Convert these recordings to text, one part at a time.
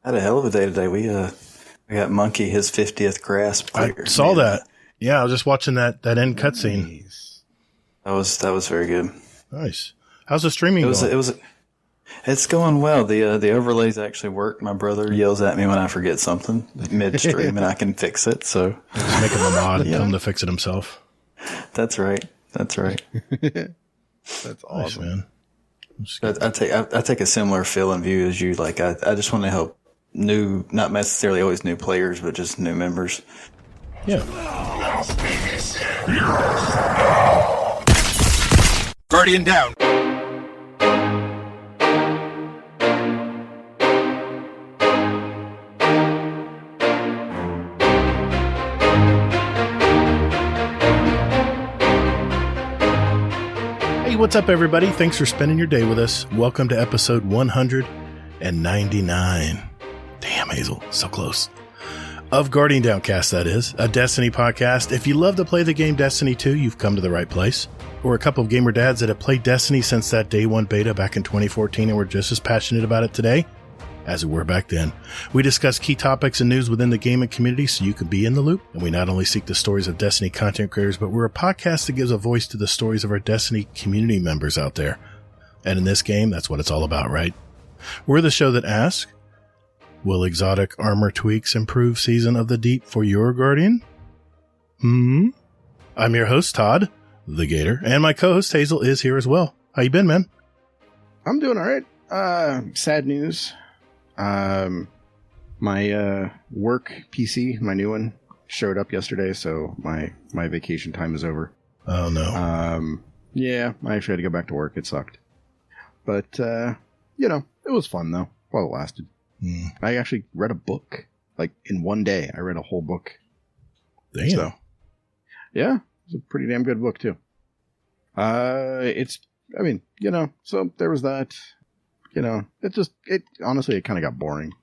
had a hell of a day today. We got Monkey his 50th grasp. I saw that. Yeah, I was just watching that end cutscene. Nice. That was very good. Nice. How's the streaming going? It's going well. The overlays actually work. My brother yells at me when I forget something midstream, and I can fix it. So just make him a mod and tell him to fix it himself. That's right. That's awesome, nice, man. I take a similar feel and view as you. Like I just want to help not necessarily always new players, but just new members. Yeah. Guardian down. What's up, everybody? Thanks for spending your day with us. Welcome to episode 199. Damn, Hazel, so close. Of Guardian Downcast, that is, a Destiny podcast. If you love to play the game Destiny 2, you've come to the right place. We're a couple of gamer dads that have played Destiny since that day one beta back in 2014, and we're just as passionate about it today as we were back then. We discuss key topics and news within the gaming community so you can be in the loop. And we not only seek the stories of Destiny content creators, but we're a podcast that gives a voice to the stories of our Destiny community members out there. And in this game, that's what it's all about, right? We're the show that asks, will exotic armor tweaks improve Season of the Deep for your Guardian? I'm your host, Todd, the Gator, and my co-host, Hazel, is here as well. How you been, man? I'm doing all right. Sad news. My work PC, my new one, showed up yesterday, so my vacation time is over. Oh no. Yeah, I actually had to go back to work. It sucked. But it was fun though, while it lasted. I actually read a book. Like in one day, I read a whole book. Damn. So, yeah, it was a pretty damn good book too. So there was that. Honestly, it kind of got boring.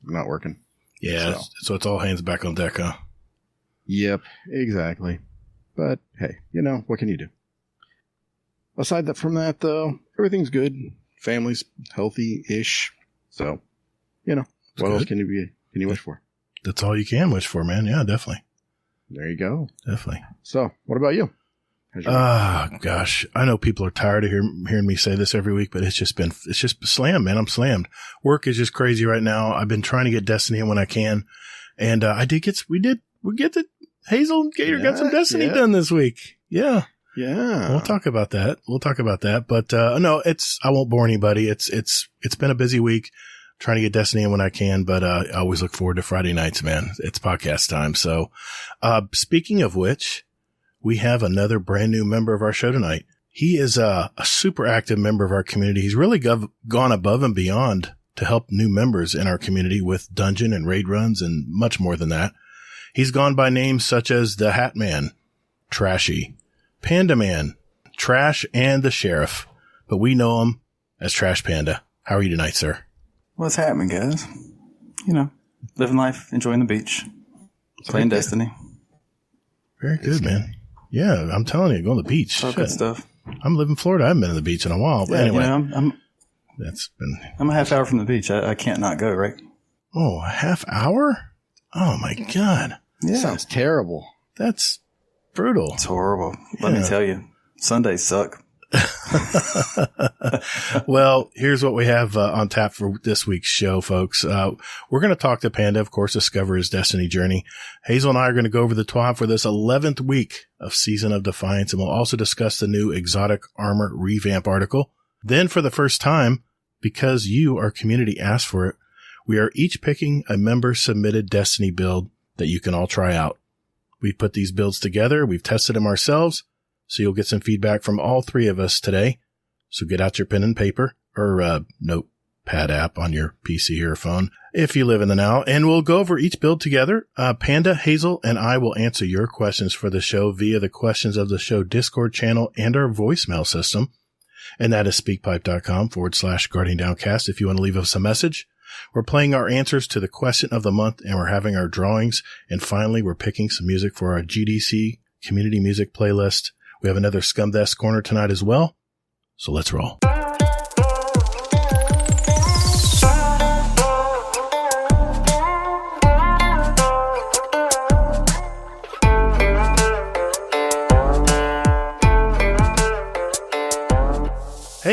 Not working. Yeah, so it's all hands back on deck, huh? Yep, exactly. But hey, what can you do? Aside from that, though, everything's good. Family's healthy-ish. So, what else can you wish for? That's all you can wish for, man. Yeah, definitely. There you go. Definitely. So, what about you? Gosh, I know people are tired of hearing me say this every week, but it's just slammed, man. I'm slammed. Work is just crazy right now. I've been trying to get Destiny in when I can. And, we get the Hazel and Gator got some Destiny done this week. Yeah. Yeah. We'll talk about that. But, no, I won't bore anybody. It's been a busy week trying to get Destiny in when I can, but, I always look forward to Friday nights, man. It's podcast time. So, speaking of which, we have another brand new member of our show tonight. He is a super active member of our community. He's really gone above and beyond to help new members in our community with dungeon and raid runs and much more than that. He's gone by names such as the Hat Man, Trashy, Panda Man, Trash, and the Sheriff. But we know him as TrashPanda. How are you tonight, sir? What's happening, guys? Living life, enjoying the beach, playing Destiny. Very good, man. Yeah, I'm telling you, go on the beach. All good stuff. I'm living in Florida. I haven't been to the beach in a while. But anyway, I'm a half hour from the beach. I can't not go, right? Oh, a half hour? Oh my God. Yeah. Sounds terrible. That's brutal. It's horrible. Let me tell you, Sundays suck. Well, here's what we have on tap for this week's show, folks. We're going to talk to Panda, of course, discover his Destiny journey. Hazel and I are going to go over the top for this 11th week of Season of Defiance, and we'll also discuss the new exotic armor revamp article. Then, for the first time, because you, our community, asked for it, we are each picking a member-submitted Destiny build that you can all try out. We've put these builds together. We've tested them ourselves. So you'll get some feedback from all three of us today. So get out your pen and paper or notepad app on your PC or phone if you live in the now. And we'll go over each build together. Panda, Hazel, and I will answer your questions for the show via the Questions of the Show Discord channel and our voicemail system. And that is speakpipe.com/Guardian Downcast if you want to leave us a message. We're playing our answers to the question of the month, and we're having our drawings. And finally, we're picking some music for our GDC community music playlist. We have another Scumdesk Corner tonight as well. So let's roll.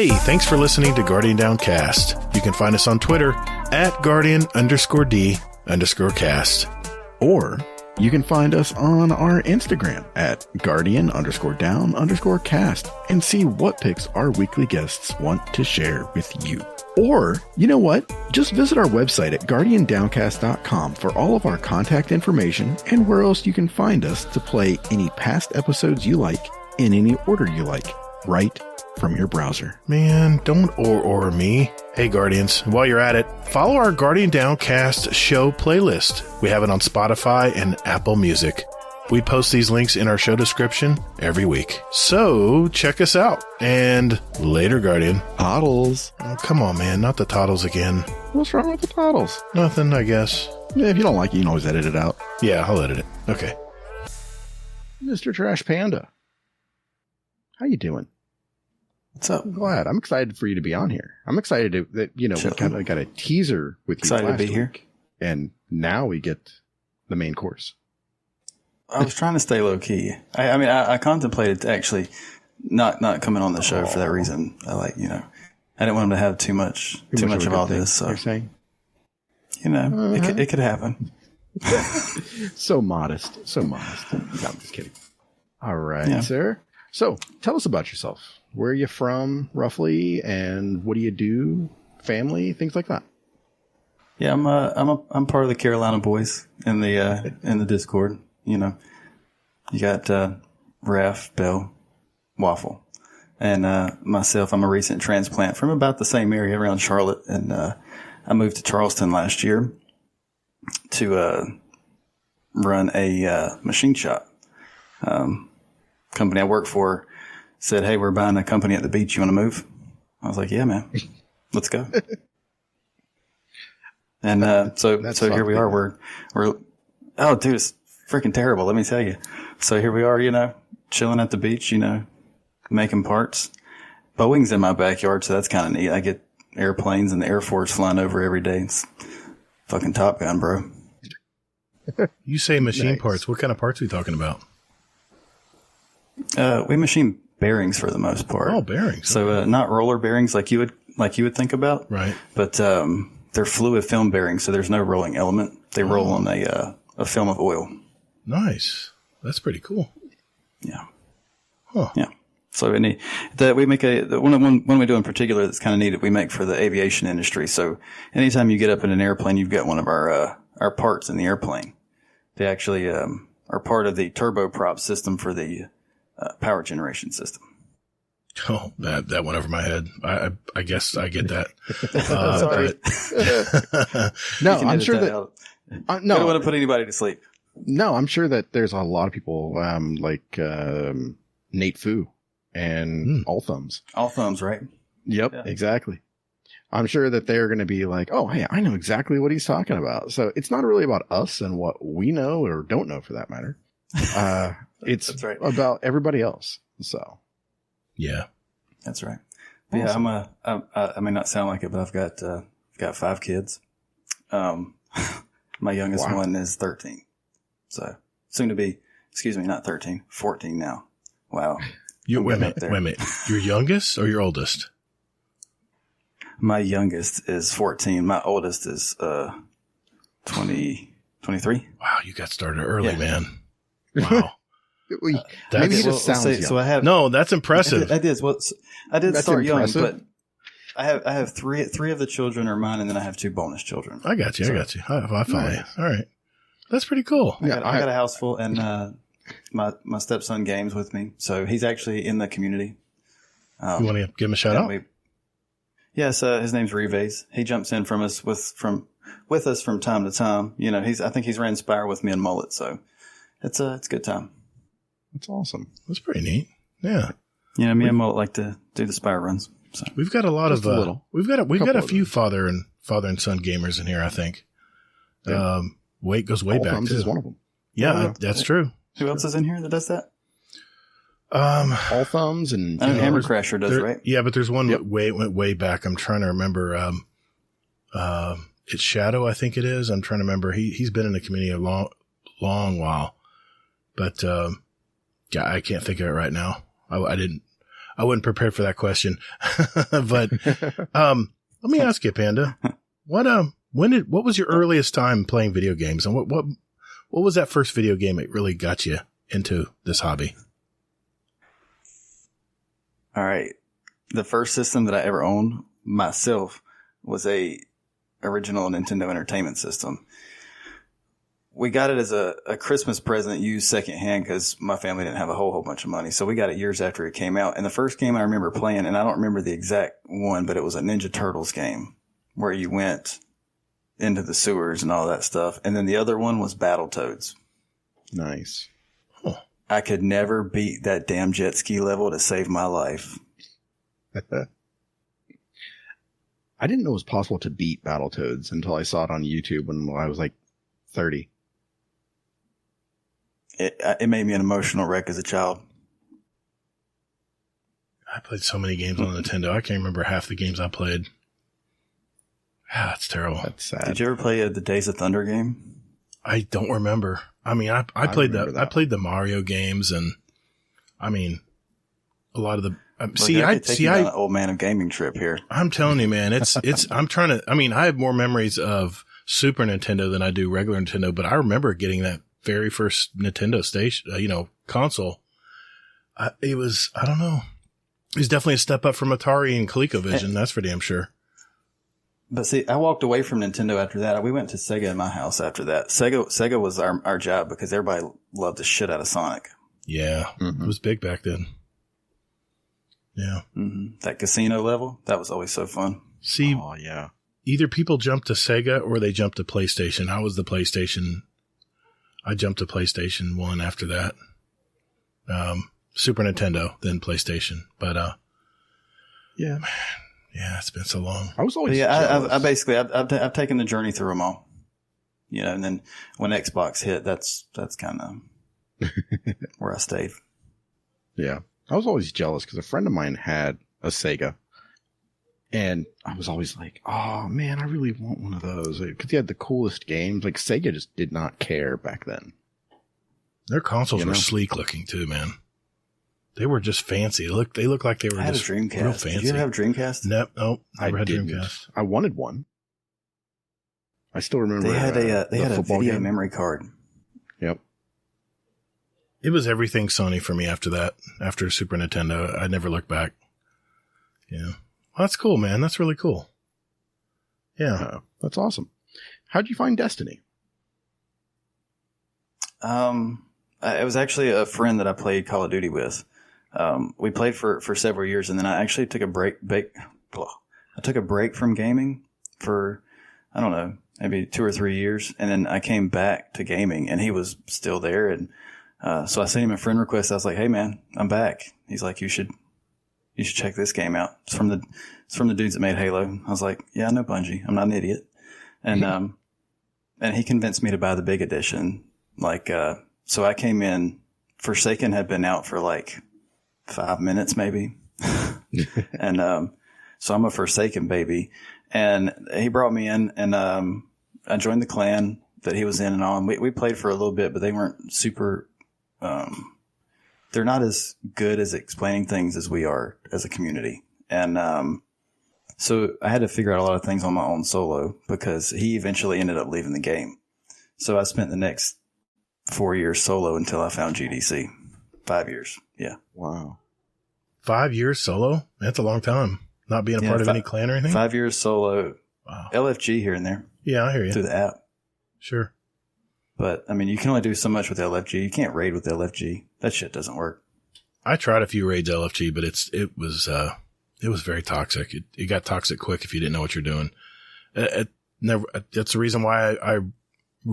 Hey, thanks for listening to Guardian Downcast. You can find us on Twitter at Guardian_D_cast. Or you can find us on our Instagram at Guardian_Down_cast and see what picks our weekly guests want to share with you. Or, you know what? Just visit our website at guardiandowncast.com for all of our contact information and where else you can find us to play any past episodes you like in any order you like, right from your browser. Man, don't or me. Hey, Guardians, while you're at it, follow our Guardian Downcast show playlist. We have it on Spotify and Apple Music. We post these links in our show description every week. So check us out. And later, Guardian. Toddles. Oh, come on, man. Not the toddles again. What's wrong with the toddles? Nothing, I guess. Yeah, if you don't like it, you can always edit it out. Yeah, I'll edit it. Okay. Mr. Trash Panda. How you doing? What's up? I'm glad. I'm excited for you to be on here. I'm excited that, we kind of got a teaser with you Excited last to be here. week, and now we get the main course. I was trying to stay low key. I contemplated actually not coming on the show for that reason. I didn't want him to have too much of all this. So you're saying, it could happen. so modest. No, I'm just kidding. All right, Yeah. sir. So tell us about yourself. Where are you from, roughly, and what do you do? Family, things like that. Yeah, I'm part of the Carolina boys in the Discord. You got Raph, Bell, Waffle, and myself. I'm a recent transplant from about the same area around Charlotte, and I moved to Charleston last year to run a machine shop. Company I work for said, "Hey, we're buying a company at the beach. You want to move?" I was like, "Yeah, man, let's go." And so here we are. We're oh, dude, it's freaking terrible. Let me tell you. So here we are, chilling at the beach, making parts. Boeing's in my backyard, so that's kind of neat. I get airplanes and the Air Force flying over every day. It's fucking Top Gun, bro. You say machine parts. What kind of parts are we talking about? We machine bearings for the most part. Oh, bearings. So not roller bearings like you would think about. Right. But they're fluid film bearings, so there's no rolling element. They roll on a film of oil. Nice. That's pretty cool. Yeah. Huh. Yeah. So we make one we do in particular that's kind of neat. We make for the aviation industry. So anytime you get up in an airplane, you've got one of our parts in the airplane. They actually are part of the turboprop system for the power generation system. Oh, that went over my head. I guess I get that. Sorry. No, I'm sure that. I don't want to put anybody to sleep. No, I'm sure that there's a lot of people like Nate Fu and All Thumbs. All Thumbs, right? Yep, Yeah. exactly. I'm sure that they're going to be like, oh, hey, I know exactly what he's talking about. So it's not really about us and what we know or don't know for that matter. It's That's right. about everybody else. So, Yeah. That's right. But yeah, I may not sound like it, but I've got 5 kids. My youngest one is 13. So soon to be, not 13, 14 now. Wow. Wait a minute. Your youngest or your oldest? My youngest is 14. My oldest is 23. Wow, you got started early, Yeah. man. Wow. maybe he just sounds young. So I have No, that's impressive. I did That's start impressive. young, but I have three of the children are mine, and then I have 2 bonus children. I got you. I follow you. All right. That's pretty cool. I got a house full, and my stepson games with me, so he's actually in the community. You want to give him a shout out? Yes, his name's Reves. He jumps in with us from time to time. I think he's ran Spire with me in Mullet, so it's a good time. That's awesome. That's pretty neat. Yeah. Me and Mullet like to do the Spire runs. So We've got a lot Just of a little. we've got a Couple few of father and son gamers in here, I think. Yeah. Wait goes way All back Thumbs too. is one of them. Yeah, that's true. who else is in here that does that? All Thumbs and I know Hammer Crasher does, right? Yeah, but there's one Yep. went way back. I'm trying to remember. It's Shadow, I think it is. I'm trying to remember. He's been in the community a long while, but yeah, I can't think of it right now. I wasn't prepared for that question. But let me ask you, Panda, what was your earliest time playing video games, and what was that first video game that really got you into this hobby? All right. The first system that I ever owned myself was a original Nintendo Entertainment System. We got it as a Christmas present used secondhand because my family didn't have a whole bunch of money. So we got it years after it came out. And the first game I remember playing, and I don't remember the exact one, but it was a Ninja Turtles game where you went into the sewers and all that stuff. And then the other one was Battletoads. Nice. Huh. I could never beat that damn jet ski level to save my life. I didn't know it was possible to beat Battletoads until I saw it on YouTube when I was like 30. It made me an emotional wreck as a child. I played so many games on Nintendo. I can't remember half the games I played. Ah, it's terrible. That's sad. Did you ever play the Days of Thunder game? I don't remember. I mean, I played remember I played the Mario games, and I mean, a lot of the. I take you on an old man of gaming trip here. I'm telling you, man, I'm trying to. I mean, I have more memories of Super Nintendo than I do regular Nintendo, but I remember getting that very first Nintendo station, console. It was, I don't know. It was definitely a step up from Atari and ColecoVision. That's for damn sure. But see, I walked away from Nintendo after that. We went to Sega in my house after that. Sega was our job because everybody loved the shit out of Sonic. Yeah. Mm-hmm. It was big back then. Yeah. Mm-hmm. That casino level, that was always so fun. See, oh, yeah. Either people jumped to Sega or they jumped to PlayStation. I was the PlayStation. I jumped to PlayStation 1 after that. Super Nintendo, then PlayStation. But, yeah. Man, yeah, it's been so long. I was always I've taken the journey through them all. And then when Xbox hit, that's kind of where I stayed. Yeah. I was always jealous because a friend of mine had a Sega. And I was always like, oh, man, I really want one of those. Because he had the coolest games. Like, Sega just did not care back then. Their consoles were sleek looking, too, man. They were just fancy. They looked like they were just real fancy. Did you ever have a Dreamcast? Nope. Never had Dreamcast. I wanted one. I still remember they had a video memory card. Yep. It was everything Sony for me after that. After Super Nintendo, I never looked back. Yeah. Well, that's cool, man. That's really cool. Yeah. That's awesome. How'd you find Destiny? It was actually a friend that I played Call of Duty with. We played for several years, and then I actually took a break. I took a break from gaming for, I don't know, maybe 2 or 3 years, and then I came back to gaming, and he was still there, and so I sent him a friend request. I was like, "Hey, man, I'm back." He's like, "You should check this game out. It's from the dudes that made Halo." I was like, "Yeah, I know Bungie. I'm not an idiot," and he convinced me to buy the big edition. So I came in. Forsaken had been out for like 5 minutes, maybe, and so I'm a Forsaken baby. And he brought me in, and I joined the clan that he was in and all. And we played for a little bit, but they weren't super. They're not as good as explaining things as we are as a community. And so I had to figure out a lot of things on my own solo because he eventually ended up leaving the game. So I spent the next 4 years solo until I found GDC. 5 years. Yeah. Wow. 5 years solo? That's a long time. Not being a part of any clan or anything? 5 years solo. Wow. LFG here and there. Yeah, I hear you. Through the app. Sure. But, I mean, you can only do so much with LFG. You can't raid with LFG. That shit doesn't work. I tried a few raids LFG, but it was very toxic. It got toxic quick if you didn't know what you're doing. That's the reason why I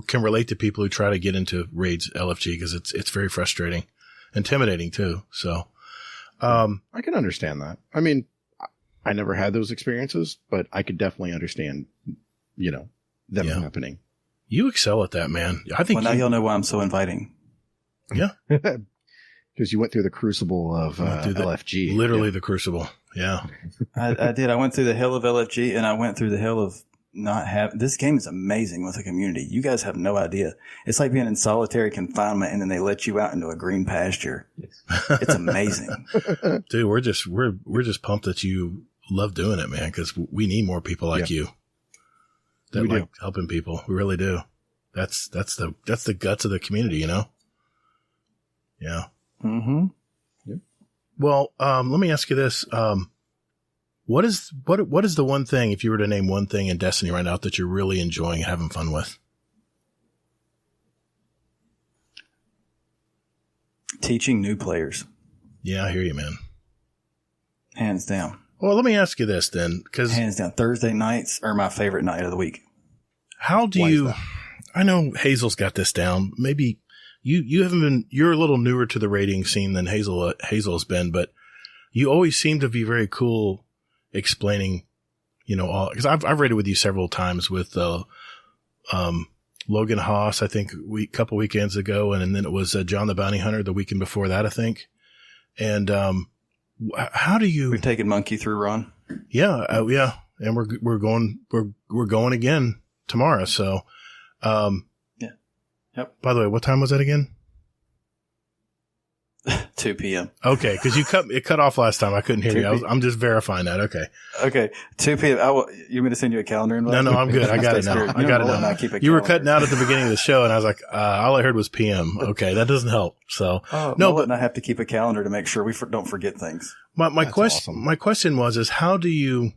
can relate to people who try to get into raids LFG, because it's very frustrating, intimidating too. So, I can understand that. I mean, I never had those experiences, but I could definitely understand, them happening. You excel at that, man. I think. Well, now you'll know why I'm so inviting. Yeah. Because you went through the crucible of LFG. Literally the crucible. Yeah. I did. I went through the hell of LFG, and I went through the hell of not have this game is amazing with the community. You guys have no idea. It's like being in solitary confinement and then they let you out into a green pasture. It's amazing. Dude, we're just pumped that you love doing it, man, because we need more people like you that like helping people. We really do. That's the guts of the community, you know? Yeah. Mm-hmm. Yep. Well, let me ask you this. What is the one thing, if you were to name one thing in Destiny right now that you're really enjoying and having fun with? Teaching new players. Yeah, I hear you, man. Hands down. Well, let me ask you this then, because hands down, Thursday nights are my favorite night of the week. How do you? I know Hazel's got this down. Maybe you haven't been. You're a little newer to the raiding scene than Hazel's been, but you always seem to be very cool explaining, you know, all, because I've raided with you several times with Logan Haas, I think couple weekends ago, and then it was John the Bounty Hunter the weekend before that, I think. And how do you? We're taking Monkey through Ron. Yeah, and we're going again tomorrow. So, yeah, yep. By the way, what time was that again? 2 p.m. Okay, because it cut off last time. I couldn't hear you. I'm just verifying that. Okay. 2 p.m. You want me to send you a calendar invite? No, I'm good. I got it now. I got it now. You were cutting out at the beginning of the show, and I was like, all I heard was PM. Okay, that doesn't help. So no, but I have to keep a calendar to make sure we don't forget things. My question was how do you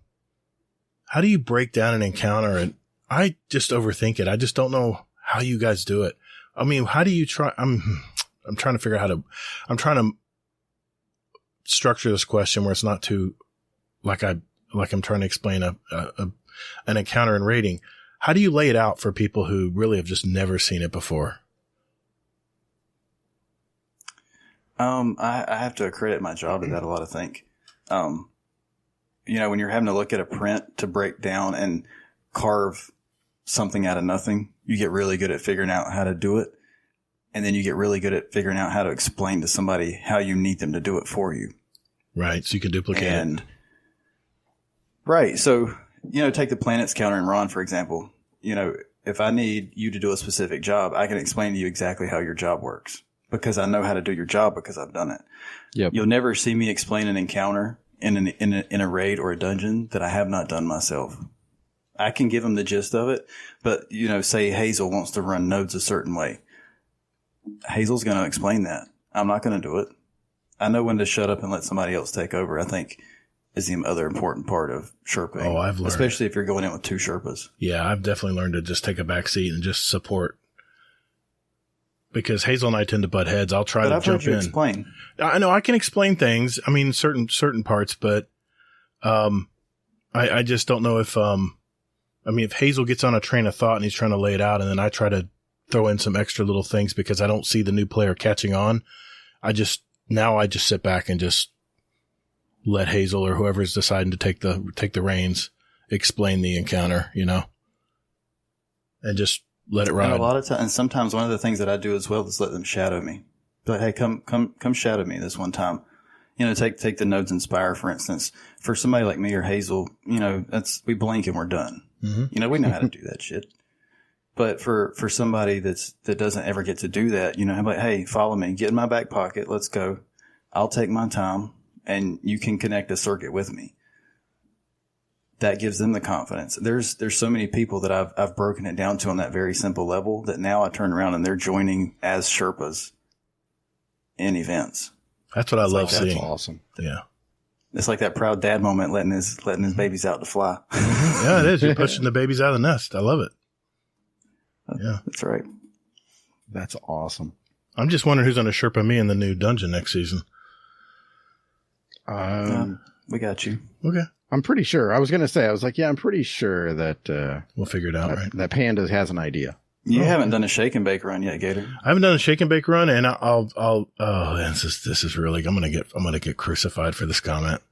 break down an encounter? And I just overthink it. I just don't know how you guys do it. I mean, how do you try? I'm trying to figure out I'm trying to structure this question where it's not too like I'm trying to explain an encounter in raiding. How do you lay it out for people who really have just never seen it before? I have to credit my job to that a lot, I think. You know, when you're having to look at a print to break down and carve something out of nothing, you get really good at figuring out how to do it. And then you get really good at figuring out how to explain to somebody how you need them to do it for you. Right. So you can duplicate it. Right. So, you know, take the planets counter in Ron, for example. You know, if I need you to do a specific job, I can explain to you exactly how your job works because I know how to do your job because I've done it. Yep. You'll never see me explain an encounter in a raid or a dungeon that I have not done myself. I can give them the gist of it, but, you know, say Hazel wants to run nodes a certain way. Hazel's going to explain that. I'm not going to do it. I know when to shut up and let somebody else take over, I think, is the other important part of Sherping. Oh, I've learned. Especially if you're going in with 2 Sherpas. Yeah, I've definitely learned to just take a back seat and just support. Because Hazel and I tend to butt heads. I'll try to jump in. But I've heard you explain. I know I can explain things. I mean, certain parts, but I just don't know if if Hazel gets on a train of thought and he's trying to lay it out, and then I try to throw in some extra little things because I don't see the new player catching on. I just sit back and just let Hazel or whoever's deciding to take the reins explain the encounter, you know, and just let it ride. And a lot of times, and sometimes one of the things that I do as well is let them shadow me. But hey, come shadow me this one time. You know, take the Nodes Inspire, for instance. For somebody like me or Hazel, you know, we blink and we're done. Mm-hmm. You know, we know how to do that shit. But for somebody that doesn't ever get to do that, you know, I'm like, hey, follow me, get in my back pocket, let's go. I'll take my time and you can connect a circuit with me. That gives them the confidence. There's so many people that I've broken it down to on that very simple level that now I turn around and they're joining as Sherpas in events. That's what I love seeing. That's awesome. Yeah. It's like that proud dad moment letting his babies out to fly. Yeah, it is. You're pushing the babies out of the nest. I love it. Yeah. That's right. That's awesome. I'm just wondering who's going to Sherpa me in the new dungeon next season. We got you. Okay. I'm pretty sure. I was going to say, I'm pretty sure that we'll figure it out, right? That Panda has an idea. You haven't done a shake and bake run yet, Gator. I haven't done a shake and bake run, and this is really, I'm going to get crucified for this comment,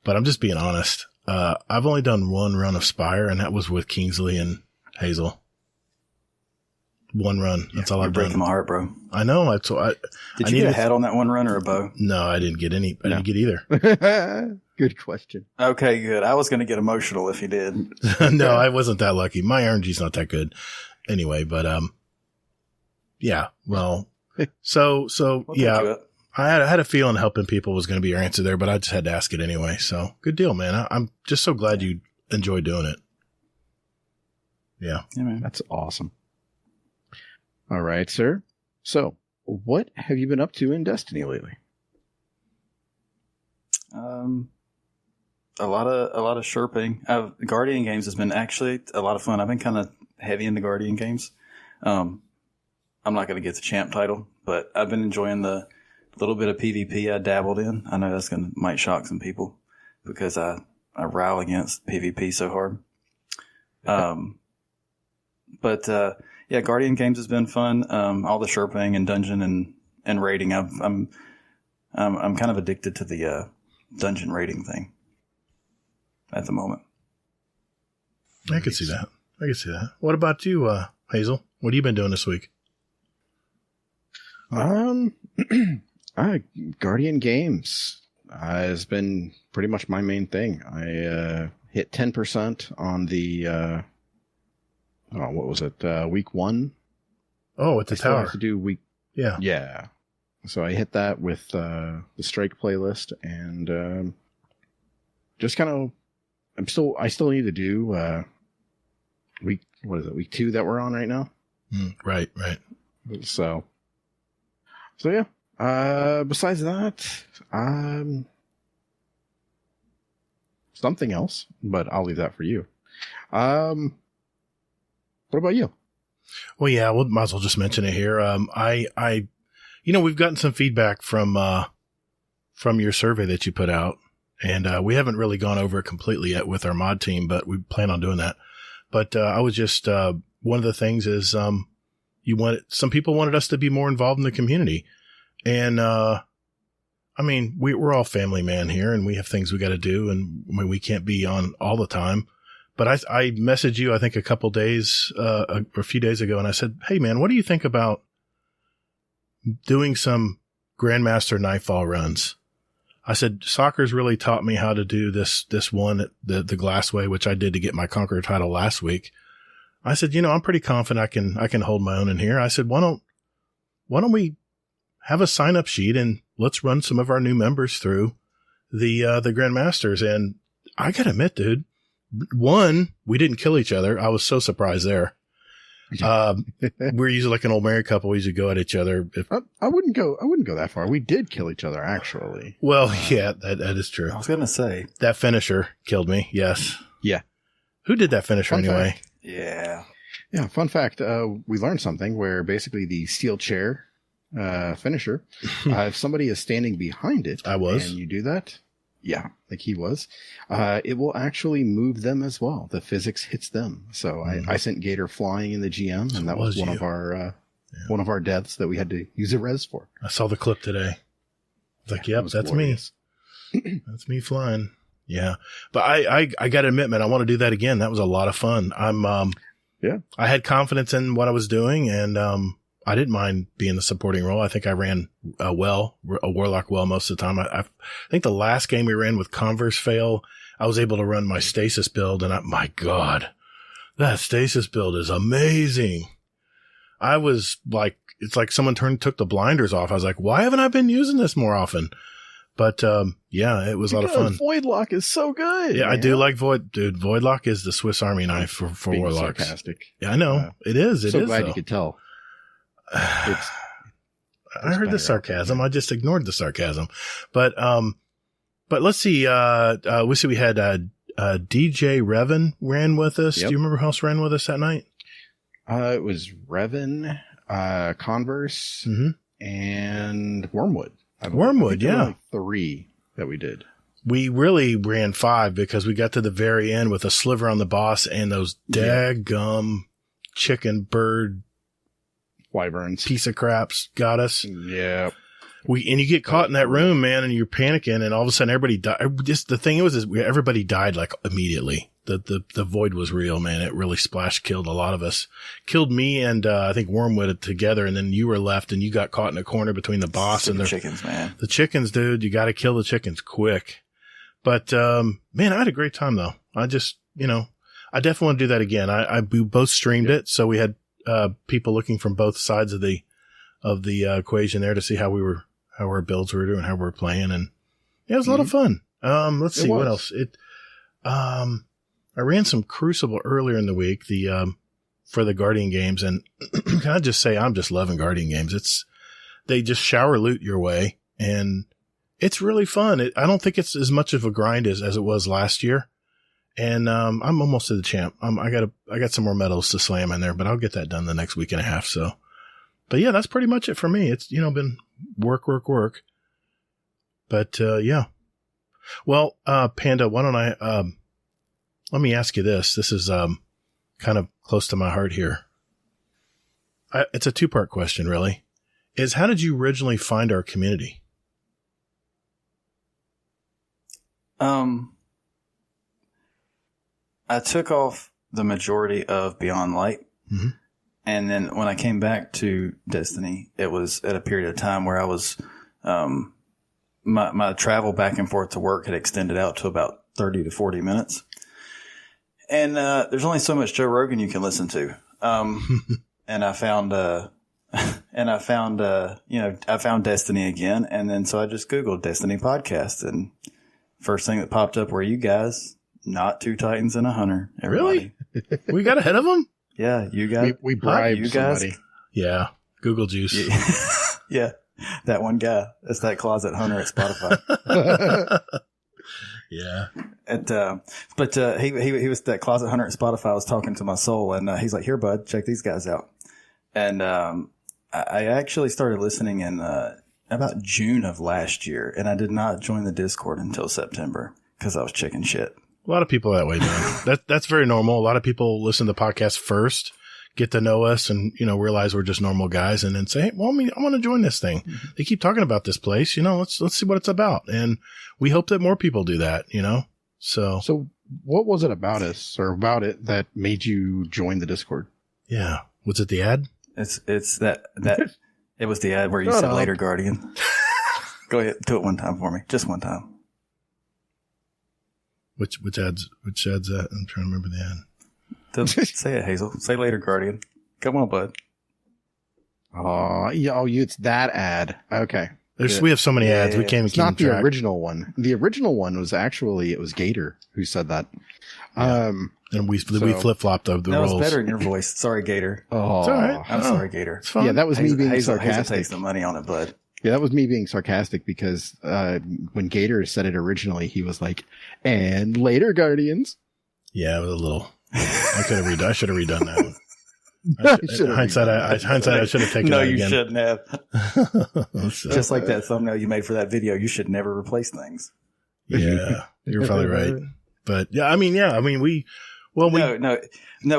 but I'm just being honest. I've only done one run of Spire, and that was with Kingsley and Hazel. One run. That's all I've done. You're breaking my heart, bro. I know. Did you get a hat on that one run or a bow? No, I didn't get any. I didn't get either. Good question. Okay, good. I was going to get emotional if he did. No, I wasn't that lucky. My RNG's not that good anyway, but, yeah, well, so We'll yeah, take you up. I had a feeling helping people was going to be your answer there, but I just had to ask it anyway. So good deal, man. I'm just so glad you enjoy doing it. Yeah. Yeah, man. That's awesome. All right, sir. So, what have you been up to in Destiny lately? A lot of sherping. Guardian games has been actually a lot of fun. I've been kind of heavy into Guardian games. I'm not going to get the champ title, but I've been enjoying the little bit of PvP I dabbled in. I know that's might shock some people because I rile against PvP so hard. But yeah, Guardian games has been fun. All the sherping and dungeon and raiding. I'm kind of addicted to the dungeon raiding thing at the moment. I can see that. What about you, Hazel? What have you been doing this week? Guardian games has been pretty much my main thing. I hit 10% on the what was it? Week 1. Oh, at the I still tower. have to do week. Yeah. Yeah. So I hit that with the strike playlist, and just kind of. I still need to do week. What is it? Week 2 that we're on right now. Right. So yeah. Besides that, something else, but I'll leave that for you. What about you? Well, yeah, we might as well just mention it here. We've gotten some feedback from your survey that you put out, and we haven't really gone over it completely yet with our mod team, but we plan on doing that. But I was just one of the things is some people wanted us to be more involved in the community, and we're all family man here, and we have things we got to do, and we can't be on all the time. But I messaged you, I think, a couple days, a few days ago, and I said, hey, man, what do you think about doing some Grandmaster Nightfall runs? I said, soccer's really taught me how to do this one, the Glassway, which I did to get my Conqueror title last week. I said, I'm pretty confident I can hold my own in here. I said, why don't we have a sign-up sheet and let's run some of our new members through the Grandmasters? And I gotta admit, dude, one, we didn't kill each other. I was so surprised there. We're usually like an old married couple. We usually go at each other. I wouldn't go that far. We did kill each other, actually. Well, yeah, that is true. I was going to say that finisher killed me. Yes. Yeah. Who did that finisher Fun anyway? fact. Yeah. Fun fact. We learned something where basically the steel chair finisher, if somebody is standing behind it, and you do that, yeah, like he was, it will actually move them as well. The physics hits them. So I sent Gator flying in the GM, and that was one of our deaths that we had to use a res for. I saw the clip today. I was like, yep, that's glorious. me. That's me flying. Yeah. But I got to admit, man, I want to do that again. That was a lot of fun. I had confidence in what I was doing, and I didn't mind being the supporting role. I think I ran a Warlock well most of the time. I think the last game we ran with Converse fail, I was able to run my stasis build, and my God, that stasis build is amazing. I was like, it's like someone took the blinders off. I was like, why haven't I been using this more often? But yeah, it was a lot of fun. Voidlock is so good. Yeah, man. I do like Dude, Voidlock is the Swiss Army knife for Warlocks. Sarcastic. Yeah, I know. It is. It so is. Glad you could tell. I heard the sarcasm. I just ignored the sarcasm. But let's see. We had DJ Revan ran with us. Yep. Do you remember who else ran with us that night? It was Revan, Converse, and Wormwood. Wormwood, yeah. Like 3 that we did. We really ran 5 because we got to the very end with a sliver on the boss and those daggum chicken bird Wyverns piece of craps got us. Yeah. And you get caught in that room, man, and you're panicking, and all of a sudden everybody died. Just the thing is everybody died like immediately. The void was real, man. It really killed a lot of us. Killed me and I think Wormwood together, and then you were left, and you got caught in a corner between the boss and the chickens, man. The chickens, dude. You got to kill the chickens quick. But, man, I had a great time though. I just, I definitely want to do that again. We both streamed it. So we had, people looking from both sides of the equation there to see how our builds were doing, how we were playing. And yeah, it was a lot of fun. Let's see what else. I ran some Crucible earlier in the week, for the Guardian games. And can I just say, I'm just loving Guardian games. They just shower loot your way and it's really fun. I don't think it's as much of a grind as it was last year. And, I'm almost to the champ. I got some more medals to slam in there, but I'll get that done the next week and a half. So, but yeah, that's pretty much it for me. It's, been work. But, yeah. Well, Panda, why don't I, let me ask you this. This is, kind of close to my heart here. It's a 2-part question, really. Is how did you originally find our community? I took off the majority of Beyond Light. Mm-hmm. And then when I came back to Destiny, it was at a period of time where I was, my travel back and forth to work had extended out to about 30 to 40 minutes. And, there's only so much Joe Rogan you can listen to. And I found, I found Destiny again. And then so I just Googled Destiny podcast, and first thing that popped up were you guys, not 2 Titans and a Hunter. Everybody. Really? We got ahead of them? Yeah, you guys. We bribed you guys. somebody. Yeah. Google juice. Yeah. That one guy. That's that Closet Hunter at Spotify. Yeah. He was that Closet Hunter at Spotify. I was talking to my soul, and he's like, "Here, bud, check these guys out." And I actually started listening in about June of last year, and I did not join the Discord until September because I was chicken shit. A lot of people are that way, man. That's very normal. A lot of people listen to podcasts first, get to know us, and realize we're just normal guys, and then say, "Hey, well, I want to join this thing. Mm-hmm. They keep talking about this place. Let's see what it's about." And we hope that more people do that. So what was it about us or about it that made you join the Discord? Yeah, was it the ad? It's that it was the ad where you said later, Guardian. Go ahead, do it one time for me, just one time. Which ad's that? I'm trying to remember the ad. Say it, Hazel. Say later, Guardian. Come on, bud. Oh, yeah. It's that ad. Okay. We have so many ads. We can't even keep not the track. original one. The original one was it was Gator who said that. Yeah. And we flip flopped the roles. That was better in your voice. Sorry, Gator. Oh, it's all right. I'm sorry, Gator. It's fine. Yeah, that was me being Hazel sarcastic. takes the money on it, bud. Yeah, that was me being sarcastic because when Gator said it originally, he was like, "And later, Guardians." Yeah, it was a little. I should have redone that one. Hindsight, I should have taken no, that you again. shouldn't have. Just like that thumbnail you made for that video, you should never replace things. Yeah, you're probably right. But no.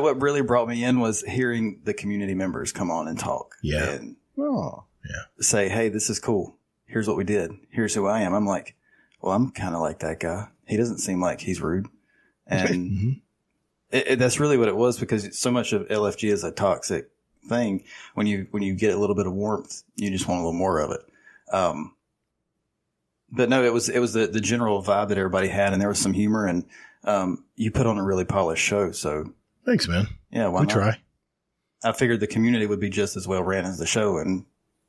What really brought me in was hearing the community members come on and talk. Yeah. And say, "Hey, this is cool. Here's what we did. Here's who I am." I'm like, well, I'm kind of like that guy. He doesn't seem like he's rude. And that's really what it was, because so much of LFG is a toxic thing. When you get a little bit of warmth, you just want a little more of it. But no, it was the general vibe that everybody had, and there was some humor, and you put on a really polished show. So thanks, man. Yeah, why we not? Try. I figured the community would be just as well ran as the show, and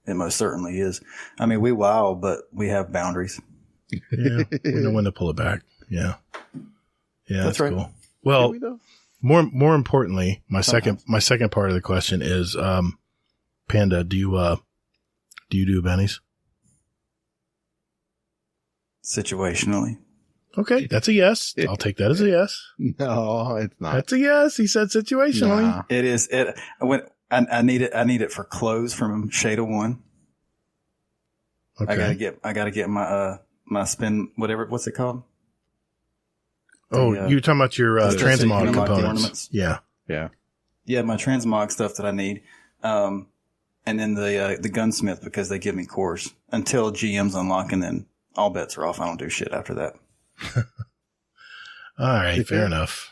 it most certainly is. I mean, we wow, but we have boundaries. Yeah, we know when to pull it back. Yeah, that's right. Cool. Well, more importantly, my second part of the question is, Panda, do you do bennies? Situationally. Okay, that's a yes. I'll take that as a yes. No, it's not. That's a yes. He said situationally. Nah. It is. I need it for clothes from Shade of One. Okay. I gotta get my my spin, whatever. What's it called? Oh, you're talking about your transmog components. Yeah. Yeah, my transmog stuff that I need. And then the gunsmith, because they give me cores until GM's unlock, and then all bets are off. I don't do shit after that. All right. Fair enough.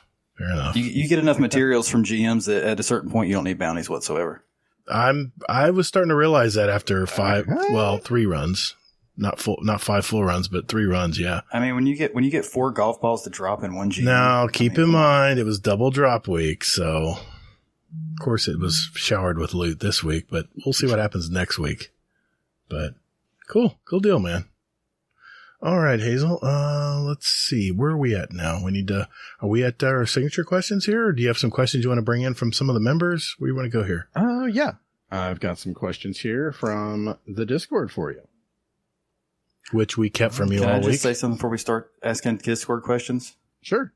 You get enough materials from GMs that at a certain point you don't need bounties whatsoever. I was starting to realize that after 3 runs. Not 5 full runs, but 3 runs. Yeah. I mean, when you get 4 golf balls to drop in one GM. Now, keep in mind, it was double drop week. So, of course, it was showered with loot this week, but we'll see what happens next week. But cool deal, man. All right, Hazel. Let's see. Where are we at now? Are we at our signature questions here? Or do you have some questions you want to bring in from some of the members? Where do you want to go here? Yeah. I've got some questions here from the Discord for you. Which we kept from you Can all I week. just say something before we start asking Discord questions? Sure.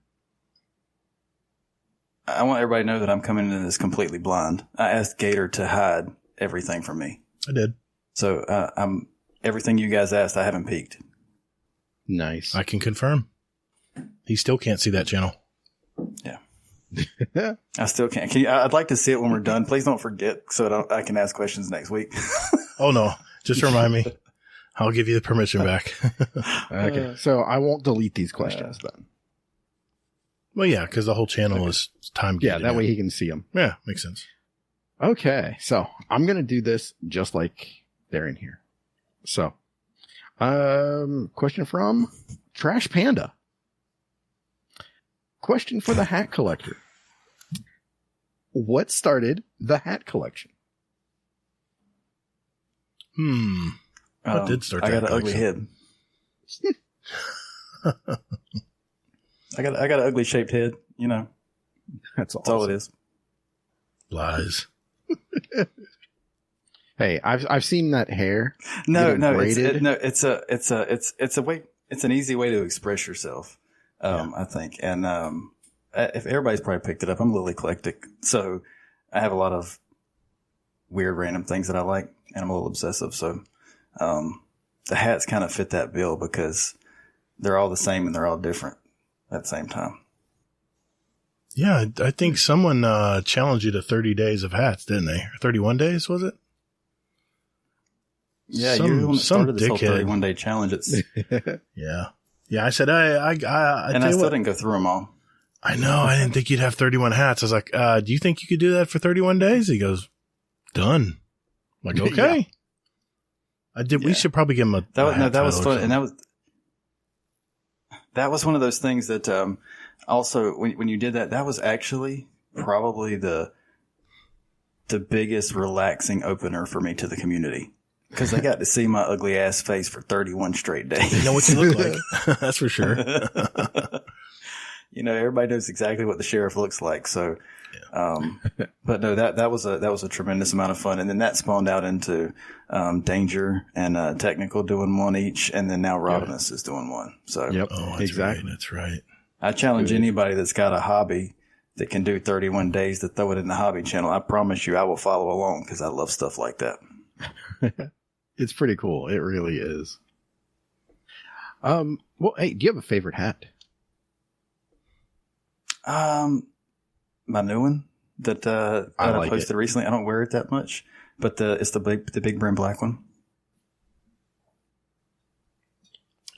I want everybody to know that I'm coming into this completely blind. I asked Gator to hide everything from me. I did. So everything you guys asked, I haven't peeked. Nice. I can confirm. He still can't see that channel. Yeah. I still can't. I'd like to see it when we're done. Please don't forget so I can ask questions next week. Oh, no. Just remind me. I'll give you the permission back. Okay. So I won't delete these questions then. Well, yeah, because the whole channel is time gated. Yeah, that way he can see them. Yeah, makes sense. Okay. So I'm going to do this just like they're in here. So, question from TrashPanda. Question for the hat collector. What started the hat collection? What did start that I got an ugly head. I got an ugly shaped head, you know. That's That's all it is. Lies. Hey, I've seen that hair. No, braided. it's an easy way to express yourself. I think. And, if everybody's probably picked it up, I'm a little eclectic. So I have a lot of weird random things that I like, and I'm a little obsessive. So, the hats kind of fit that bill because they're all the same and they're all different at the same time. Yeah, I think someone challenged you to 30 days of hats, didn't they? 31 days, was it? Yeah, you're the one that started this whole dickhead. 31-day challenge. Yeah. Yeah, I said, I and I still didn't go through them all. I know. I didn't think you'd have 31 hats. I was like, do you think you could do that for 31 days? He goes, done. I'm like, okay. Yeah. I did. Yeah. We should probably give him that was fun. And that was one of those things that, also when you did that was actually probably the biggest relaxing opener for me to the community. Because I got to see my ugly ass face for 31 straight days. You know what you look like. That's for sure. You know, everybody knows exactly what the sheriff looks like. So, but no, that was a tremendous amount of fun. And then that spawned out into, Danger and, Technical doing one each. And then now Rodimus is doing one. So, yep, that's exactly. Right, that's right. I challenge anybody that's got a hobby that can do 31 days to throw it in the hobby channel. I promise you I will follow along because I love stuff like that. It's pretty cool. It really is. Well, hey, do you have a favorite hat? My new one that I posted recently. I don't wear it that much, but it's the big brim black one.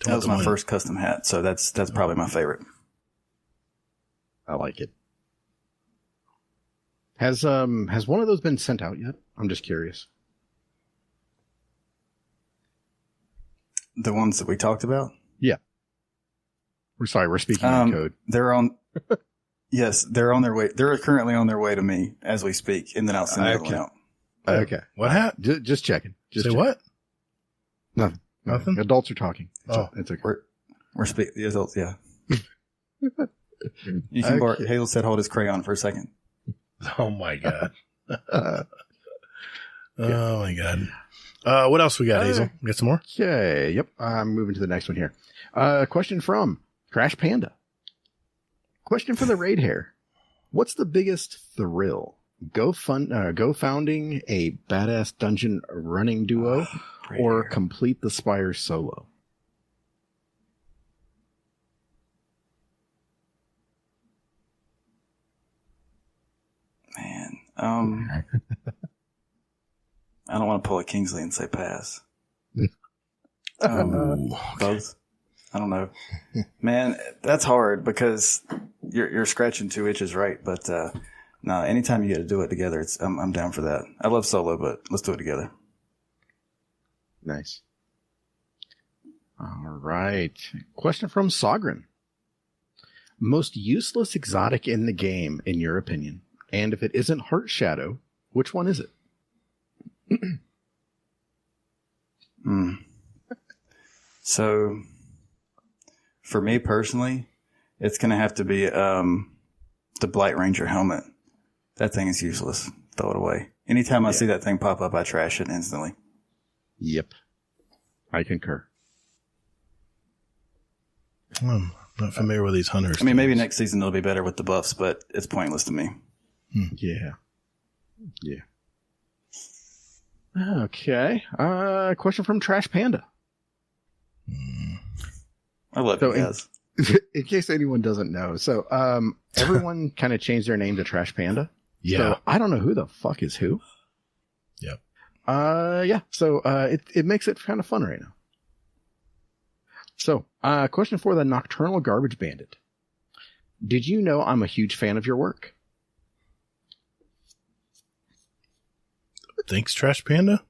That was my first custom hat, so that's probably my favorite. I like it. Has one of those been sent out yet? I'm just curious. The ones that we talked about? Yeah. We're speaking in code. They're on. Yes, they're on their way. They're currently on their way to me as we speak, and then I'll send the other one out. Okay. What hat? Just checking. Say what? Nothing. Nothing? Adults are talking. It's okay. We're speaking. The adults, yeah. You can borrow. Hazel said, "Hold his crayon for a second." Oh my god. Oh my god. What else we got, Hazel? We got some more? Okay. Yep. I'm moving to the next one here. Question from TrashPanda. Question for the raid hair. What's the biggest thrill? Go founding a badass dungeon running duo or complete the Spire solo? Man, I don't want to pull a Kingsley and say pass. Both. I don't know. Man, that's hard because you're scratching 2 itches, right? But no, anytime you get to do it together, I'm down for that. I love solo, but let's do it together. Nice. All right. Question from Sogren. Most useless exotic in the game, in your opinion? And if it isn't Heart Shadow, which one is it? So, for me personally, it's going to have to be the Blight Ranger helmet. That thing is useless. Throw it away. Anytime I see that thing pop up, I trash it instantly. Yep. I concur. I'm not familiar with these hunters. I mean, maybe next season it'll be better with the buffs, but it's pointless to me. Yeah. Yeah. Okay. Question from TrashPanda. I love you guys. In case anyone doesn't know, so everyone kind of changed their name to TrashPanda. Yeah. So I don't know who the fuck is who. Yep. Yeah. So it makes it kind of fun right now. So, question for the Nocturnal Garbage Bandit. Did you know I'm a huge fan of your work? Thanks, Trash Panda.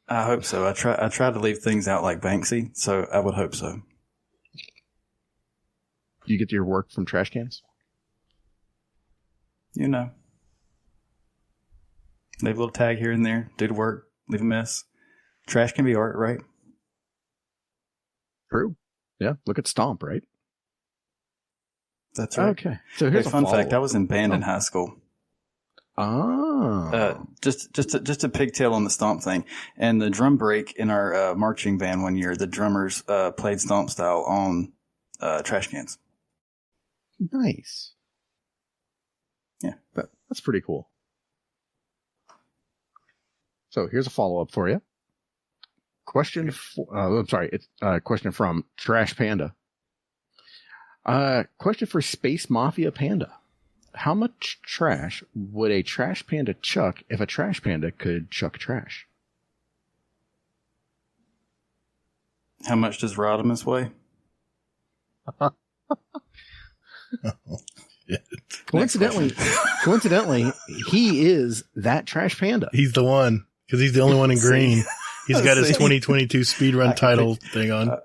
I hope so. I try to leave things out like Banksy, so I would hope so. You get your work from trash cans? You know. Leave a little tag here and there. Do the work. Leave a mess. Trash can be art, right? True. Yeah. Look at Stomp, right? That's right. Okay. So here's a a fun follow-up. fact. I was in band in high school. Just a pigtail on the Stomp thing. And the drum break in our marching band one year, the drummers played Stomp style on trash cans. Nice. Yeah. That's pretty cool. So here's a follow-up for you. Question from Trash Panda. Question for Space Mafia Panda. How much trash would a trash panda chuck if a trash panda could chuck trash? How much does Rodimus weigh? Coincidentally, he is that trash panda. He's the one, because he's the only one in green. He's got his 2022 speedrun title thing on.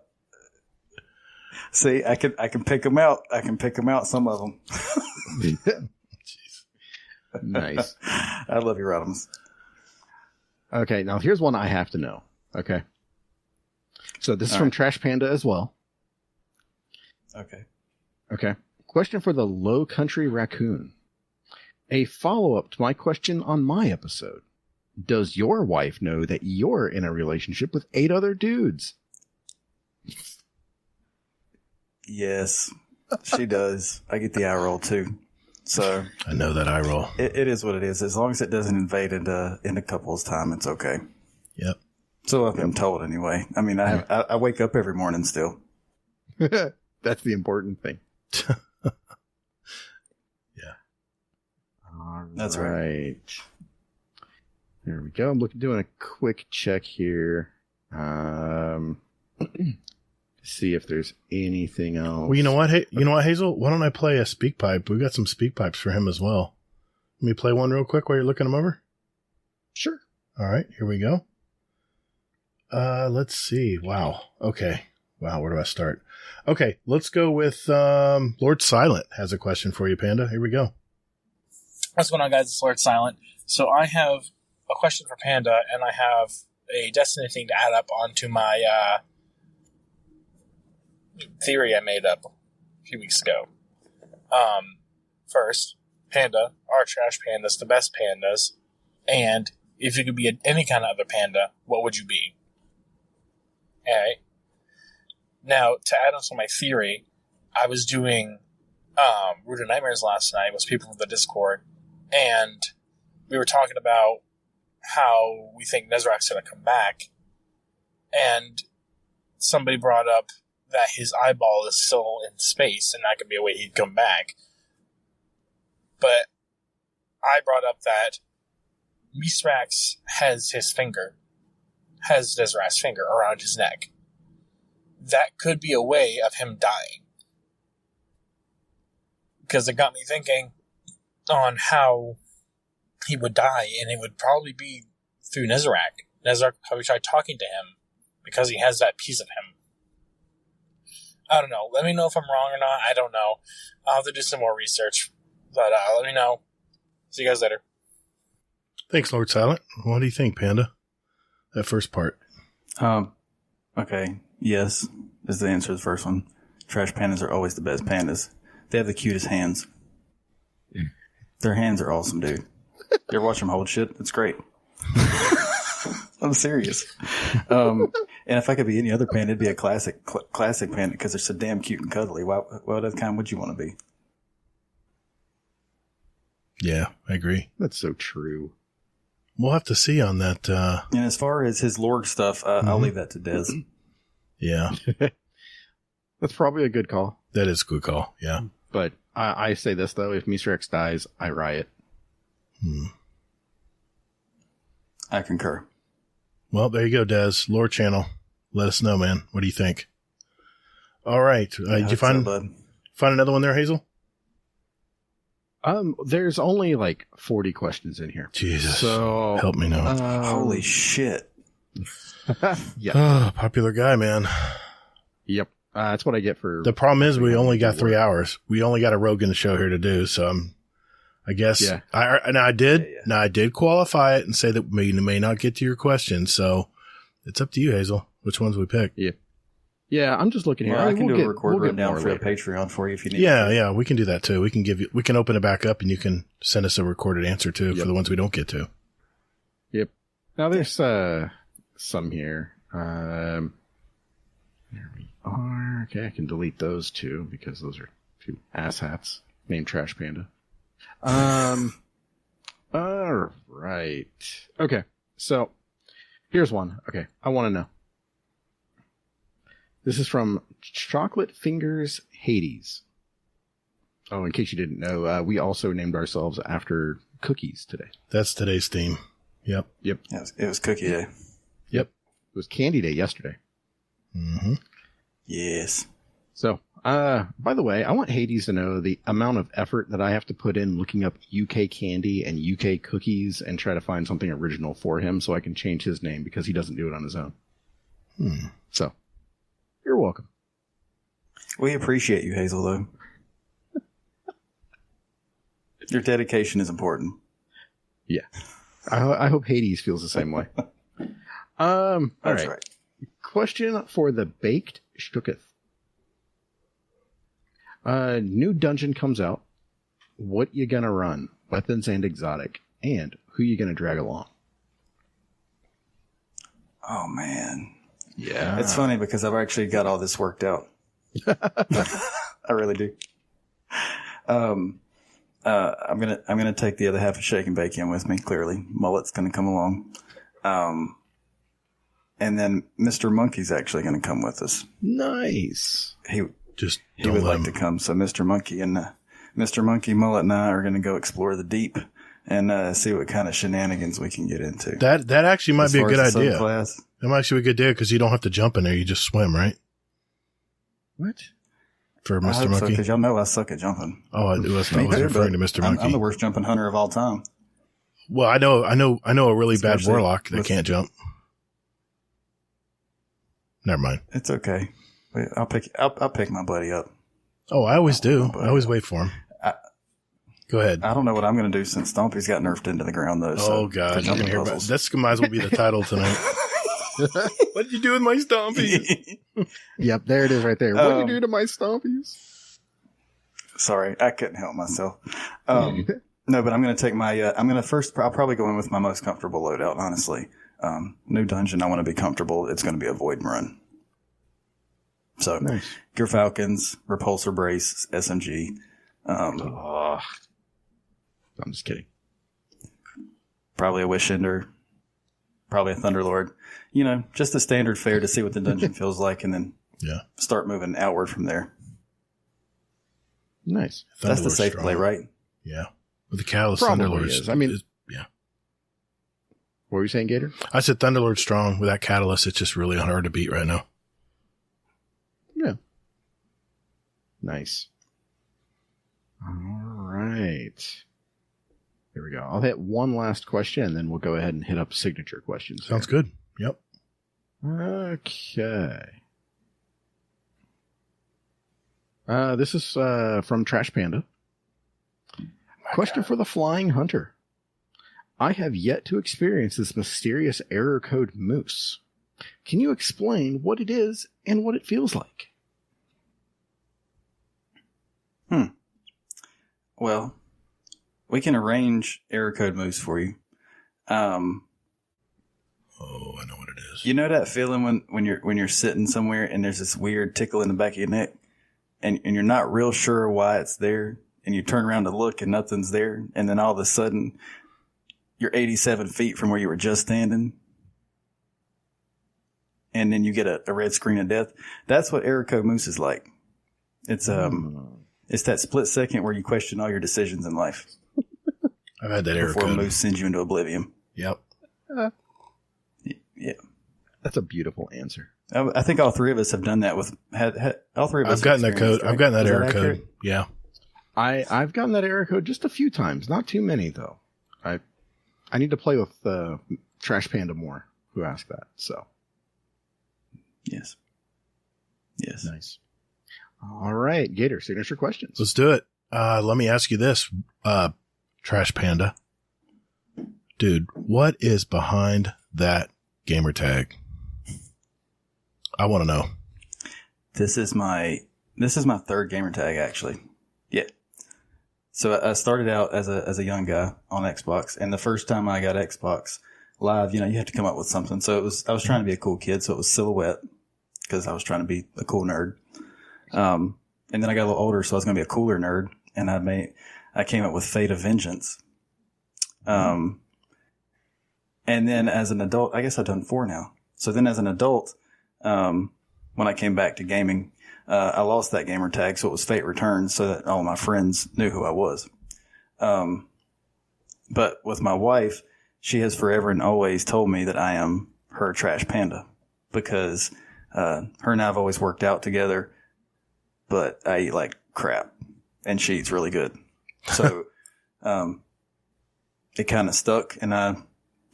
See, I can pick them out. I can pick them out, some of them. Nice. I love you, Rodimus. Okay, now here's one I have to know. Okay. So this is from Trash Panda as well. Okay. Question for the Low Country Raccoon. A follow-up to my question on my episode. Does your wife know that you're in a relationship with 8 other dudes? Yes, she does. I get the eye roll too. So I know that eye roll. It is what it is. As long as it doesn't invade into couples time, it's okay. Yep. So I've been told anyway. I mean, I wake up every morning still. That's the important thing. Yeah. All That's right. There we go. I'm doing a quick check here. See if there's anything else. Well, you know what? Hey, you know what, Hazel? Why don't I play a speak pipe? We've got some speak pipes for him as well. Let me play one real quick while you're looking them over. Sure. All right, here we go. Let's see. Wow. Okay. Wow. Where do I start? Okay. Let's go with, Lord Silent has a question for you, Panda. Here we go. What's going on, guys? It's Lord Silent. So I have a question for Panda, and I have a Destiny thing to add up onto my, theory I made up a few weeks ago. First, Panda, our trash pandas, the best pandas, and if you could be any kind of other panda, what would you be? Alright. Now, to add on to my theory, I was doing Rooted Nightmares last night with people from the Discord, and we were talking about how we think Nezrak's going to come back, and somebody brought up that his eyeball is still in space, and that could be a way he'd come back. But I brought up that Misrax has Nezrak's finger around his neck. That could be a way of him dying. Because it got me thinking on how he would die, and it would probably be through Nezrak. Nezrak probably tried talking to him because he has that piece of him. I don't know. Let me know if I'm wrong or not. I don't know. I'll have to do some more research. But let me know. See you guys later. Thanks, Lord Silent. What do you think, Panda? That first part. Okay. Yes, is the answer to the first one. Trash pandas are always the best pandas. They have the cutest hands. Their hands are awesome, dude. You ever watch them hold shit? It's great. I'm serious. And if I could be any other panda, it'd be a classic panda because they're so damn cute and cuddly. What other kind would you want to be? Yeah, I agree. That's so true. We'll have to see on that. And as far as his lore stuff, I'll leave that to Des. Yeah. That's probably a good call. That is a good call. Yeah. But I say this, though. If Mr. X dies, I riot. I concur. Well, there you go, Des. Lore channel. Let us know, man. What do you think? All right. Did you find another one there, Hazel? There's only like 40 questions in here. Jesus. So help me now. Holy shit. Yeah. Oh, popular guy, man. Yep. That's what I get for. The problem is we only got 3 hours. We only got a Rogan show here to do. So I guess I did qualify it and say that we may not get to your question. So it's up to you, Hazel, which ones we pick. Yeah. Yeah. I'm just looking here. Well, I can do a record rundown for a Patreon for you if you need. Yeah. We can do that too. We can open it back up and you can send us a recorded answer too for the ones we don't get to. Yep. Now there's, some here. There we are. Okay. I can delete those two because those are two asshats named Trash Panda. All right. Okay. So here's one. Okay. I want to know. This is from Chocolate Fingers Hades. Oh, in case you didn't know, we also named ourselves after cookies today. That's today's theme. Yep. It was Cookie Day. Yep. It was Candy Day yesterday. Mm-hmm. Yes. So, by the way, I want Hades to know the amount of effort that I have to put in looking up UK candy and UK cookies and try to find something original for him so I can change his name because he doesn't do it on his own. So, you're welcome. We appreciate you, Hazel, though. Your dedication is important. Yeah. I hope Hades feels the same way. All right. Question for the Baked Shtuketh. New dungeon comes out. What you gonna run? Weapons and exotic. And who you gonna drag along? Oh, man. Yeah. It's funny because I've actually got all this worked out. I really do. I'm gonna take the other half of Shake and Bake in with me. Clearly, Mullet's gonna come along, and then Mr. Monkey's actually gonna come with us. Nice. He don't would let like him. to come. So Mr. Monkey and Mr. Monkey, Mullet, and I are gonna go explore the deep and see what kind of shenanigans we can get into. That actually might As be a far good as the idea. subclass. That might actually be a good idea because you don't have to jump in there. You just swim, right? What? For I Mr. hope so, Monkey. because y'all know I suck at jumping. Oh, I was Me too, referring to but Mr. Monkey. I'm the worst jumping hunter of all time. Well, I know a really bad Especially warlock that with- can't jump. Never mind. It's okay. Wait, I'll pick my buddy up. Oh, I always do. buddy. I always wait for him. Go ahead. I don't know what I'm going to do since Stompy's got nerfed into the ground, though. Oh, God. You're going to hear about puzzles. this. Might as well be the title tonight. What did you do with my Stompy? Yep, there it is right there. What do you do to my stompies? Sorry, I couldn't help myself. No, but I'm going to take my, I'll probably go in with my most comfortable loadout, honestly. New dungeon, I want to be comfortable. It's going to be a void and run. So, Nice. Gear Falcons, Repulsor Brace, SMG. I'm just kidding. Probably a Wish Ender. Probably a Thunderlord. You know, just the standard fare to see what the dungeon feels like and then start moving outward from there. Nice. That's the Thunderlord's safe strong. play, right? Yeah. With the Catalyst, Probably Thunderlord is. I mean- yeah. What were you saying, Gator? I said Thunderlord's strong. With that Catalyst, it's just really hard to beat right now. Yeah. Nice. All right. Here we go. I'll hit one last question, and then we'll go ahead and hit up signature questions. Sounds good. Yep. Okay. This is from TrashPanda. Question for the Flying Hunter. I have yet to experience this mysterious error code moose. Can you explain what it is and what it feels like? Well, we can arrange error code moose for you. Oh, I know what it is. You know that feeling when you're sitting somewhere and there's this weird tickle in the back of your neck, and you're not real sure why it's there, and you turn around to look and nothing's there, and then all of a sudden you're 87 feet from where you were just standing, and then you get a red screen of death. That's what error code moose is like. It's that split second where you question all your decisions in life. I've had that error before code. moose sends you into oblivion. Yep. Yeah. That's a beautiful answer. I think all three of us have done that with all three of us. I've gotten that code. Right? I've gotten that Is error accurate? code. Yeah. I've gotten that error code just a few times, not too many though. I need to play with TrashPanda more, who asked that. So Yes. Nice. All right, Gator, signature questions. Let's do it. Let me ask you this, TrashPanda. Dude, what is behind that gamer tag? I want to know. This is my third gamer tag, actually. Yeah. So I started out as a young guy on Xbox, and the first time I got Xbox Live, you have to come up with something. So I was trying to be a cool kid, so it was Silhouette, because I was trying to be a cool nerd. And then I got a little older, so I was going to be a cooler nerd, and I came up with Fate of Vengeance. And then as an adult, I guess I've done 4 now. So then as an adult, when I came back to gaming, I lost that gamer tag, so it was Fate Returns, so that all my friends knew who I was. But with my wife, she has forever and always told me that I am her trash panda, because her and I have always worked out together, but I eat like crap, and she eats really good. So it kind of stuck, and I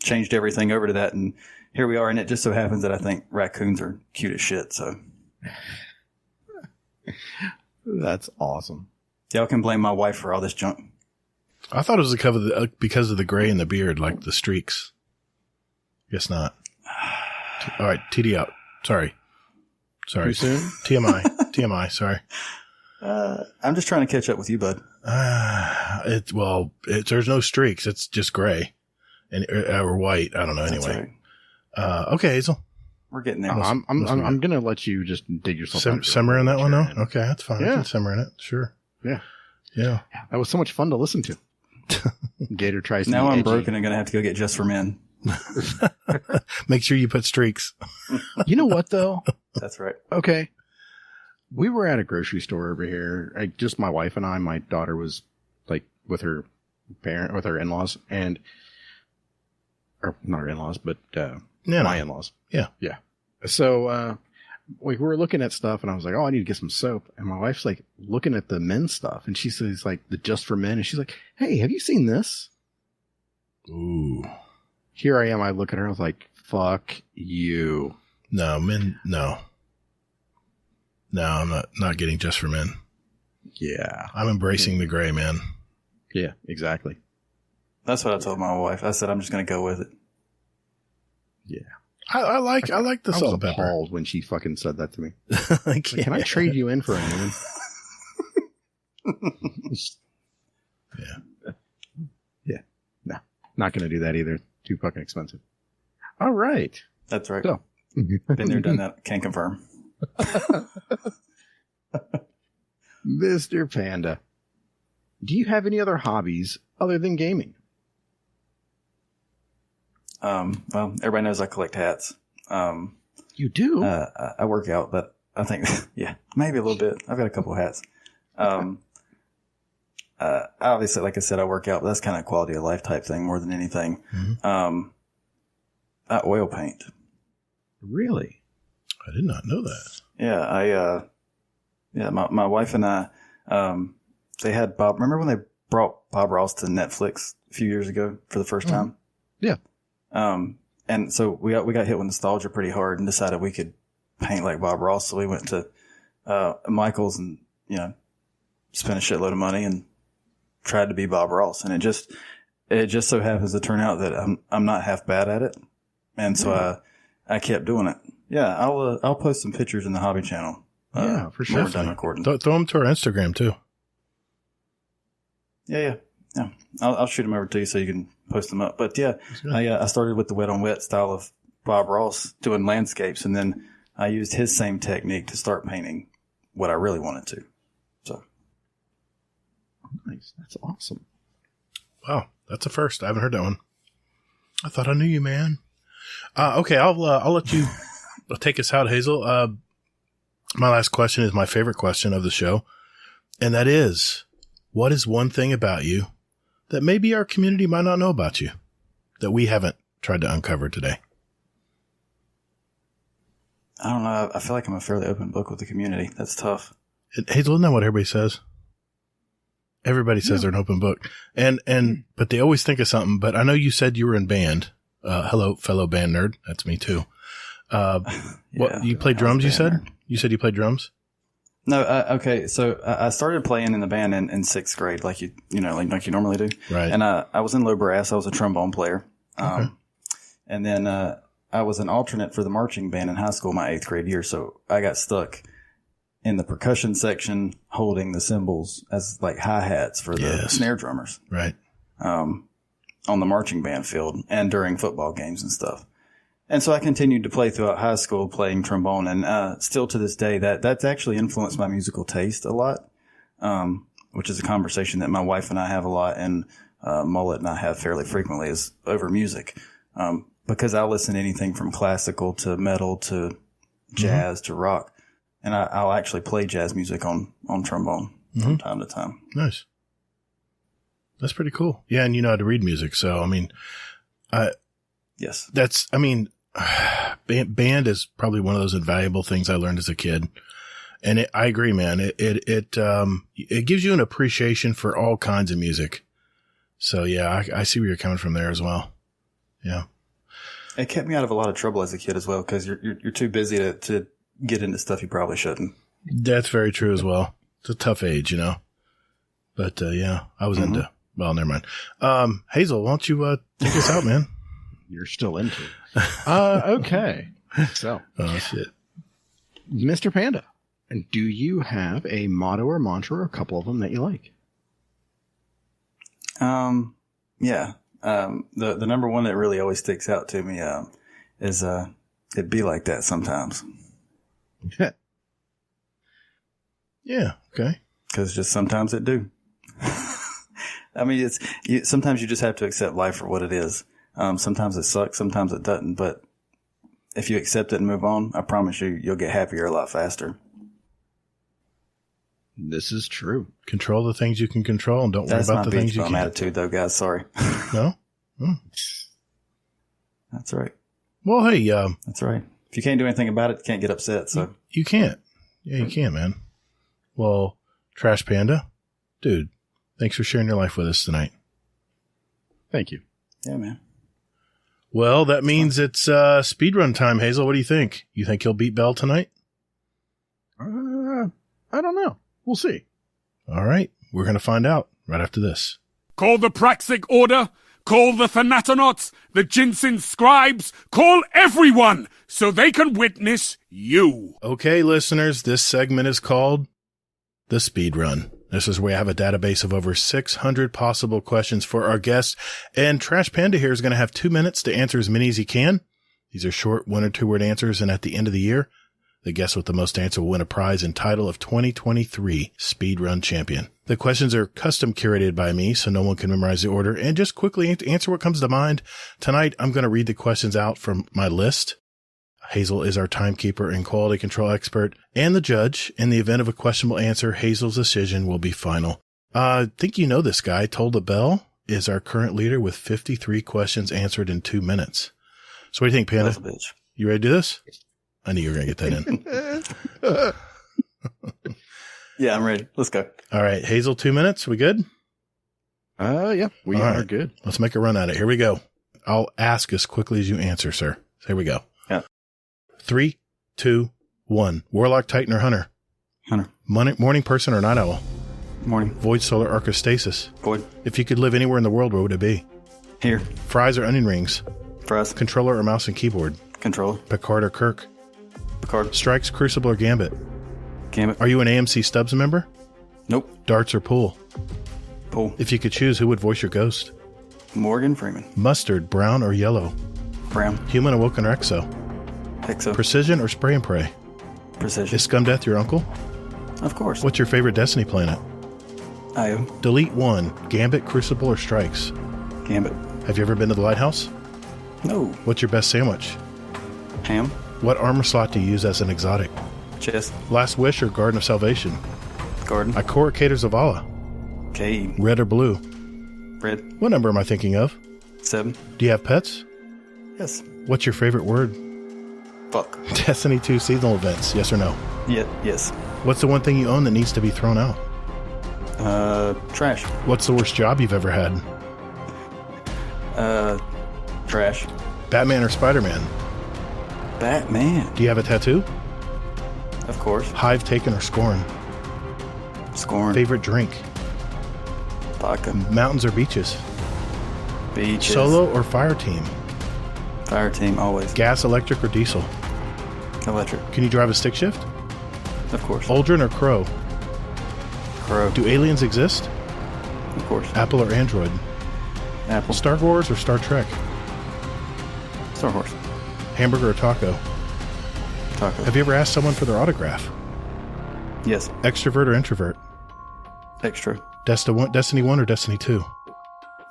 changed everything over to that, and here we are. And it just so happens that I think raccoons are cute as shit. So That's awesome. y'all can blame my wife for all this junk. I thought it was because of the gray in the beard, like the streaks. Guess not. All right, TD out. Sorry. Too soon? TMI. TMI. Sorry. I'm just trying to catch up with you, bud. There's no streaks. It's just gray or white. I don't know. That's Anyway. right. Okay, Hazel. We're getting there. I'm gonna let you just dig yourself out. Simmer in that one, though? And- Okay, that's fine. Yeah. I can simmer in it. Sure. Yeah. Yeah. That was so much fun to listen to. Gator tries to Now be I'm edgy. broken and going to have to go get Just for Men. Make sure you put streaks. You know what though? That's right. Okay. We were at a grocery store over here. Just my wife and I. My daughter was like with her in-laws, or not her in-laws, but my in-laws. Yeah. Yeah. So we were looking at stuff, and I was like, "Oh, I need to get some soap." And my wife's like looking at the men's stuff, and she says like the Just for Men, and she's like, "Hey, have you seen this?" Ooh. Here I am. I look at her. I was like, "Fuck you." No, men. No, I'm not getting Just for Men. Yeah. I'm embracing the gray, man. Yeah. Exactly. That's what I told my wife. I said, I'm just going to go with it. Yeah. I like the I was salt and pepper. appalled when she fucking said that to me. Like, Can I trade you in for a new one? Yeah. Yeah. No, not going to do that either. Too fucking expensive. All right. That's right. So, Been there, done that. Can't confirm. Mr. Panda, do you have any other hobbies other than gaming? Well, everybody knows I collect hats. You do? I work out, but I think, yeah, maybe a little bit. I've got a couple hats. Obviously, like I said, I work out, but that's kind of a quality of life type thing more than anything. Mhm. I oil paint. Really? I did not know that. Yeah, my wife and I, they had Bob. Remember when they brought Bob Ross to Netflix a few years ago for the first time? Yeah. And so we got hit with nostalgia pretty hard and decided we could paint like Bob Ross. So we went to Michael's and spent a shitload of money and tried to be Bob Ross. And it just so happens to turn out that I'm not half bad at it. And so I kept doing it. Yeah. I'll post some pictures in the hobby channel. Yeah, for sure. When we're done recording. Throw them to our Instagram too. Yeah. I'll shoot them over to you so you can post them up. But yeah, I started with the wet on wet style of Bob Ross doing landscapes, and then I used his same technique to start painting what I really wanted to. So nice. That's awesome. Wow, that's a first. I haven't heard that one. I thought I knew you, man. Okay, I'll let you take us out, Hazel. My last question is my favorite question of the show, and that is, what is one thing about you that maybe our community might not know about you that we haven't tried to uncover today? I don't know. I feel like I'm a fairly open book with the community. That's tough. Hazel, isn't that what everybody says? Everybody says they're an open book, but they always think of something. But I know you said you were in band. Hello, fellow band nerd. That's me too. What you play drums? You said nerd. You said you played drums. No, okay. So I started playing in the band in sixth grade, like you normally do. Right. And I was in low brass. I was a trombone player. Okay. And then I was an alternate for the marching band in high school my 8th grade year. So I got stuck in the percussion section, holding the cymbals as like hi-hats for the snare drummers. Right. On the marching band field and during football games and stuff. And so I continued to play throughout high school, playing trombone, and still to this day, that's actually influenced my musical taste a lot, which is a conversation that my wife and I have a lot, and Mullet and I have fairly frequently, is over music, because I listen to anything from classical to metal to jazz to rock, and I'll actually play jazz music on trombone from time to time. Nice. That's pretty cool. Yeah, and you know how to read music, so I mean, yes, band is probably one of those invaluable things I learned as a kid. And I agree, man. It gives you an appreciation for all kinds of music. So yeah, I see where you're coming from there as well. Yeah. It kept me out of a lot of trouble as a kid as well, because you're too busy to get into stuff you probably shouldn't. That's very true as well. It's a tough age, you know. But yeah, I was into, well, never mind. Hazel, why don't you take us out, man? You're still into it. Okay. So, oh shit, Mr. Panda, and do you have a motto or mantra, or a couple of them that you like? Yeah. The number one that really always sticks out to me is it'd be like that sometimes. Yeah. Okay. Because just sometimes it do. I mean, sometimes you just have to accept life for what it is. Sometimes it sucks, sometimes it doesn't, but if you accept it and move on, I promise you'll get happier a lot faster. This is true. Control the things you can control, and don't worry about the things you can't. That's my attitude, though, guys. Sorry. No? That's right. Well, hey, that's right. If you can't do anything about it, you can't get upset. So you can't. Yeah, you can, man. Well, Trash Panda, dude, thanks for sharing your life with us tonight. Thank you. Yeah, man. Well, that means it's speedrun time, Hazel. What do you think? You think he'll beat Bell tonight? I don't know. We'll see. All right. We're going to find out right after this. Call the Praxic Order. Call the Thanatonauts, the Jinsen Scribes. Call everyone so they can witness you. Okay, listeners, this segment is called The Speedrun. This is where I have a database of over 600 possible questions for our guests, and Trash Panda here is going to have 2 minutes to answer as many as he can. These are short 1 or 2 word answers, and at the end of the year, the guest with the most answer will win a prize and title of 2023 Speedrun Champion. The questions are custom curated by me, so no one can memorize the order, and just quickly answer what comes to mind. Tonight, I'm going to read the questions out from my list. Hazel is our timekeeper and quality control expert and the judge. In the event of a questionable answer, Hazel's decision will be final. I think you know this guy. Told Bell is our current leader with 53 questions answered in 2 minutes. So what do you think, Panda? Bitch. You ready to do this? I knew you were going to get that in. Yeah, I'm ready. Let's go. All right. Hazel, 2 minutes. We good? Yeah, we All are right. good. Let's make a run at it. Here we go. I'll ask as quickly as you answer, sir. So here we go. Yeah. 3, 2, 1. Warlock, Titan, or Hunter? Hunter. Morning person or night owl? Morning. Void, solar, or stasis? Void. If you could live anywhere in the world, where would it be? Here. Fries or onion rings? Fries. Controller or mouse and keyboard? Controller. Picard or Kirk? Picard. Strikes, Crucible, or Gambit? Gambit. Are you an AMC Stubbs member? Nope. Darts or pool? Pool. If you could choose, who would voice your ghost? Morgan Freeman. Mustard, brown or yellow? Brown. Human, awoken, or exo? Exo. Precision or spray and pray? Precision. Is Scumdeath your uncle? Of course. What's your favorite Destiny planet? Io. Delete one. Gambit, Crucible, or Strikes? Gambit. Have you ever been to the Lighthouse? No. What's your best sandwich? Ham. What armor slot do you use as an exotic? Chest. Last Wish or Garden of Salvation? Garden. Ikora, Cater, Zavala? Cade. Red or blue? Red. What number am I thinking of? 7. Do you have pets? Yes. What's your favorite word? Fuck. Destiny 2 seasonal events, yes or no? Yeah. Yes. What's the one thing you own that needs to be thrown out? Trash. What's the worst job you've ever had? Trash. Batman or Spider-Man? Batman. Do you have a tattoo? Of course. Hive, Taken, or Scorn? Scorn. Favorite drink? Vodka. Mountains or beaches? Beaches. Solo or fire team? Fire team, always. Gas, electric, or diesel? Electric. Can you drive a stick shift? Of course. Aldrin or Crow? Crow. Do aliens exist? Of course. Apple or Android? Apple. Star Wars or Star Trek? Star Horse. Hamburger or taco? Taco. Have you ever asked someone for their autograph? Yes. Extrovert or introvert? Extra. Destiny 1 or Destiny 2?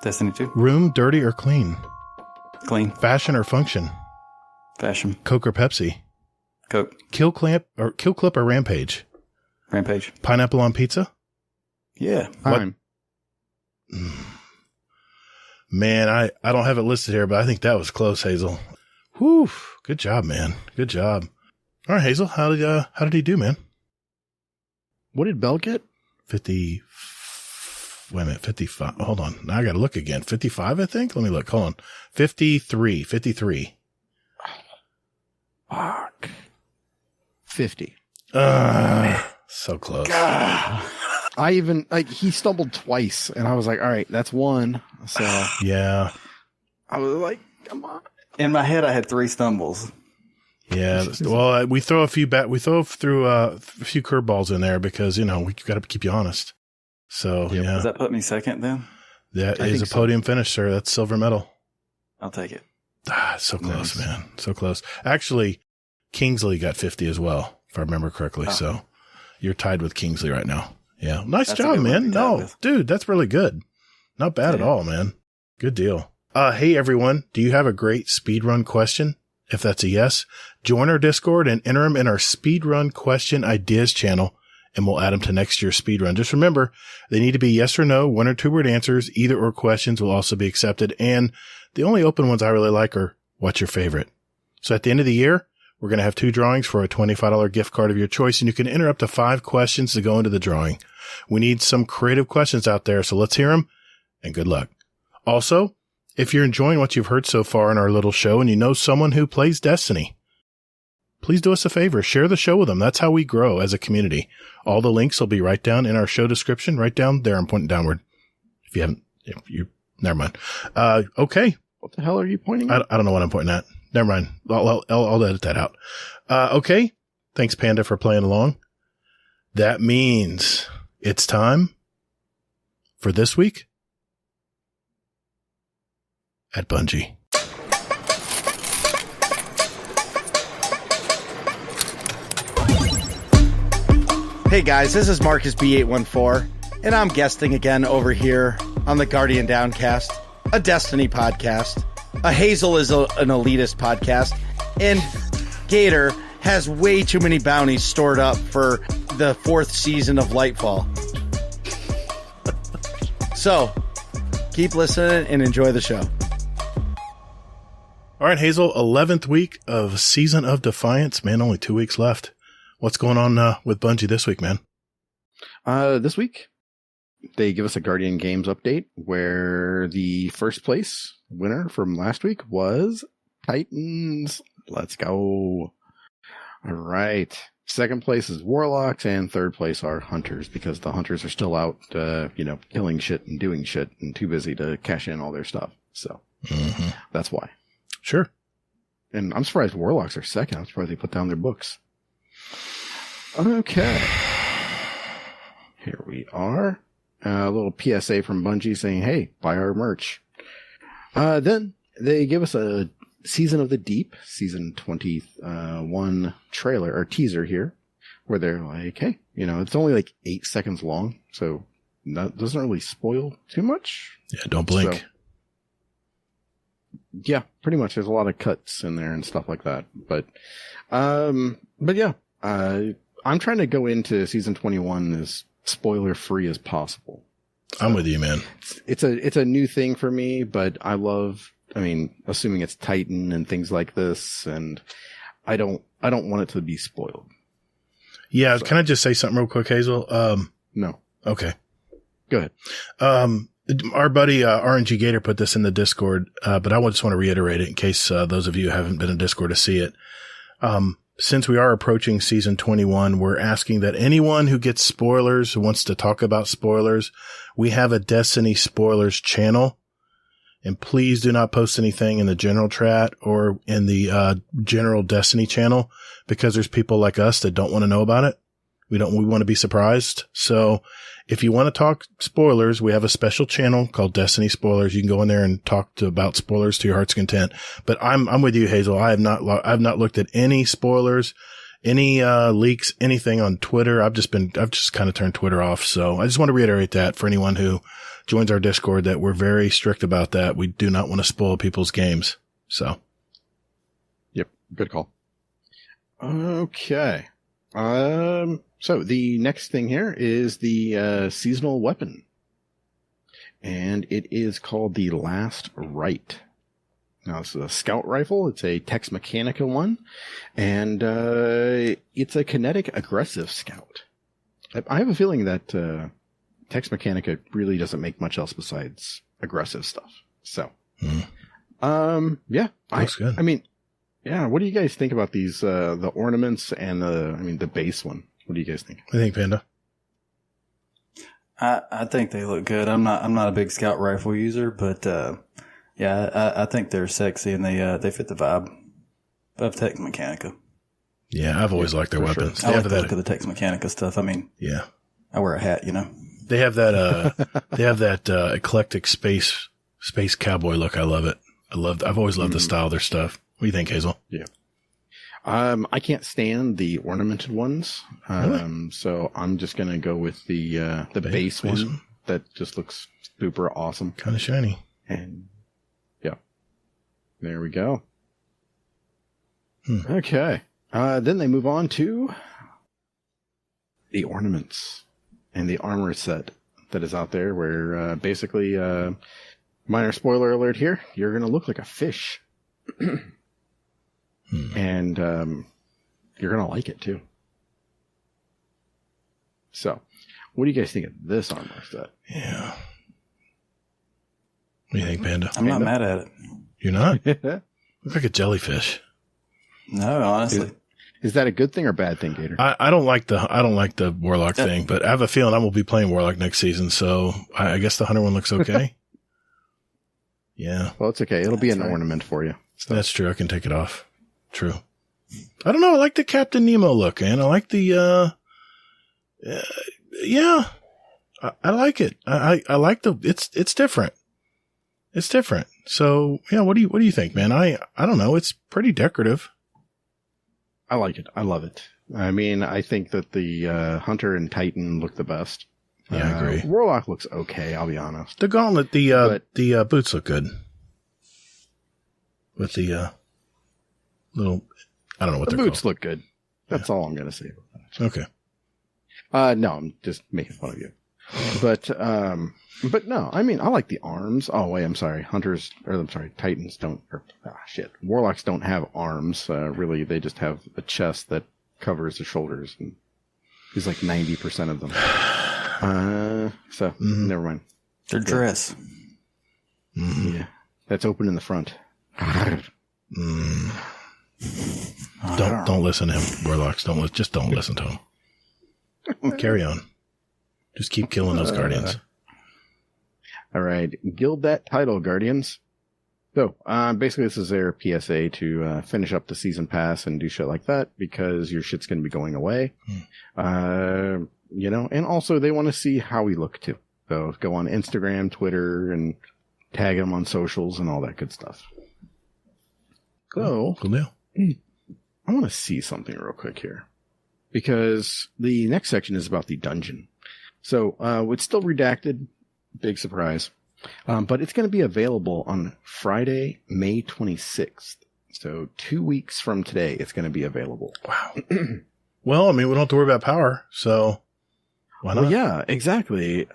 Destiny 2. Room, dirty or clean? Clean. Fashion or function? Fashion. Coke or Pepsi? Coke. Kill clip or Rampage? Rampage. Pineapple on pizza? Yeah. Fine. Man, I don't have it listed here, but I think that was close, Hazel. Whew. Good job, man. Good job. All right, Hazel, how did he do, man? What did Bell get? 50. Wait a minute, 55. Hold on. Now I got to look again. 55, I think. Let me look. Hold on. 53. Fuck. 50. So close. I even, he stumbled twice, and I was like, all right, that's one. So Yeah. I was like, come on. In my head, I had 3 stumbles. Yeah. Well, we throw a few through a few curveballs in there because, we got to keep you honest. So, yeah. Does that put me second then? That I is think a podium finish, sir. That's silver medal. I'll take it. So close, Nice. man. So close. Actually, Kingsley got 50 as well, if I remember correctly. Oh. So you're tied with Kingsley right now. Yeah. Nice That's a job, good one to man. be tied No, with. dude, that's really good. Not bad at Yeah. all, man. Good deal. Hey, everyone. Do you have a great speedrun question? If that's a yes, join our Discord and enter them in our speedrun question ideas channel, and we'll add them to next year's speedrun. Just remember, they need to be yes or no, 1 or 2 word answers. Either or questions will also be accepted. And the only open ones I really like are, what's your favorite? So at the end of the year, we're going to have 2 drawings for a $25 gift card of your choice, and you can enter up to 5 questions to go into the drawing. We need some creative questions out there, so let's hear them, and good luck. Also, if you're enjoying what you've heard so far in our little show and you know someone who plays Destiny, please do us a favor. Share the show with them. That's how we grow as a community. All the links will be right down in our show description, right down there. I'm pointing downward. Never mind. Okay. What the hell are you pointing at? I don't know what I'm pointing at. Never mind. I'll edit that out. Okay. Thanks, Panda, for playing along. That means it's time for this week at Bungie. Hey guys, this is Marcus B814, and I'm guesting again over here on the Guardian Downcast, a Destiny podcast. A Hazel is an elitist podcast, and Gator has way too many bounties stored up for the 4th season of Lightfall. So, keep listening and enjoy the show. All right, Hazel, 11th week of Season of Defiance. Man, only 2 weeks left. What's going on with Bungie this week, man? This week, they give us a Guardian Games update where the first place winner from last week was Titans. Let's go. All right. Second place is Warlocks, and third place are Hunters, because the Hunters are still out, killing shit and doing shit and too busy to cash in all their stuff. So that's why. Sure. And I'm surprised Warlocks are second. I'm surprised they put down their books. Okay. Here we are. A little PSA from Bungie saying, hey, buy our merch. Then they give us a Season of the Deep, Season 21 trailer or teaser here, where they're like, hey, it's only like 8 seconds long, so that doesn't really spoil too much. Yeah, don't blink. So, yeah, pretty much. There's a lot of cuts in there and stuff like that. But yeah, I'm trying to go into Season 21 as spoiler free as possible. So I'm with you, man. It's a new thing for me, but assuming it's Titan and things like this, and I don't want it to be spoiled. Yeah, so. Can I just say something real quick, Hazel? No. Okay. Go ahead. Our buddy RNG Gator put this in the Discord, but I just want to reiterate it in case those of you who haven't been in Discord to see it. Since we are approaching Season 21, we're asking that anyone who gets spoilers, who wants to talk about spoilers, we have a Destiny spoilers channel. And please do not post anything in the general chat or in the general Destiny channel, because there's people like us that don't want to know about it. We want to be surprised. So if you want to talk spoilers, we have a special channel called Destiny Spoilers. You can go in there and talk about spoilers to your heart's content. But I'm with you, Hazel. I've not looked at any spoilers, any leaks, anything on Twitter. I've just kind of turned Twitter off. So I just want to reiterate that for anyone who joins our Discord, that we're very strict about that. We do not want to spoil people's games. So. Yep. Good call. Okay. So the next thing here is the seasonal weapon, and it is called the Last Rite. Now, it's a scout rifle. It's a Tex Mechanica one, and it's a kinetic aggressive scout. I have a feeling that Tex Mechanica really doesn't make much else besides aggressive stuff. So, yeah, looks good. I mean, yeah. What do you guys think about these? The ornaments and the base one. What do you guys think? What do you think, Panda? I think they look good. I'm not a big scout rifle user, but yeah, I think they're sexy and they fit the vibe of Tex Mechanica. Yeah, I've always liked their weapons. Sure. I like the look of the Tex Mechanica stuff. I mean, yeah, I wear a hat, They have that eclectic space cowboy look. I love it. I've always loved the style of their stuff. What do you think, Hazel? Yeah. I can't stand the ornamented ones. Really? So I'm just going to go with the base one that just looks super awesome. Kind of shiny. And yeah, there we go. Okay. Then they move on to the ornaments and the armor set that is out there, where basically, minor spoiler alert here, you're going to look like a fish. And you're going to like it too. So, what do you guys think of this armor set? Yeah. What do you think, Panda? I'm not mad at it. You're not? Look like a jellyfish. No, honestly. Is that a good thing or bad thing, Gator? I don't like the Warlock thing, but I have a feeling I will be playing Warlock next season, so I guess the Hunter one looks okay. Yeah. Well, it's okay. It'll be an ornament for you. So. That's true. I can take it off. True. I don't know. I like the Captain Nemo look, man. I like the, yeah. I like it. I like it's different. It's different. So, yeah, what do you think, man? I don't know. It's pretty decorative. I like it. I love it. I mean, I think that the Hunter and Titan look the best. Yeah, I agree. Warlock looks okay, I'll be honest. The gauntlet, the boots look good. With the little, I don't know what the they're boots called. look good. That's all I'm going to say about that. Okay. No, I'm just making fun of you. But no, I mean, I like the arms. Oh, wait, I'm sorry. Titans don't, Warlocks don't have arms. Really, they just have a chest that covers the shoulders and is like 90% of them. Never mind. Their dress. Yeah. That's open in the front. Don't Don't listen to him, Warlocks. Don't listen to him. Carry on. Just keep killing those Guardians. All right. Gild that title, Guardians. So, basically this is their PSA to finish up the season pass and do shit like that because your shit's going to be going away. And also they want to see how we look too. So go on Instagram, Twitter, and tag them on socials and all that good stuff. So, cool deal. I want to see something real quick here because the next section is about the dungeon. So, it's still redacted. Big surprise. But it's going to be available on Friday, May 26th. So 2 weeks from today, it's going to be available. Wow. Well, I mean, we don't have to worry about power, so why not? Well, yeah, exactly.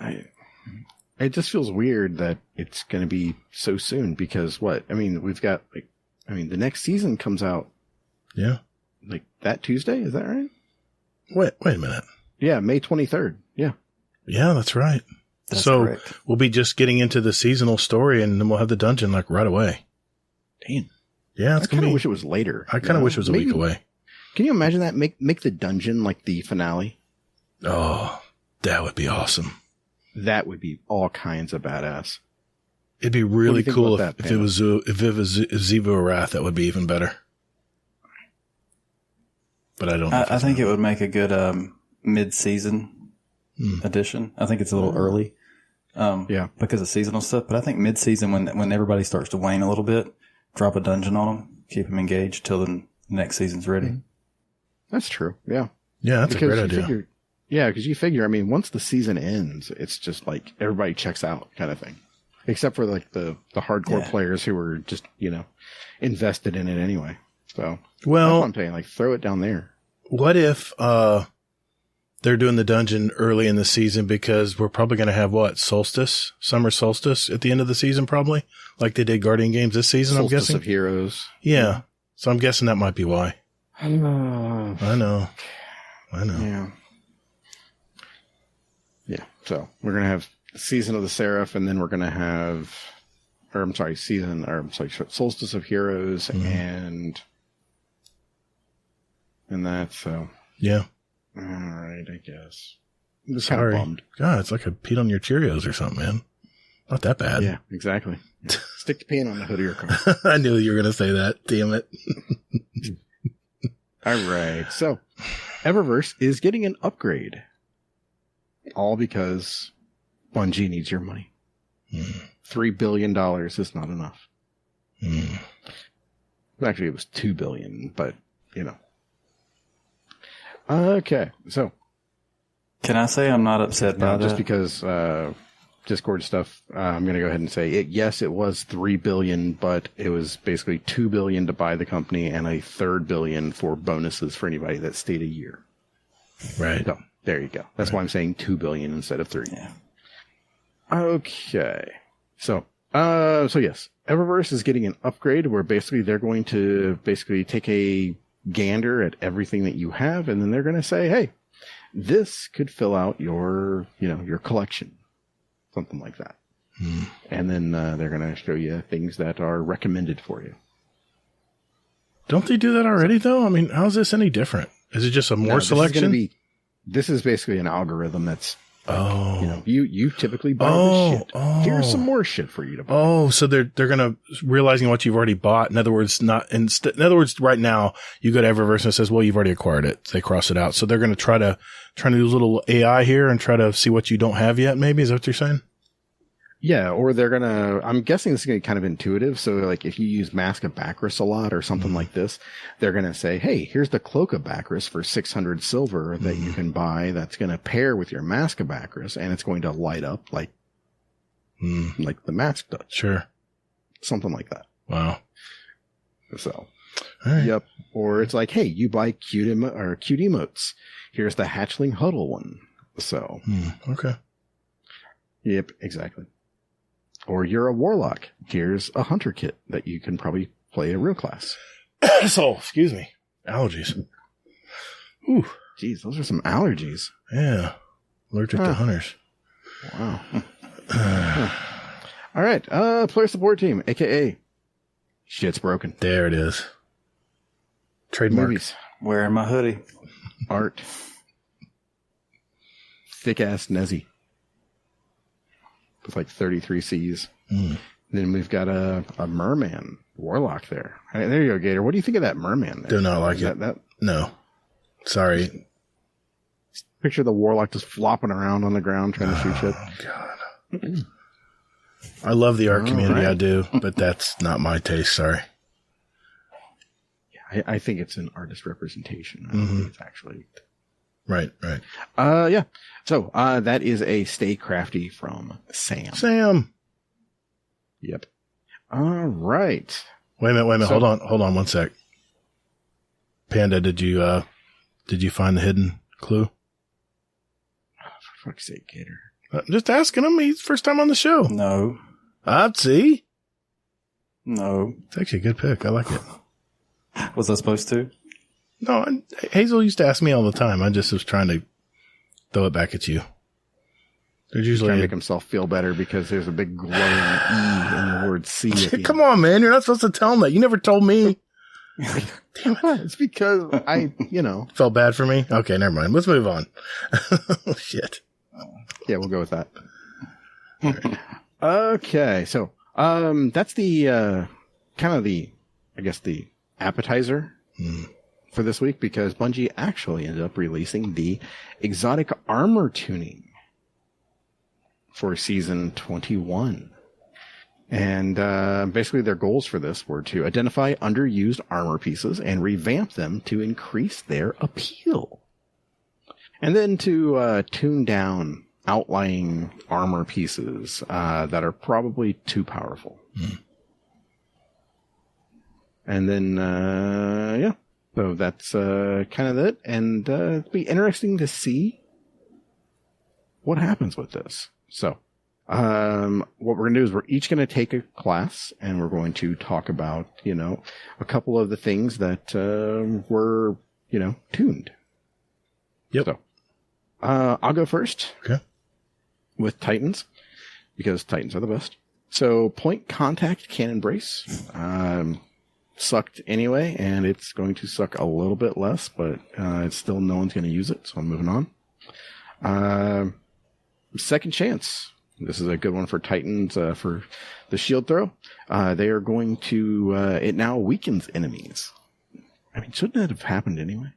It just feels weird that it's going to be so soon because we've got the next season comes out. Yeah. Like that Tuesday. Is that right? Wait a minute. Yeah. May 23rd. Yeah. Yeah, that's right. That's so correct. We'll be just getting into the seasonal story and then we'll have the dungeon like right away. Damn. Yeah. I kind of wish it was later. I kind of wish it was a week away. Can you imagine that? Make the dungeon like the finale. Oh, that would be awesome. That would be all kinds of badass. It'd be really cool if it was Zivu Wrath. That would be even better. But I don't know. I think it would make a good mid-season edition. I think it's a little early. Because of seasonal stuff. But I think mid-season when everybody starts to wane a little bit, drop a dungeon on them, keep them engaged till the next season's ready. That's true. Yeah. Yeah, that's a great idea. Because you figure, once the season ends, it's just like everybody checks out kind of thing. Except for like the hardcore players who were just, invested in it anyway. So, that's what I'm saying. Like, throw it down there. What if they're doing the dungeon early in the season because we're probably going to have summer solstice at the end of the season, probably like they did Guardian games this season. Solstice I'm guessing of Heroes. Yeah. So I'm guessing that might be why. I know. Yeah. Yeah. So we're going to have Season of the Seraph, and then we're going to have, Solstice of Heroes, and that. So yeah. All right, I guess. I'm just Sorry. kind of bummed. God, it's like I peed on your Cheerios or something, man. Not that bad. Yeah, exactly. Yeah. Stick the pen on the hood of your car. I knew you were going to say that. Damn it. All right. So, Eververse is getting an upgrade. All because Bungie needs your money. $3 billion is not enough. Actually, it was $2 billion, but, Okay. So. Can I say I'm not upset by that? Just because Discord stuff, I'm going to go ahead and say, yes, it was $3 billion, but it was basically $2 billion to buy the company and a $3 billion for bonuses for anybody that stayed a year. Right. So there you go. That's why I'm saying $2 billion instead of $3. Yeah. Okay. So yes, Eververse is getting an upgrade where basically they're going to take a gander at everything that you have, and then they're going to say, hey, this could fill out your collection. Something like that. And then they're going to show you things that are recommended for you. Don't they do that already, though? I mean, how is this any different? Is it just a more selection? This is basically an algorithm that's, oh, you typically buy this shit. Here's some more shit for you to buy. Oh, so they're going to realizing what you've already bought. In other words, right now you go to Eververse and it says, well, you've already acquired it. They cross it out. So they're going to try to do a little AI here and try to see what you don't have yet. Maybe is that what you're saying? Yeah, or they're going to, I'm guessing this is going to be kind of intuitive. So like if you use Mask of Bacchus a lot or something like this, they're going to say, hey, here's the Cloak of Bacchus for 600 silver that you can buy. That's going to pair with your Mask of Bacchus and it's going to light up like the mask does. Sure. Something like that. Wow. So, right. Yep. Or it's like, hey, you buy cute emotes. Here's the Hatchling Huddle one. So. Okay. Yep, exactly. Or you're a warlock. Here's a hunter kit that you can probably play a real class. So, excuse me. Allergies. Ooh. Jeez, those are some allergies. Yeah. Allergic to hunters. Wow. All right. Player support team, a.k.a. Shit's Broken. There it is. Trademark. Movies. Wearing my hoodie. Art. Thick-ass Nezzy. With like 33 Cs. Then we've got a merman warlock there. Hey, there you go, Gator. What do you think of that merman there? Do not like it. No. Sorry. Picture the warlock just flopping around on the ground trying to shoot shit. God. I love the art community, I do, but that's not my taste, sorry. Yeah, I think it's an artist representation. I don't think it's actually... Right. Yeah. So, that is a Stay Crafty from Sam. Yep. All right. Wait a minute. So, hold on 1 sec. Panda, did you find the hidden clue? For fuck's sake, Gator. Just asking him. He's first time on the show. No. See? No. It's actually a good pick. I like it. Was I supposed to? No, Hazel used to ask me all the time. I just was trying to throw it back at you. There's usually trying to make himself feel better because there's a big glowing E in the word C. Come on, man. You're not supposed to tell him that. You never told me. Damn it. It's because I felt bad for me? Okay, never mind. Let's move on. Shit. Yeah, we'll go with that. Right. Okay, so that's the kind of the appetizer for this week, because Bungie actually ended up releasing the exotic armor tuning for season 21. And basically their goals for this were to identify underused armor pieces and revamp them to increase their appeal. And then to tune down outlying armor pieces that are probably too powerful. And then, yeah. So that's kind of it. And it'll be interesting to see what happens with this. So, what we're going to do is we're each going to take a class and we're going to talk about, a couple of the things that were, tuned. Yep. So, I'll go first. Okay. With Titans, because Titans are the best. So, point contact cannon brace. Sucked anyway, and it's going to suck a little bit less, but it's still no one's going to use it, so I'm moving on. Second chance. This is a good one for Titans for the shield throw. They are going to, it now weakens enemies. I mean, shouldn't that have happened anyway?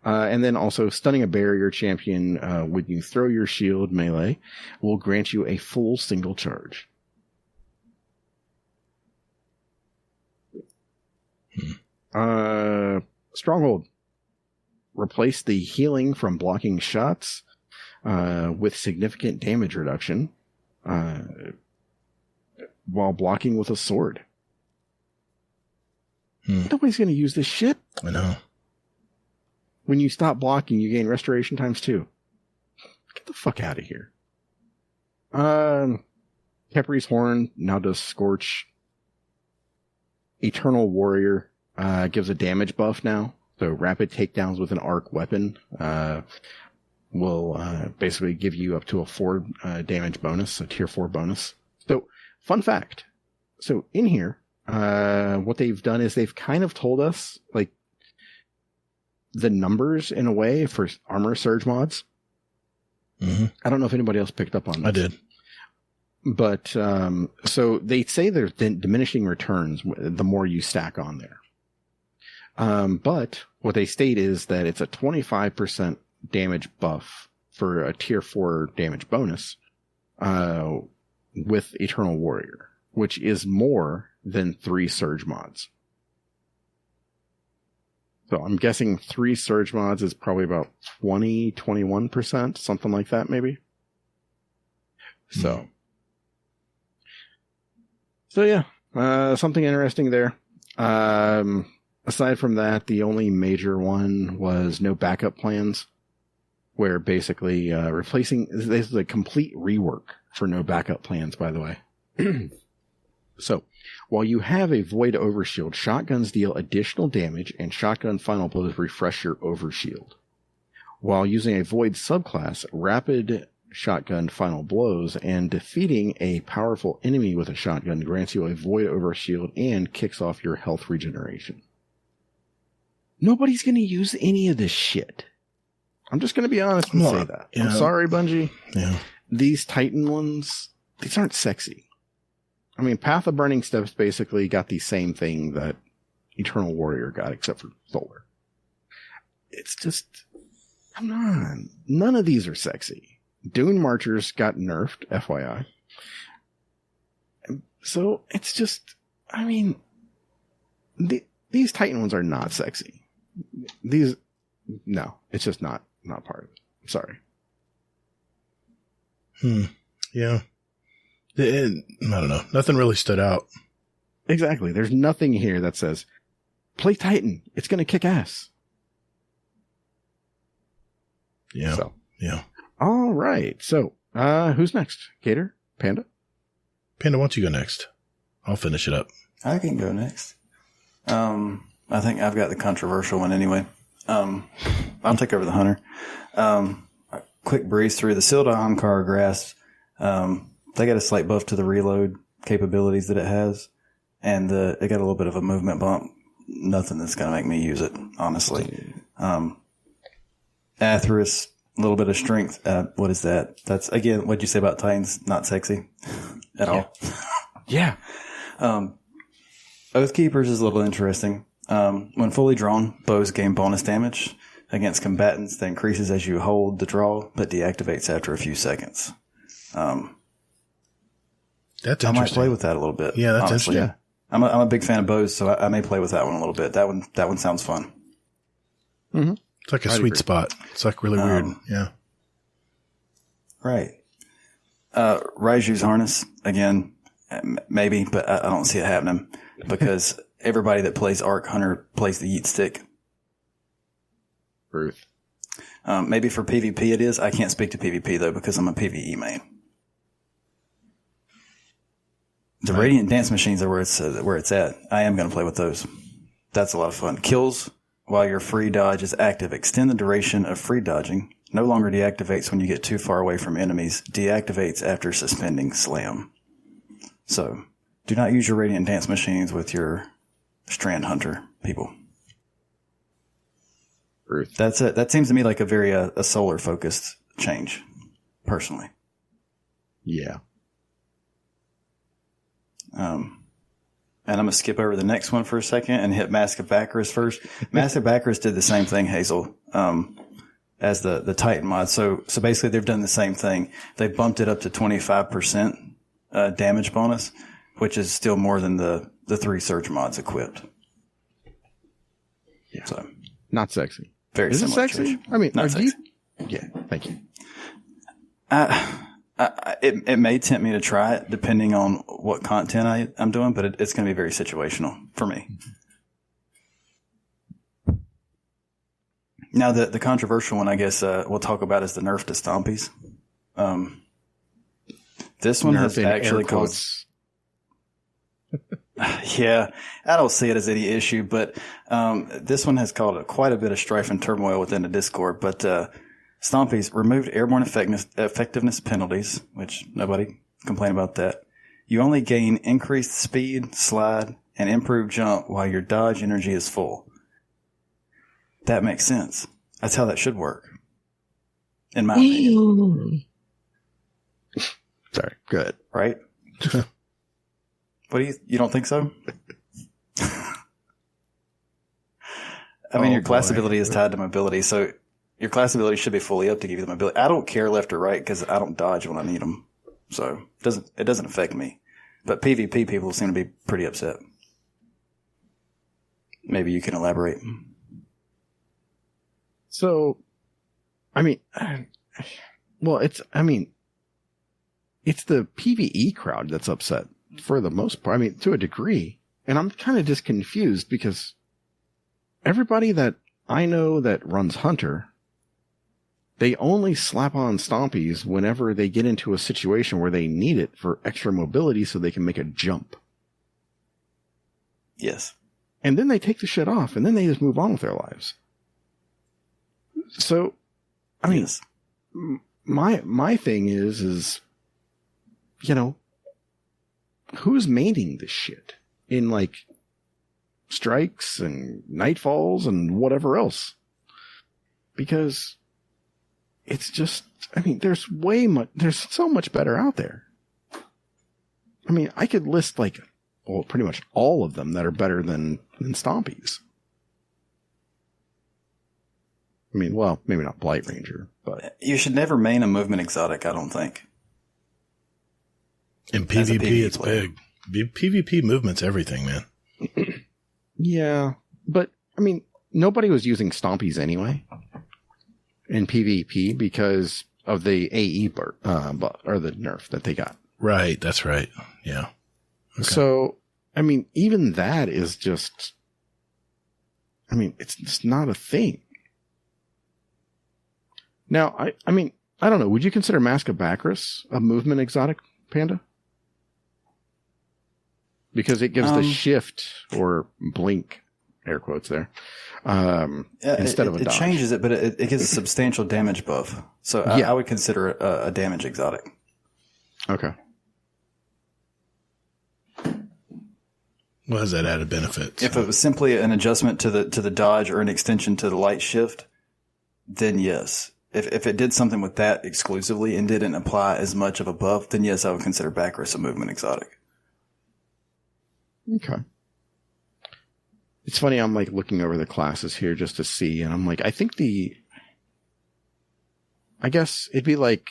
And then also stunning a barrier champion when you throw your shield melee will grant you a full single charge. Stronghold. Replace the healing from blocking shots with significant damage reduction while blocking with a sword. Nobody's going to use this shit. I know. When you stop blocking, you gain restoration times 2. Get the fuck out of here. Kepri's Horn now does Scorch. Eternal Warrior gives a damage buff now. So rapid takedowns with an arc weapon will basically give you up to a 4 damage bonus, a tier 4 bonus. So, fun fact. So in here, what they've done is they've kind of told us, like, the numbers in a way for armor surge mods. I don't know if anybody else picked up on this. I did. But, so they say there's diminishing returns the more you stack on there. But what they state is that it's a 25% damage buff for a tier 4 damage bonus, with Eternal Warrior, which is more than 3 surge mods. So I'm guessing 3 surge mods is probably about 21%, something like that, maybe. So yeah, something interesting there. Aside from that, the only major one was no backup plans, where basically replacing, this is a complete rework for no backup plans, by the way. So, while you have a Void Overshield, shotguns deal additional damage, and shotgun final blows refresh your overshield. While using a Void subclass, rapid shotgun final blows and defeating a powerful enemy with a shotgun grants you a Void Overshield and kicks off your health regeneration. nobody's going to use any of this shit. I'm just going to be honest and say that. I'm sorry, Bungie. Yeah. These Titan ones, these aren't sexy. I mean, Path of Burning Steps basically got the same thing that Eternal Warrior got, except for Solar. It's just, come on. None of these are sexy. Dune Marchers got nerfed, FYI. So it's just, I mean, these Titan ones are not sexy. No, it's just not part of it. I'm sorry. Yeah. I don't know. Nothing really stood out. Exactly. There's nothing here that says, play Titan. It's going to kick ass. Yeah. So, yeah. All right. So, who's next? Gator? Panda? Panda, why don't you go next? I'll finish it up. I can go next. I think I've got the controversial one anyway. I'll take over the Hunter. A quick breeze through the Sealed Ahamkara Grasp. They got a slight buff to the reload capabilities that it has, and it got a little bit of a movement bump. Nothing that's going to make me use it, honestly. Atheris, a little bit of strength. What is that? That's, again, what'd you say about Titans? Not sexy at all. Yeah. Oathkeepers is a little interesting. When fully drawn, bows gain bonus damage against combatants that increases as you hold the draw, but deactivates after a few seconds. That's I interesting. might play with that a little bit. Yeah, that's honestly. interesting. I'm a big fan of bows, so I may play with that one a little bit. That one sounds fun. Mm-hmm. It's like a sweet spot. It's like really weird. Yeah. Right. Raiju's Harness, again, maybe, but I don't see it happening because everybody that plays Arc Hunter plays the Yeet Stick. Ruth. Maybe for PvP it is. I can't speak to PvP though because I'm a PvE main. The Radiant Dance Machines are where it's at. I am going to play with those. That's a lot of fun. Kills while your free dodge is active. Extend the duration of free dodging. No longer deactivates when you get too far away from enemies. Deactivates after suspending slam. So, do not use your Radiant Dance Machines with your Strand Hunter people. Ruth. That's it. That seems to me like a very a solar focused change, personally. Yeah. And I'm going to skip over the next one for a second and hit Mask of Baccharis first. Mask of Baccharis did the same thing, Hazel, as the Titan mod. So basically they've done the same thing. They bumped it up to 25% damage bonus, which is still more than the 3 Surge mods equipped. Yeah. So not sexy. Very Is it similar. sexy? I mean, not sexy. Yeah, thank you. It may tempt me to try it depending on what content I'm doing, but it's going to be very situational for me. Now, the controversial one, I guess, we'll talk about is the nerf to Stompies. This one has actually caused... Yeah, I don't see it as any issue, but this one has caused quite a bit of strife and turmoil within the Discord, but... Stompies removed airborne effectiveness penalties, which nobody complained about that. You only gain increased speed, slide, and improved jump while your dodge energy is full. That makes sense. That's how that should work. In my opinion. Sorry, good. Right? What do you don't think so? I mean, your class ability is tied to mobility, so your class ability should be fully up to give you the mobility. I don't care left or right because I don't dodge when I need them. So it doesn't affect me. But PvP people seem to be pretty upset. Maybe you can elaborate. So, I mean, it's the PvE crowd that's upset for the most part. I mean, to a degree. And I'm kind of just confused because everybody that I know that runs Hunter, they only slap on Stompies whenever they get into a situation where they need it for extra mobility so they can make a jump. Yes. And then they take the shit off and then they just move on with their lives. So, I mean, yes. my thing is, you know, who's maining this shit in like strikes and nightfalls and whatever else. Because it's just, I mean, there's so much better out there. I mean, I could list pretty much all of them that are better than Stompies. I mean, well, maybe not Blight Ranger, but you should never main a movement exotic, I don't think. In PvP, it's big. PvP movement's everything, man. Yeah, but I mean, nobody was using Stompies anyway in PvP because of the AE or the nerf that they got. Right, that's right. Yeah. Okay. So, I mean, even that is just, I mean, it's just not a thing. Now, I mean, I don't know. Would you consider Mask of Bacchus a movement exotic, Panda? Because it gives the shift or blink, air quotes there, instead of a dodge. It changes it, but it gives a substantial damage buff. So I would consider it a damage exotic. Okay. What has that added benefit? If it was simply an adjustment to the dodge or an extension to the light shift, then yes. If it did something with that exclusively and didn't apply as much of a buff, then yes, I would consider Bacchus a movement exotic. Okay. It's funny, I'm looking over the classes here just to see, and I'm I think I guess it'd be like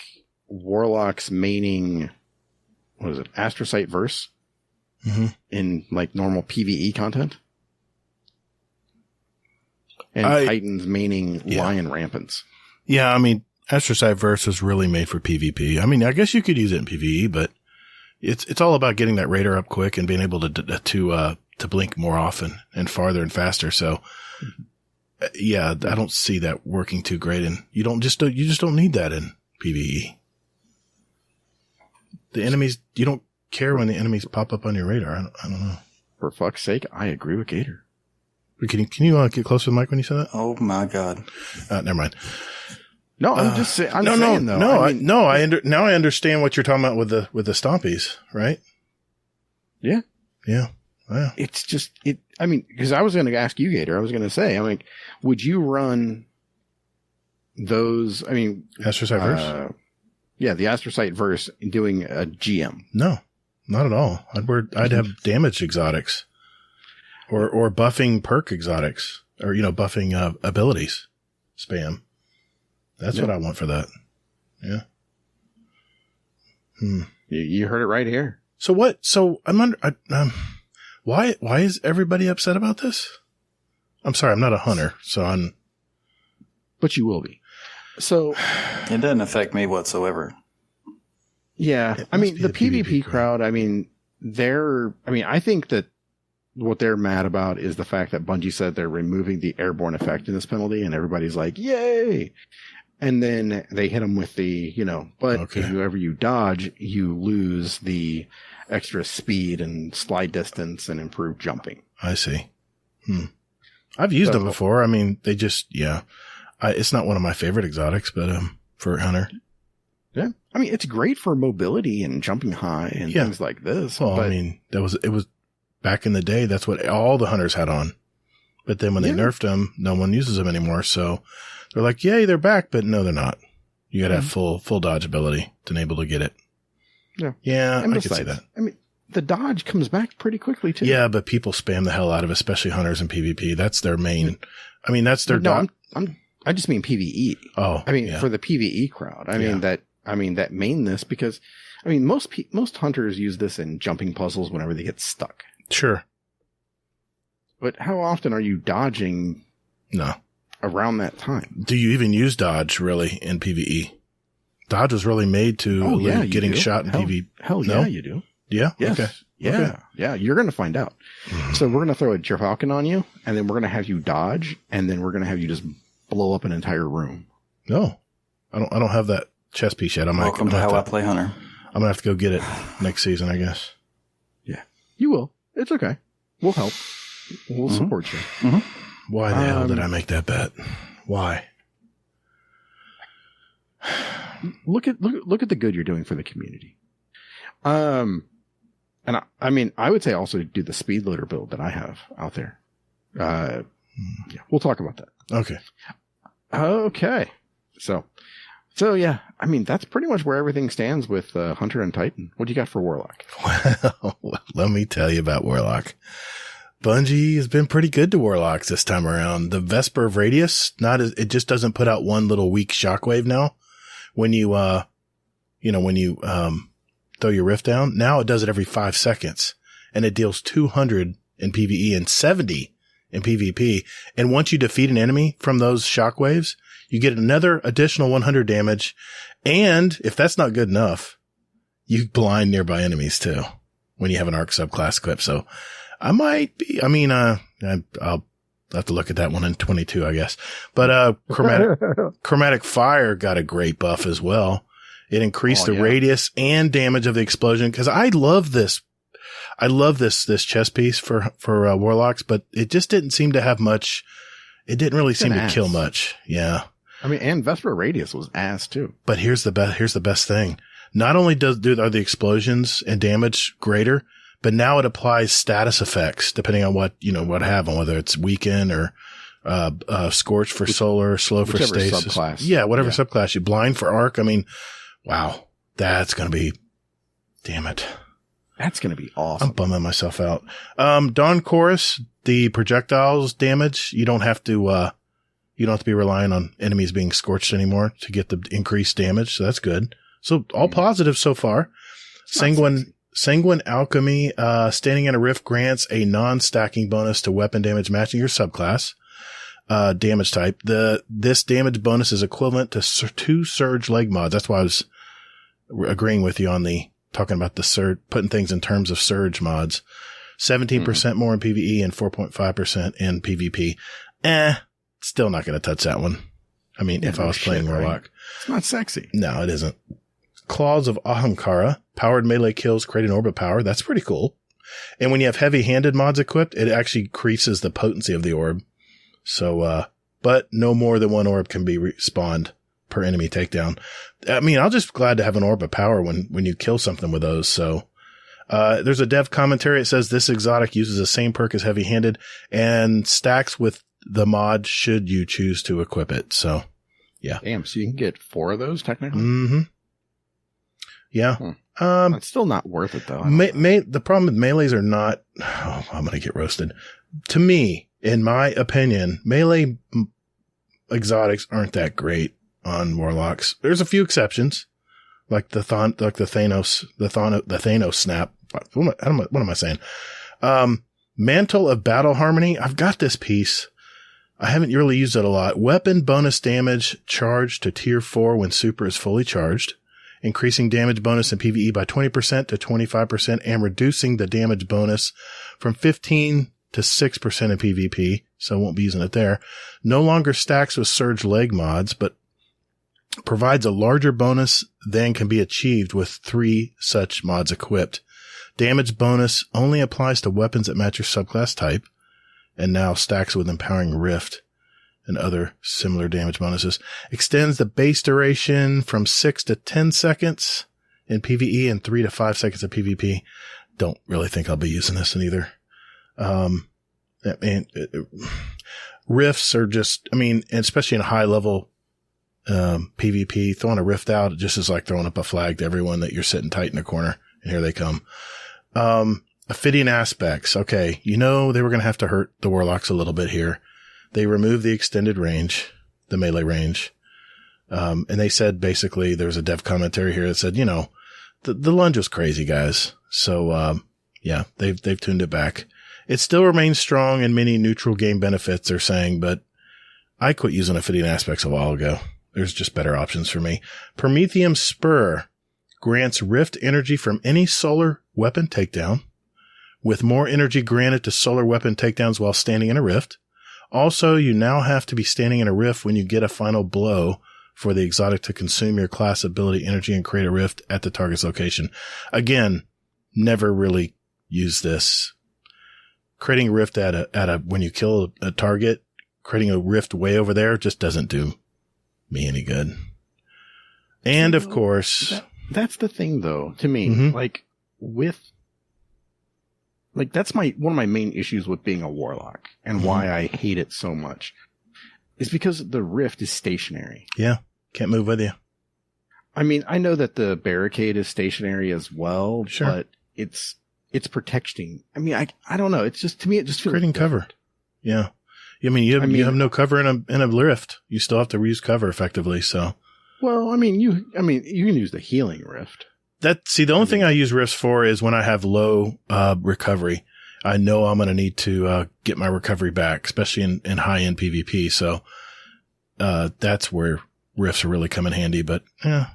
Warlock's maining, what is it, Astrocyte Verse? Mm-hmm. In normal PvE content? And Titan's maining Lion Rampants. Yeah, I mean, Astrocyte Verse was really made for PvP. I mean, I guess you could use it in PvE, but it's all about getting that radar up quick and being able to blink more often and farther and faster. So, yeah, I don't see that working too great, and you just don't need that in PvE. The enemies, you don't care when the enemies pop up on your radar. I don't know. For fuck's sake, I agree with Gator. Can you get close to the mic when you say that? Oh my God. Never mind. No, I'm just saying. Now I understand what you're talking about with the Stompies, right? Yeah. Yeah. Wow. It's just I mean, because I was going to ask you, Gator. I was going to say, would you run those? I mean, Astrocyte Verse. Yeah, the Astrocyte Verse doing a GM. No, not at all. I'd have damage exotics, or buffing perk exotics, or buffing abilities spam. That's what I want for that. Yeah. You heard it right here. So what? So why is everybody upset about this? I'm sorry, I'm not a hunter, so but you will be. So it doesn't affect me whatsoever. Yeah. I mean, the PvP crowd, I think that what they're mad about is the fact that Bungie said they're removing the airborne effectiveness penalty, and everybody's like, yay. And then they hit them with the, but if whoever you dodge, you lose the extra speed and slide distance and improved jumping. I see. I've used them before. I mean, they just, it's not one of my favorite exotics, but for Hunter. Yeah. I mean, it's great for mobility and jumping high and things like this. Well, I mean, it was back in the day, that's what all the hunters had on. But then when they nerfed them, no one uses them anymore. So they're like, yay, they're back, but no, they're not. You got to have full dodge ability to enable to get it. Yeah. Yeah, I can see that. I mean, the dodge comes back pretty quickly too. Yeah, but people spam the hell out of it, especially hunters in PvP. That's their main. I mean, that's their. No, I just mean PvE. Oh, I mean for the PvE crowd. I mean that main this because, I mean most hunters use this in jumping puzzles whenever they get stuck. Sure. But how often are you dodging? No. Around that time. Do you even use dodge really in PvE? Dodge was really made to getting shot in PvE. Hell yeah, you do. Yeah? Yes. Okay. Yeah. Okay. Yeah. You're going to find out. So we're going to throw a Falcon on you, and then we're going to have you dodge, and then we're going to have you just blow up an entire room. No. I don't have that chess piece yet. Welcome to how I play Hunter. I'm going to have to go get it next season, I guess. Yeah. You will. It's okay. We'll help. We'll support you. Mm-hmm. Why the hell did I make that bet? Why? Look at the good you're doing for the community. And I mean, I would say also do the speed loader build that I have out there. Yeah, we'll talk about that. Okay. Okay. So yeah, I mean, that's pretty much where everything stands with Hunter and Titan. What do you got for Warlock? Well, let me tell you about Warlock. Bungie has been pretty good to Warlocks this time around. The Vesper of Radius, it just doesn't put out one little weak shockwave now. When you, throw your rift down, now it does it every 5 seconds, and it deals 200 in PvE and 70 in PvP. And once you defeat an enemy from those shockwaves, you get another additional 100 damage. And if that's not good enough, you blind nearby enemies too when you have an arc subclass equipped. So I'll have to look at that one in 22, I guess. But, chromatic fire got a great buff as well. It increased the radius and damage of the explosion. Cause I love this chest piece for Warlocks, but it just didn't seem to have much. It didn't really seem to kill much. Yeah. I mean, and Vesper Radius was ass too. But here's the best thing. Not only are the explosions and damage greater, but now it applies status effects depending on what happen, whether it's weaken or, scorch for solar, slow for stasis. Subclass. Yeah. Whatever subclass you blind for arc. I mean, wow, that's going to be, damn it. That's going to be awesome. I'm bumming myself out. Dawn Chorus, the projectiles damage, you don't have to be relying on enemies being scorched anymore to get the increased damage. So that's good. So all positive so far. Sanguine Alchemy, standing in a rift grants a non-stacking bonus to weapon damage matching your subclass, damage type. This damage bonus is equivalent to 2 surge leg mods. That's why I was agreeing with you on talking about the surge, putting things in terms of surge mods. 17% more in PvE and 4.5% in PvP. Still not going to touch that one. I mean, if I was playing Warlock. Right? It's not sexy. No, it isn't. Claws of Ahamkara, powered melee kills create an orb of power. That's pretty cool. And when you have heavy-handed mods equipped, it actually increases the potency of the orb. So, but no more than 1 orb can be respawned per enemy takedown. I mean, I'll just glad to have an orb of power when you kill something with those. So, there's a dev commentary. It says this exotic uses the same perk as heavy-handed and stacks with the mod should you choose to equip it. So, yeah. Damn, so you can get 4 of those technically? Mm-hmm. Yeah. It's still not worth it though. The problem with melees are not, I'm going to get roasted. To me, in my opinion, melee exotics aren't that great on Warlocks. There's a few exceptions, like the Thanos snap. What am I saying? Mantle of Battle Harmony. I've got this piece. I haven't really used it a lot. Weapon bonus damage charged to tier 4 when super is fully charged. Increasing damage bonus in PvE by 20% to 25% and reducing the damage bonus from 15 to 6% in PvP. So I won't be using it there. No longer stacks with surge leg mods, but provides a larger bonus than can be achieved with 3 such mods equipped. Damage bonus only applies to weapons that match your subclass type and now stacks with Empowering Rift and other similar damage bonuses. Extends the base duration from 6 to 10 seconds in PvE and 3 to 5 seconds in PvP. Don't really think I'll be using this in either. Rifts are just, especially in high level, PvP, throwing a rift out, it just is like throwing up a flag to everyone that you're sitting tight in a corner and here they come. Ophidian aspects. Okay. They were going to have to hurt the Warlocks a little bit here. They removed the extended range, the melee range. And they said basically there was a dev commentary here that said, the lunge was crazy, guys. So, yeah, they've tuned it back. It still remains strong in many neutral game benefits, they're saying, but I quit using Ophidian aspects a while ago. There's just better options for me. Prometheum Spur grants rift energy from any solar weapon takedown with more energy granted to solar weapon takedowns while standing in a rift. Also, you now have to be standing in a rift when you get a final blow for the exotic to consume your class ability energy and create a rift at the target's location. Again, never really used this. Creating a rift when you kill a target, creating a rift way over there just doesn't do me any good. And of course, that's the thing though, to me, like with like that's one of my main issues with being a warlock and why I hate it so much is because the rift is stationary. Yeah. Can't move with you. I mean, I know that the barricade is stationary as well, Sure. but it's protecting. I mean, I don't know. It's just, to me, it just feels Creating cover. Yeah. I mean, you have no cover in a rift. You still have to use cover effectively. So, well, I mean, you can use the healing rift. the only thing I use rifts for is when I have low recovery. I know I'm going to need to get my recovery back, especially in high end PvP. So that's where rifts are really come in handy. But I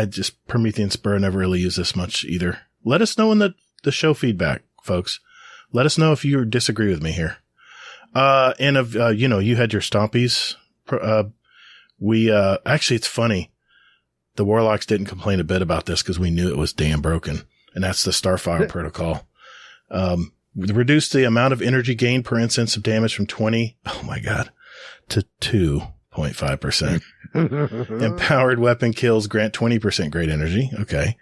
just Promethean Spur never really used this much either. Let us know in the show feedback, folks. Let us know if you disagree with me here. And you had your stompies. Actually, it's funny. The Warlocks didn't complain a bit about this because we knew it was damn broken. And that's the Starfire protocol. Reduced the amount of energy gained per instance of damage from 20. Oh my God. To 2.5%. Empowered weapon kills grant 20% great energy. Okay.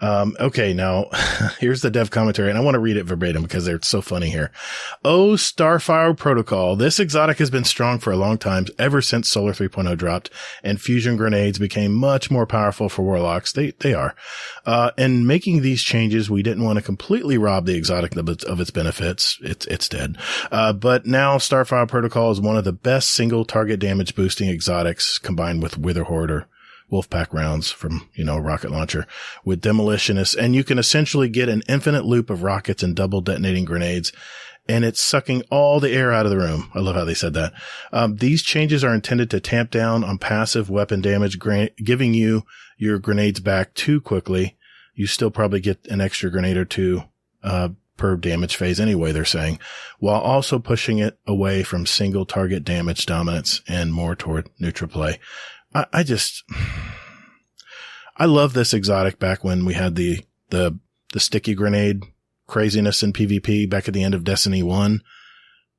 Okay, now here's the dev commentary, and I want to read it verbatim because they're so funny here. Oh, Starfire Protocol. This exotic has been strong for a long time, ever since Solar 3.0 dropped, and fusion grenades became much more powerful for warlocks. They are. And making these changes, we didn't want to completely rob the exotic of its benefits. It's dead. But now Starfire Protocol is one of the best single target damage boosting exotics combined with Wither Horde or Wolfpack rounds from, a rocket launcher with demolitionists. And you can essentially get an infinite loop of rockets and double detonating grenades. And it's sucking all the air out of the room. I love how they said that. These changes are intended to tamp down on passive weapon damage, giving you your grenades back too quickly. You still probably get an extra grenade or two, per damage phase anyway, they're saying, while also pushing it away from single target damage dominance and more toward neutral play. I love this exotic back when we had the sticky grenade craziness in PvP back at the end of Destiny 1.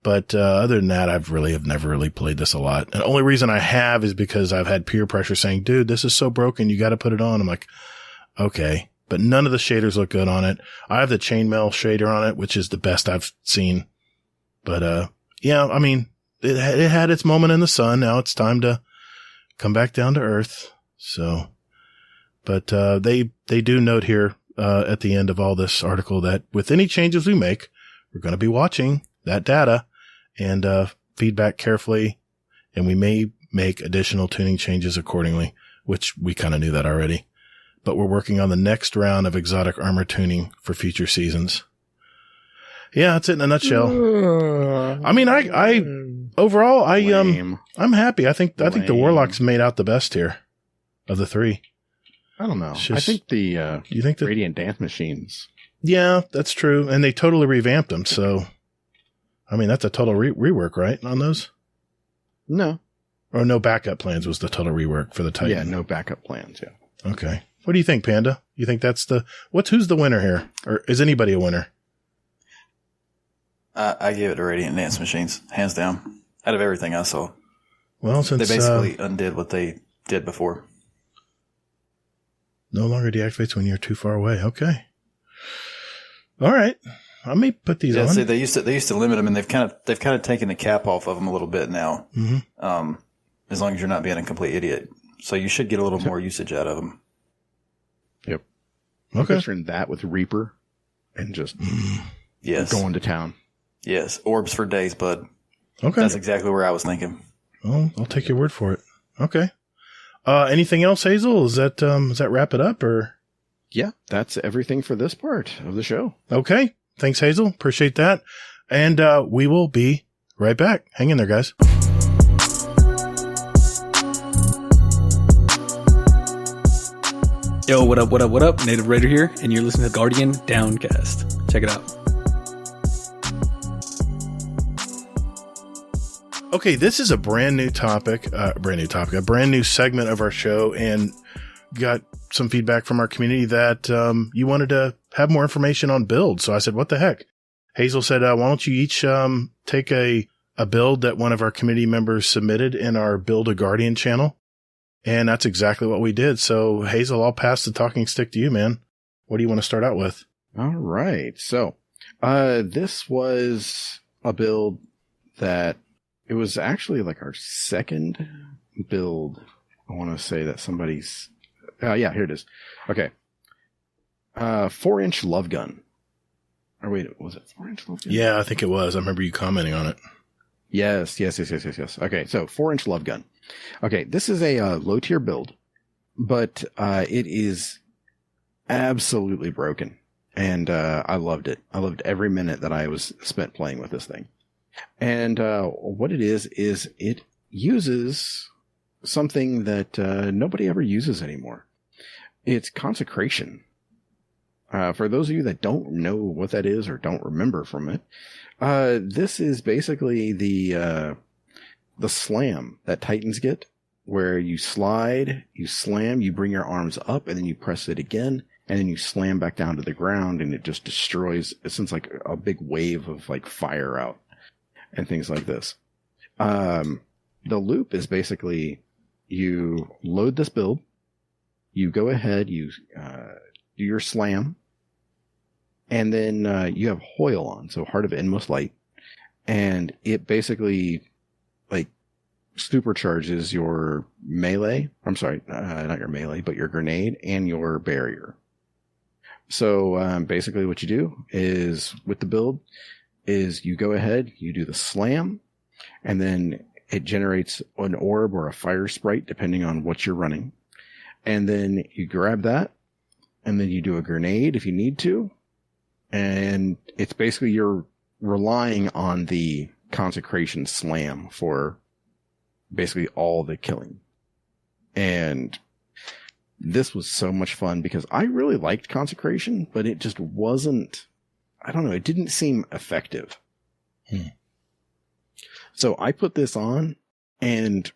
But, other than that, I've never really played this a lot. And the only reason I have is because I've had peer pressure saying, dude, this is so broken. You got to put it on. I'm like, okay, but none of the shaders look good on it. I have the chainmail shader on it, which is the best I've seen. But, I mean, it had its moment in the sun. Now it's time to come back down to earth. So, but, they do note here, at the end of all this article that with any changes we make, we're going to be watching that data and, feedback carefully. And we may make additional tuning changes accordingly, which we kind of knew that already, but we're working on the next round of exotic armor tuning for future seasons. Yeah, that's it in a nutshell. I mean, overall, I'm happy. I think the Warlocks made out the best here of the three. I don't know. I think you think the Radiant Dance Machines. Yeah, that's true. And they totally revamped them. So, I mean, that's a total rework, right? On those? No. Or no backup plans was the total rework for the Titan. Yeah, no backup plans. Yeah. Okay. What do you think, Panda? You think that's who's the winner here? Or is anybody a winner? I give it to Radiant Dance Machines, hands down. Out of everything I saw. Well, since they basically undid what they did before. No longer deactivates when you're too far away. Okay. All right. I may put these on. See, they used to limit them, and they've kind of taken the cap off of them a little bit now. Mm-hmm. As long as you're not being a complete idiot, so you should get a little more usage out of them. Yep. Okay. Picturing that with Reaper, and just going to town. Yes, orbs for days, bud. Okay. That's exactly where I was thinking. Well, I'll take your word for it. Okay. Anything else, Hazel? Does that wrap it up, or? Yeah, that's everything for this part of the show. Okay. Thanks, Hazel. Appreciate that. And we will be right back. Hang in there, guys. Yo, what up? Native Raider here, and you're listening to Guardian Downcast. Check it out. Okay, this is a brand new topic, a brand new segment of our show, and got some feedback from our community that you wanted to have more information on builds. So I said, what the heck? Hazel said, why don't you each take a build that one of our community members submitted in our Build a Guardian channel? And that's exactly what we did. So Hazel, I'll pass the talking stick to you, man. what do you want to start out with? All right. So, this was a build that it was actually like our second build. I want to say that somebody's, yeah, here it is. Okay. 4-inch love gun. Or wait, was it 4-inch love gun? Yeah, I think it was. I remember you commenting on it. Yes. Okay. So 4-inch love gun. Okay. This is a low tier build, but, it is absolutely broken. And, I loved it. I loved every minute that I was spent playing with this thing. And, what it is it uses something that, nobody ever uses anymore. It's consecration. For those of you that don't know what that is or don't remember from it, this is basically the slam that Titans get, where you slide, you slam, you bring your arms up, and then you press it again, and then you slam back down to the ground, and it just destroys. It sends like a big wave of like fire out and things like this. The loop is basically you load this build, you go ahead, you do your slam, and then you have Hoyle on, so Heart of Inmost Light, and it basically like supercharges your melee. I'm sorry, not your melee, but your grenade and your barrier. So basically what you do is with the build is you go ahead, you do the slam, and then it generates an orb or a fire sprite depending on what you're running. And then you grab that, and then you do a grenade if you need to. And it's basically you're relying on the consecration slam for basically all the killing. And this was so much fun because I really liked consecration, but it just wasn't, I don't know, it didn't seem effective. So I put this on, and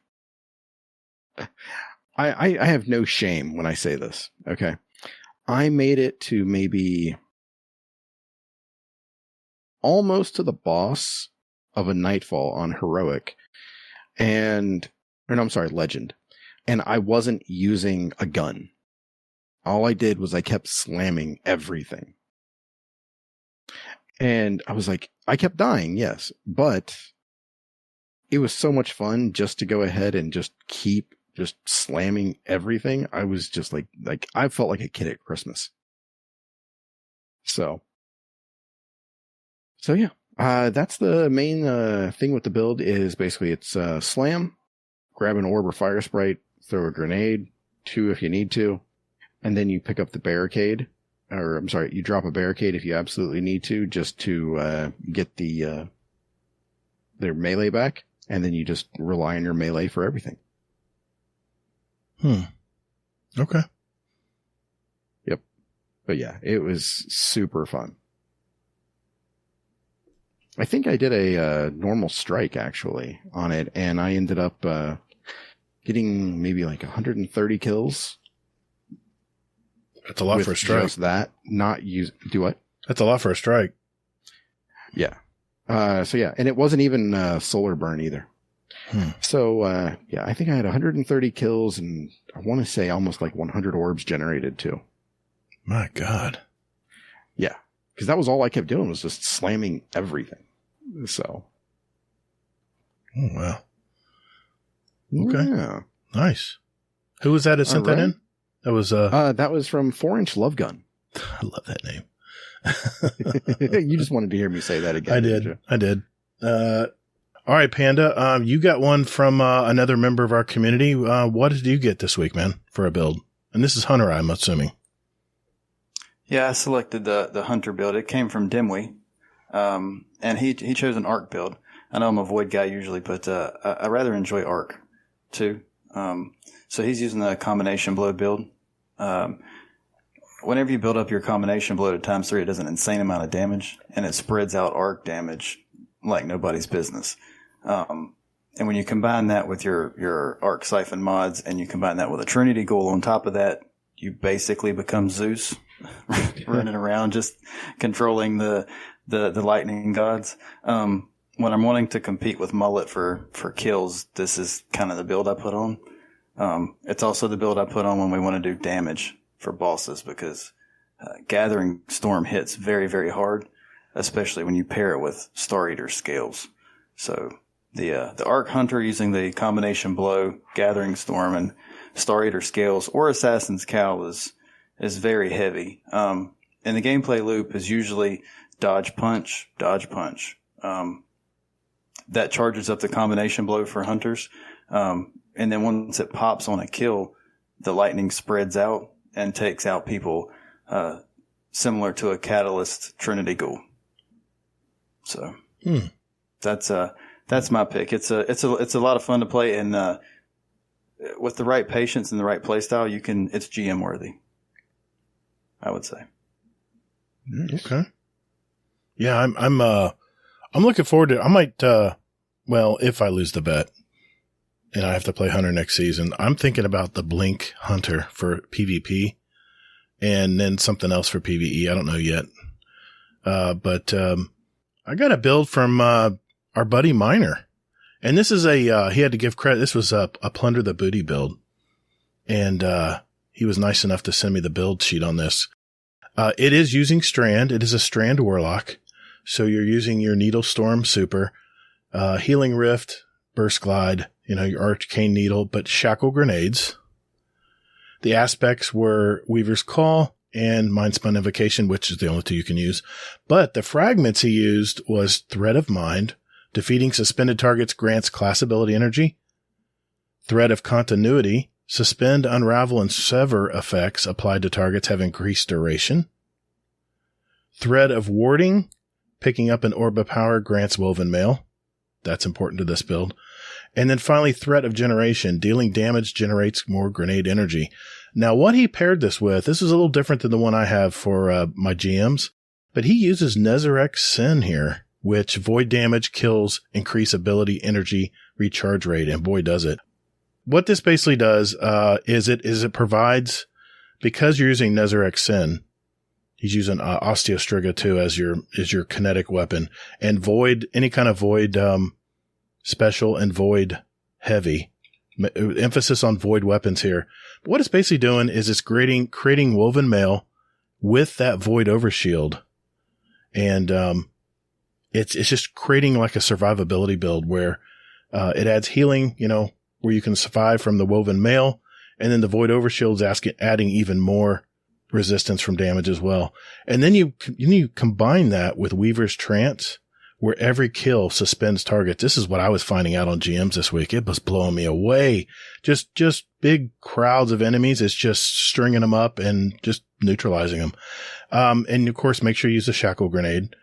I have no shame when I say this. Okay. I made it to maybe almost to the boss of a Nightfall on Heroic, Legend. And I wasn't using a gun. All I did was I kept slamming everything. And I was like, I kept dying, yes, but it was so much fun just to go ahead and just keep just slamming everything. I was just like I felt like a kid at Christmas. So yeah, that's the main thing with the build is basically it's slam, grab an orb or fire sprite, throw a grenade, 2 if you need to, and then you pick up the barricade, or I'm sorry, you drop a barricade if you absolutely need to, just to get their melee back, and then you just rely on your melee for everything. Okay. Yep. But yeah, it was super fun. I think I did a normal strike actually on it, and I ended up getting maybe like 130 kills. That's a lot for a strike. Just that, not use do what? That's a lot for a strike. Yeah. So yeah, and it wasn't even solar burn either. So yeah, I think I had 130 kills, and I want to say almost like 100 orbs generated too. My God. Yeah, because that was all I kept doing was just slamming everything. So. Oh wow. Okay. Yeah. Nice. Who was that sent that in? That was that was from 4-inch Love Gun. I love that name. You just wanted to hear me say that again. I did. All right, Panda. You got one from another member of our community. What did you get this week, man, for a build? And this is Hunter, I'm assuming. Yeah, I selected the Hunter build. It came from Dimwee. And he chose an Arc build. I know I'm a Void guy usually, but I rather enjoy Arc too. So he's using the combination blow build. Whenever you build up your combination blow to ×3, it does an insane amount of damage, and it spreads out Arc damage like nobody's business. And when you combine that with your Arc Siphon mods, and you combine that with a Trinity Ghoul on top of that, you basically become Zeus running around just controlling the lightning gods. When I'm wanting to compete with Mullet for kills, this is kind of the build I put on. It's also the build I put on when we want to do damage for bosses, because Gathering Storm hits very, very hard, especially when you pair it with Star Eater scales. So the Arc Hunter using the combination blow, Gathering Storm, and Star Eater scales, or Assassin's Cowl is very heavy. And the gameplay loop is usually dodge punch. That charges up the combination blow for hunters. And then once it pops on a kill, the lightning spreads out and takes out people, similar to a Catalyst Trinity Ghoul. So that's my pick. It's a lot of fun to play, and with the right patience and the right play style, it's GM worthy, I would say. Okay. Yeah, I'm looking forward to it. I might, if I lose the bet and I have to play Hunter next season, I'm thinking about the Blink Hunter for PvP and then something else for PvE. I don't know yet. But I got a build from, our buddy Miner. And this is he had to give credit. This was a Plunder the Booty build. And, he was nice enough to send me the build sheet on this. It is using Strand. It is a Strand Warlock. So you're using your Needle Storm Super, Healing Rift, Burst Glide, your Arcane Needle, but Shackle Grenades. The aspects were Weaver's Call and Mindspun Invocation, which is the only two you can use. But the fragments he used was Thread of Mind. Defeating suspended targets grants class ability energy. Thread of Continuity. Suspend, unravel, and sever effects applied to targets have increased duration. Thread of Warding. Picking up an Orb of Power grants Woven Mail. That's important to this build. And then finally, Threat of Generation. Dealing damage generates more grenade energy. Now, what he paired this with, this is a little different than the one I have for my GMs, but he uses Nezarec Sin here, which void damage, kills, increase ability, energy, recharge rate, and boy, does it. What this basically does is it provides, because you're using Nezarec Sin, he's using Osteostriga too as your kinetic weapon, and void, any kind of void special and void heavy. Emphasis on void weapons here. But what it's basically doing is it's creating Woven Mail with that void overshield. And it's just creating like a survivability build where it adds healing, where you can survive from the Woven Mail, and then the void overshield's adding even more resistance from damage as well. And then you combine that with Weaver's Trance, where every kill suspends targets. This is what I was finding out on GMs this week. It was blowing me away. Just big crowds of enemies. It's just stringing them up and just neutralizing them. And of course, make sure you use the Shackle Grenade.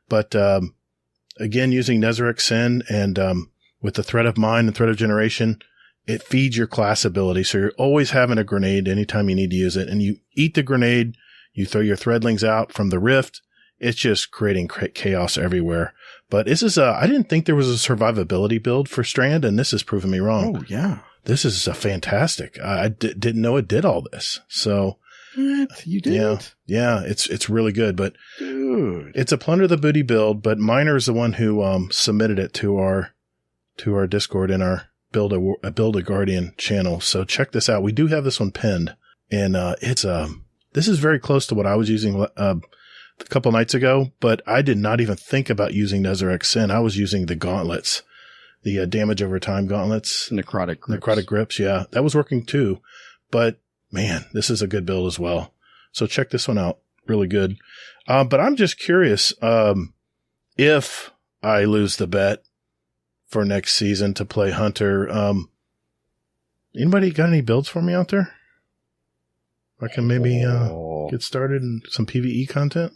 But, again, using Nezarec Sin and, with the Threat of Mind and Threat of Generation, it feeds your class ability. So you're always having a grenade anytime you need to use it. And you eat the grenade, you throw your Threadlings out from the rift. It's just creating chaos everywhere. But this is I didn't think there was a survivability build for Strand, and this has proven me wrong. Oh, yeah. This is a fantastic. I didn't know it did all this. So. What? You did? Yeah. It's really good, but dude, it's a Plunder the Booty build, but Miner is the one who, submitted it to our Discord in our Build a Guardian channel. So check this out. We do have this one pinned, and, this is very close to what I was using, a couple nights ago, but I did not even think about using Nezarec Sin. I was using the gauntlets, the damage over time gauntlets. Necrotic grips. Yeah, that was working too. But man, this is a good build as well. So check this one out. Really good. But I'm just curious, if I lose the bet for next season to play Hunter, anybody got any builds for me out there? I can maybe, get started in some PvE content.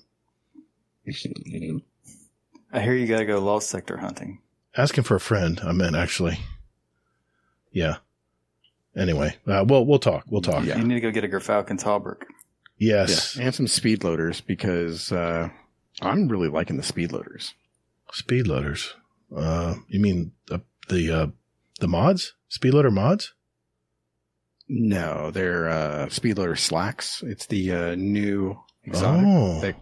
I hear you gotta go Lost Sector hunting. Asking for a friend, I meant, actually. Yeah. Anyway, we'll talk. Yeah. You need to go get a Gerfalcon's Hauberk. Yes. Yeah. And some speed loaders, because I'm really liking the speed loaders. Speed loaders? You mean the mods? Speed loader mods? No, they're speed loader slacks. It's the new exotic.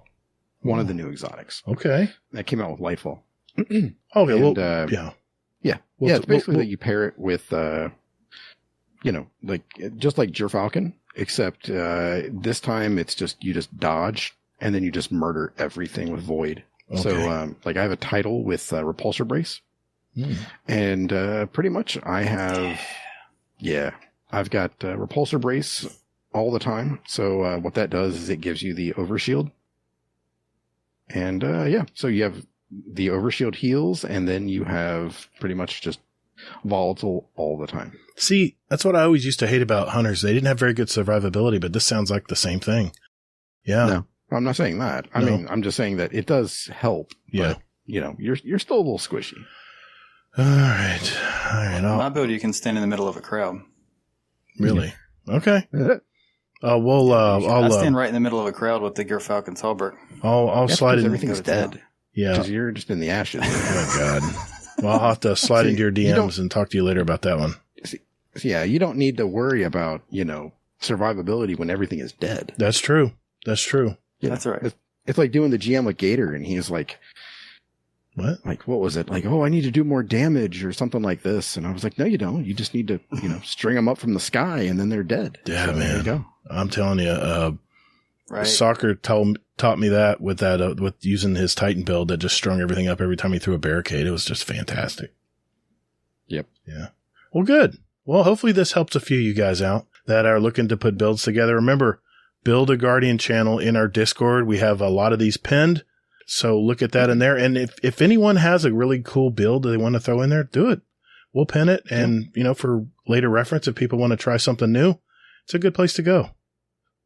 One of the new exotics. Okay. That came out with Lightfall. Okay, yeah. It's basically that you pair it with, just like Gerfalcon, except this time it's just you just dodge and then you just murder everything with void. Okay. So like I have a title with repulsor brace, and pretty much I have I've got repulsor brace all the time. So what that does is it gives you the overshield, and so you have the overshield heals, and then you have pretty much just volatile all the time. See, that's what I always used to hate about hunters. They didn't have very good survivability, but this sounds like the same thing. Yeah. No, I'm not saying that. I mean, I'm just saying that it does help. Yeah. But, you're still a little squishy. All right. My build, you can stand in the middle of a crowd. Really? Okay. I stand right in the middle of a crowd with the Gerfalcon's halberd. I'll slide in. Everything's dead. Yeah. Because you're just in the ashes. Oh, God. Well, I'll have to slide into your DMs and talk to you later about that one. Yeah, you don't need to worry about, survivability when everything is dead. That's true. That's right. It's like doing the GM with Gator, and he's like, what? Like, what was it? Like, oh, I need to do more damage or something like this. And I was like, no, you don't. You just need to, string them up from the sky, and then they're dead. Yeah, so man. There you go. I'm telling you, right. Soccer taught me that with using his Titan build that just strung everything up every time he threw a barricade. It was just fantastic. Yep. Yeah. Well, good. Well, hopefully this helps a few of you guys out that are looking to put builds together. Remember, build a Guardian channel in our Discord. We have a lot of these pinned. So look at that in there. And if anyone has a really cool build that they want to throw in there, do it. We'll pin it. And, for later reference, if people want to try something new, it's a good place to go.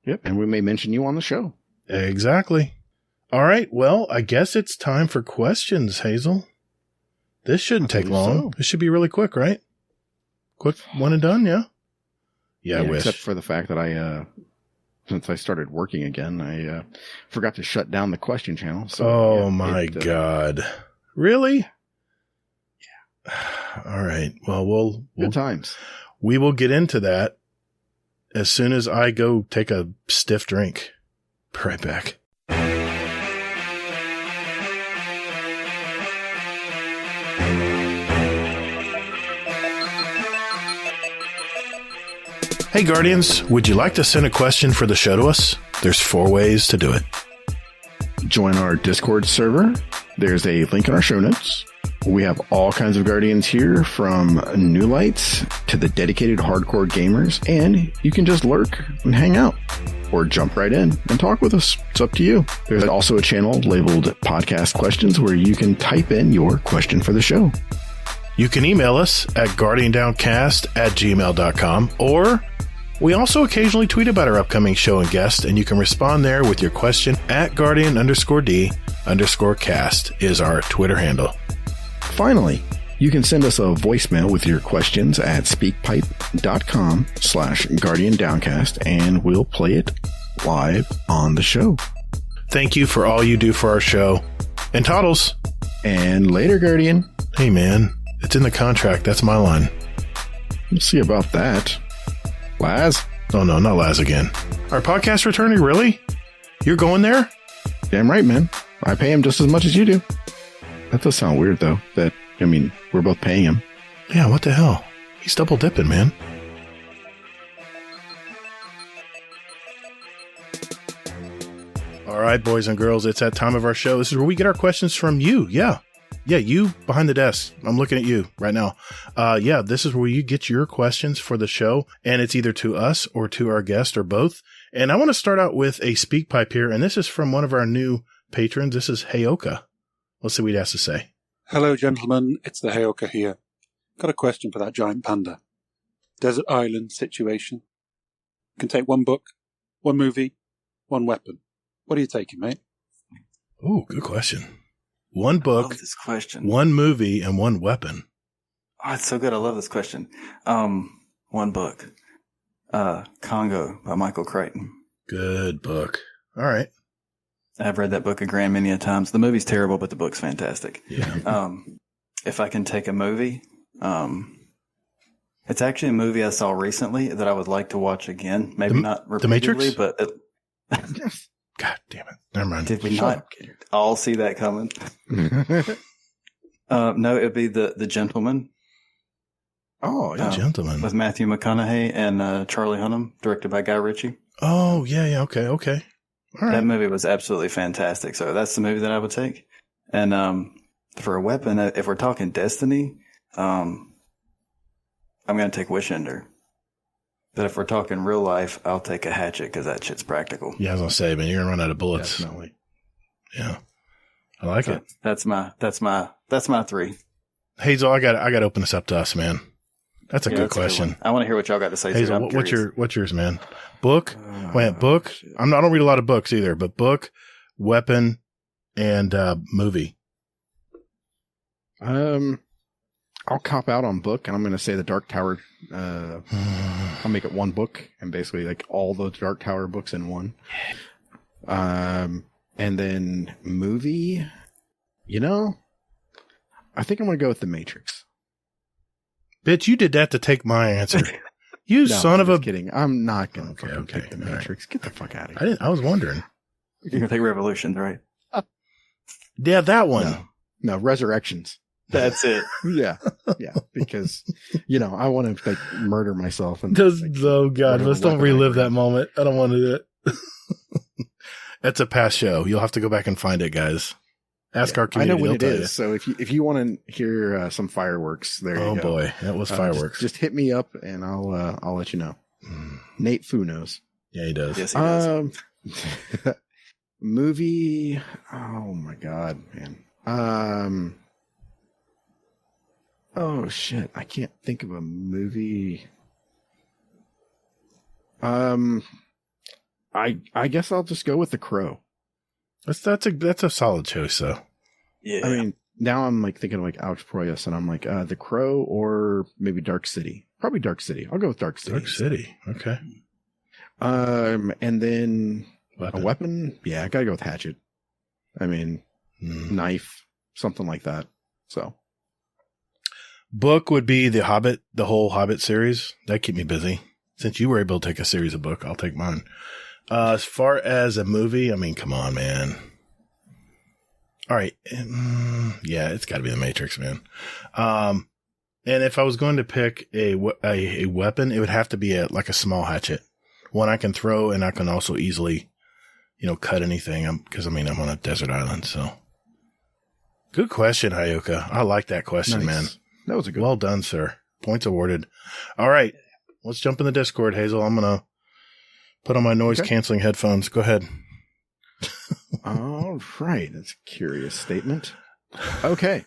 Yep. And we may mention you on the show. Exactly. All right. Well, I guess it's time for questions, Hazel. This shouldn't take long. It should be really quick, right? Quick one and done. Yeah. Yeah. I wish. Except for the fact that since I started working again, I forgot to shut down the question channel. So my God. Really? Yeah. All right. Well, we'll good times. We will get into that as soon as I go take a stiff drink. Be right back. Hey Guardians, would you like to send a question for the show to us? There's 4 ways to do it. Join our Discord server. There's a link in our show notes. We have all kinds of Guardians here, from new lights to the dedicated hardcore gamers, and you can just lurk and hang out or jump right in and talk with us. It's up to you. There's also a channel labeled Podcast Questions where you can type in your question for the show. You can email us at guardiandowncast@gmail.com, or we also occasionally tweet about our upcoming show and guest, and you can respond there with your question at guardian_D_cast is our Twitter handle. Finally, you can send us a voicemail with your questions at speakpipe.com/guardiandowncast, and we'll play it live on the show. Thank you for all you do for our show. And Toddles. And later, Guardian. Hey, man. It's in the contract. That's my line. We'll see about that. Laz? Oh, no, not Laz again. Our podcast returning? Really? You're going there? Damn right, man. I pay him just as much as you do. That does sound weird, though. We're both paying him. Yeah, what the hell? He's double dipping, man. All right, boys and girls, it's that time of our show. This is where we get our questions from you. Yeah, you behind the desk. I'm looking at you right now. This is where you get your questions for the show, and it's either to us or to our guest or both. And I want to start out with a speak pipe here, and this is from one of our new patrons. This is Heyoka. Let's see what he has to say. Hello, gentlemen. It's the Heyoka here. Got a question for that giant panda. Desert island situation. Can take one book, one movie, one weapon. What are you taking, mate? Oh, good question. One book, I love this question. One movie, and one weapon. Oh, it's so good. I love this question. One book. Congo by Michael Crichton. Good book. All right. I've read that book a grand many a times. The movie's terrible, but the book's fantastic. Yeah. If I can take a movie, it's actually a movie I saw recently that I would like to watch again. Maybe not repeatedly, The Matrix? but God damn it. Never mind. did we not all see that coming? No, it'd be the Gentleman. Oh, yeah. Gentleman. with Matthew McConaughey and Charlie Hunnam, directed by Guy Ritchie. Oh, yeah. Okay. All right. That movie was absolutely fantastic. So that's the movie that I would take. And for a weapon, if we're talking Destiny, I'm going to take Wishender. But if we're talking real life, I'll take a hatchet because that shit's practical. Yeah, I was going to say, man, you're going to run out of bullets. Definitely. Yeah. I like it. That's my 3. Hazel, I got to open this up to us, man. That's a good question. I want to hear what y'all got to say. Hazel, what's yours, man? Book? Book? I don't read a lot of books either, but book, weapon, and movie. I'll cop out on book, and I'm going to say the Dark Tower. I'll make it one book, and basically like all the Dark Tower books in one. And then movie, I think I'm going to go with The Matrix. Bitch, you did that to take my answer. You son of a... kidding. I'm not going to pick The Matrix. Right. Get the fuck out of here. I was wondering. You're going to take Revolutions, right? Yeah, that one. No, Resurrections. That's it. Yeah. Because, I want to like murder myself. And oh God, let's don't relive that moment. I don't want to do it. That's a past show. You'll have to go back and find it, guys. Ask our community. I know when it is. So if you want to hear some fireworks, there you go. Oh boy, that was fireworks. Just hit me up and I'll let you know. Nate Fu knows. Yeah, he does. Yes, he does. Movie. Oh my God, man. Oh shit, I can't think of a movie. I guess I'll just go with The Crow. That's a solid choice, though. Yeah. I mean, now I'm like thinking of like Alex Proyas, and I'm like, The Crow or maybe Dark City. Probably Dark City. I'll go with Dark City. Dark City. Okay. And then a weapon. Yeah, I gotta go with hatchet. I mean, knife, something like that. So. Book would be The Hobbit, the whole Hobbit series. That'd keep me busy. Since you were able to take a series of book, I'll take mine. As far as a movie, I mean, come on, man. All right. Yeah, it's got to be The Matrix, man. And if I was going to pick a weapon, it would have to be a small hatchet. One I can throw and I can also easily, cut anything. Because, I'm on a desert island, so. Good question, Hayoka. I like that question, man. That was a good Well done, sir. Points awarded. All right. Let's jump in the Discord, Hazel. I'm going to put on my noise-canceling headphones. Go ahead. All right. That's a curious statement. Okay.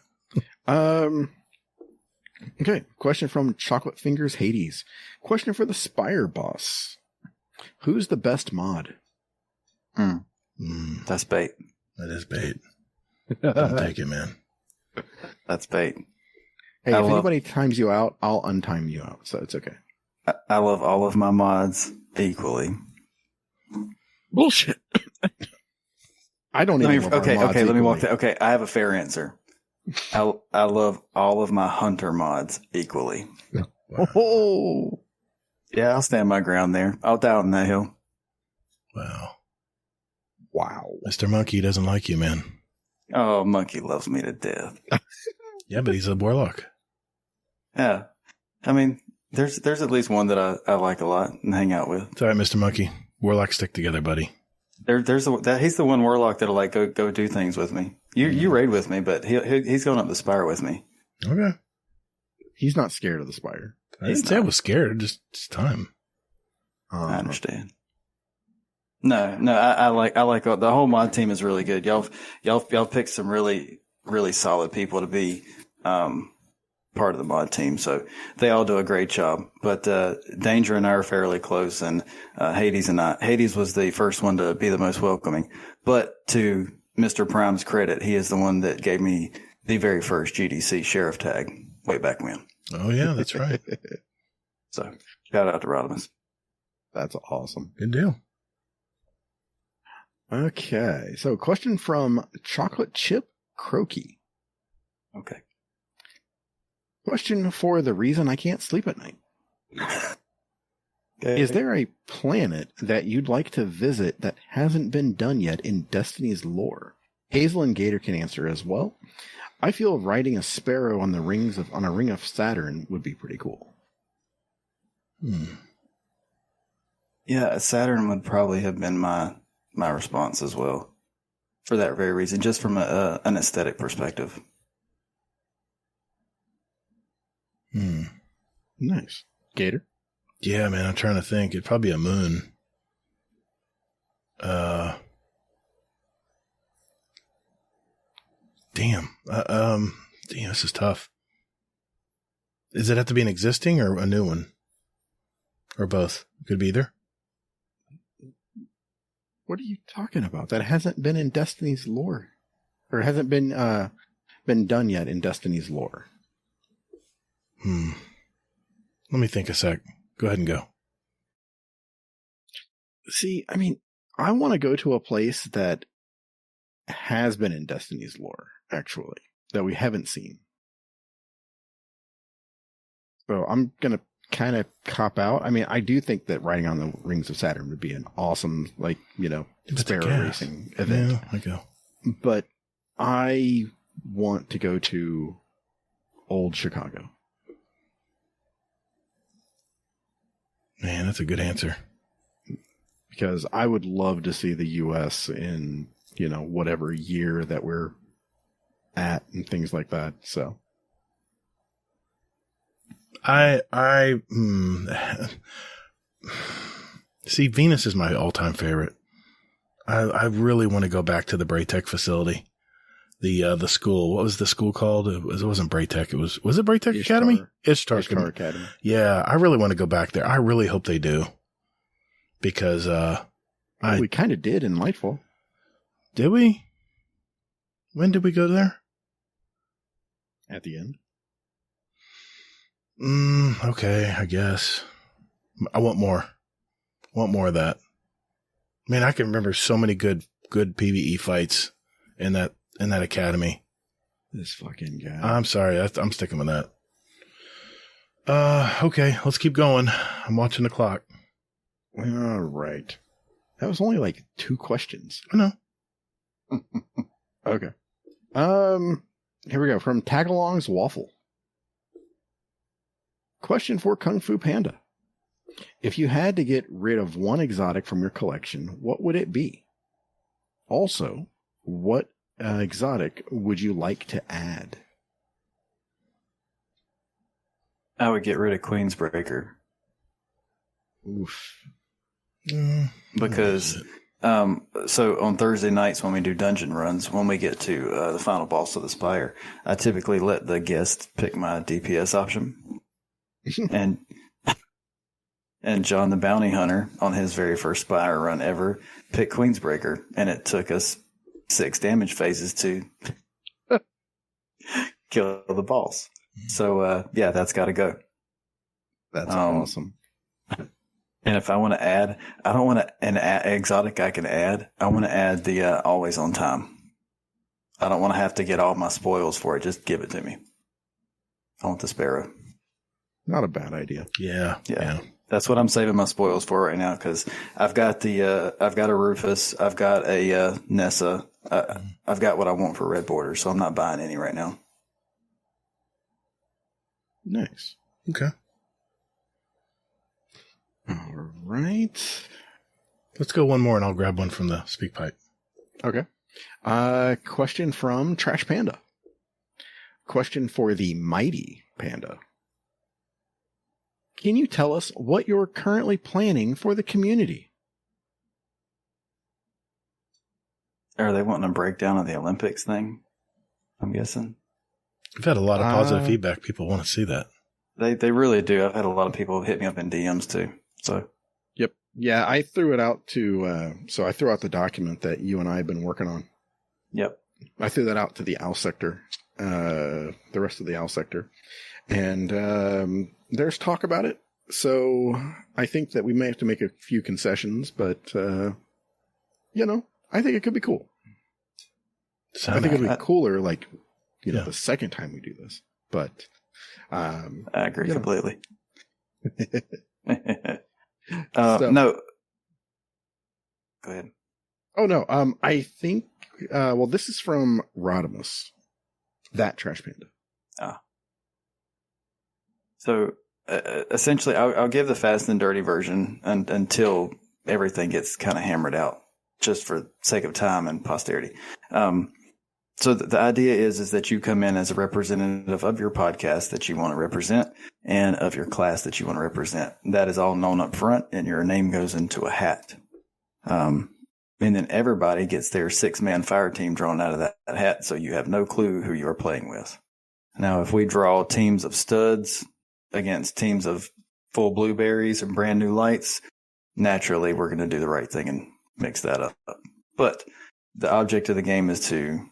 Okay. Question from Chocolate Fingers Hades. Question for the Spire boss. Who's the best mod? That's bait. That is bait. Don't take it, man. That's bait. Hey, if anybody times you out, I'll untime you out, so it's okay. I love all of my mods equally. Bullshit. I don't even love okay, our mods let me walk equally. that. Okay, I have a fair answer. I love all of my hunter mods equally. Oh. Yeah, I'll stand my ground there. I'll die on that hill. Wow. Mr. Monkey doesn't like you, man. Oh, Monkey loves me to death. Yeah, but he's a warlock. Yeah. I mean, there's at least one that I like a lot and hang out with. It's all right, Mr. Monkey. Warlocks stick together, buddy. He's the one warlock that'll like go do things with me. You raid with me, but he's going up the spire with me. Okay. He's not scared of the Spire. I didn't say I was scared. Just it's time. I understand. No, I like the whole mod team is really good. Y'all picked some really, really solid people to be part of the mod team, so they all do a great job. But Danger and I are fairly close, and Hades was the first one to be the most welcoming. But to Mr. Prime's credit, he is the one that gave me the very first GDC sheriff tag way back when. Oh yeah, that's right. So shout out to Rodimus. That's awesome. Good deal. Okay, so question from Chocolate Chip Croaky. Okay. Question for the reason I can't sleep at night. Okay. Is there a planet that you'd like to visit that hasn't been done yet in Destiny's lore? Hazel and Gator can answer as well. I feel riding a sparrow on a ring of Saturn would be pretty cool. Yeah, Saturn would probably have been my response as well, for that very reason, just from an aesthetic perspective. Nice. Gator? Yeah, man, I'm trying to think. It'd probably be a moon. Damn, this is tough. Does it have to be an existing or a new one? Or both? Could be either. What are you talking about? That hasn't been in Destiny's lore. Or hasn't been done yet in Destiny's lore. Let me think a sec. Go ahead and go. See, I mean, I want to go to a place that has been in Destiny's lore, actually, that we haven't seen. So I'm going to kind of cop out. I mean, I do think that riding on the Rings of Saturn would be an awesome, sparrow racing event. Yeah, I go. But I want to go to old Chicago. Man, that's a good answer. Because I would love to see the U.S. in, whatever year that we're at and things like that. So. See, Venus is my all-time favorite. I really want to go back to the Braytech facility. The school. What was the school called? It wasn't Braytech. Was it Braytech Academy? Ishtar Academy. Yeah, I really want to go back there. I really hope they do. Because we kind of did in Lightfall. Did we? When did we go there? At the end. Okay, I guess. I want more. I want more of that. Man, I can remember so many good PvE fights in that academy. This fucking guy. I'm sorry. I'm sticking with that. Okay, let's keep going. I'm watching the clock. All right. That was only 2 questions. I know. Okay. Here we go. From Tagalong's Waffle. Question for Kung Fu Panda. If you had to get rid of one exotic from your collection, what would it be? Also, what exotic would you like to add? I would get rid of Queensbreaker. Oof. Because so on Thursday nights when we do dungeon runs, when we get to the final boss of the Spire, I typically let the guest pick my DPS option. And John the Bounty Hunter, on his very first Spire run ever, picked Queensbreaker, and it took us 6 damage phases to kill the boss. So, that's got to go. That's awesome. And if I want to add, I don't want an exotic I can add. I want to add the always on time. I don't want to have to get all my spoils for it. Just give it to me. I want the Sparrow. Not a bad idea. Yeah. That's what I'm saving my spoils for right now, because I've got I've got a Rufus, I've got a Nessa, I've got what I want for red borders, so I'm not buying any right now. Nice. Okay. All right. Let's go one more, and I'll grab one from the speak pipe. Okay. Question from TrashPanda. Question for the mighty Panda. Can you tell us what you're currently planning for the community? Are they wanting a breakdown of the Olympics thing? I'm guessing. We've had a lot of positive feedback. People want to see that. They really do. I've had a lot of people hit me up in DMs too. So. Yep. Yeah, I threw it out to. So I threw out the document that you and I have been working on. Yep. I threw that out to the OWL sector, the rest of the OWL sector, and there's talk about it. So I think that we may have to make a few concessions, but I think it could be cool. I think it'd be cooler, the second time we do this. But I agree completely. No. Go ahead. Oh no. I think. Well, this is from Rodimus. That Trash Panda. So essentially, I'll give the fast and dirty version until everything gets kind of hammered out, just for sake of time and posterity. So the idea is that you come in as a representative of your podcast that you want to represent and of your class that you want to represent. That is all known up front, and your name goes into a hat. And then everybody gets their 6-man fire team drawn out of that hat, so you have no clue who you are playing with. Now, if we draw teams of studs against teams of full blueberries and brand new lights, naturally we're going to do the right thing and mix that up. But the object of the game is to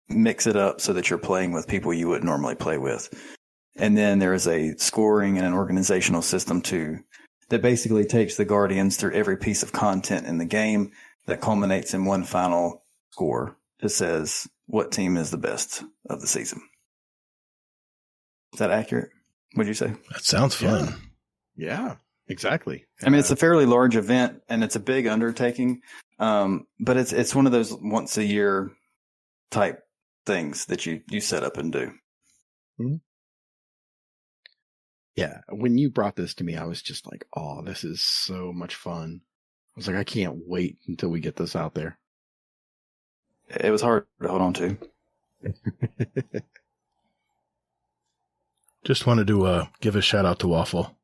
mix it up so that you're playing with people you would normally play with. And then there is a scoring and an organizational system too that basically takes the Guardians through every piece of content in the game that culminates in one final score that says what team is the best of the season. Is that accurate? What'd you say? That sounds fun. Yeah, exactly. I mean, it's a fairly large event and it's a big undertaking. But it's one of those once a year type things that you set up and do. Mm-hmm. Yeah. When you brought this to me, I was just like, oh, this is so much fun. I was like, I can't wait until we get this out there. It was hard to hold on to. Just wanted to give a shout out to Waffle.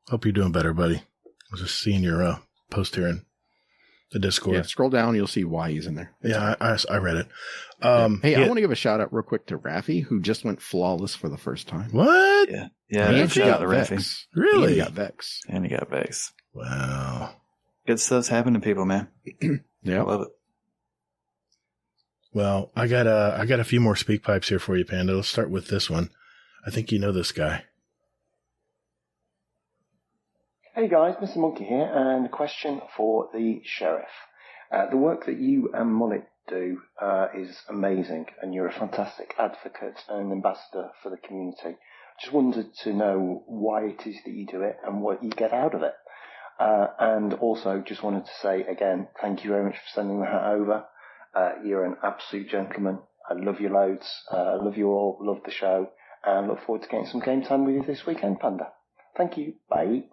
Hope you're doing better, buddy. I was just seeing your post here in the Discord. Yeah, scroll down, you'll see why he's in there. Yeah, I read it. Hey, I want to give a shout out real quick to Raffi, who just went flawless for the first time. What? Yeah, and shout out to Raffi. Really? And he got Vex. And he got Vex. Wow. Good stuff's happening to people, man. Yeah, I love it. Well, I got a few more speak pipes here for you, Panda. Let's start with this one. I think you know this guy. Hey guys, Mr. Monkey here, and a question for the Sheriff. The work that you and Mullet do is amazing, and you're a fantastic advocate and ambassador for the community. Just wanted to know why it is that you do it and what you get out of it. And also just wanted to say again, thank you very much for sending the hat over. You're an absolute gentleman. I love you loads. I love you all, love the show, and look forward to getting some game time with you this weekend, Panda. Thank you. Bye.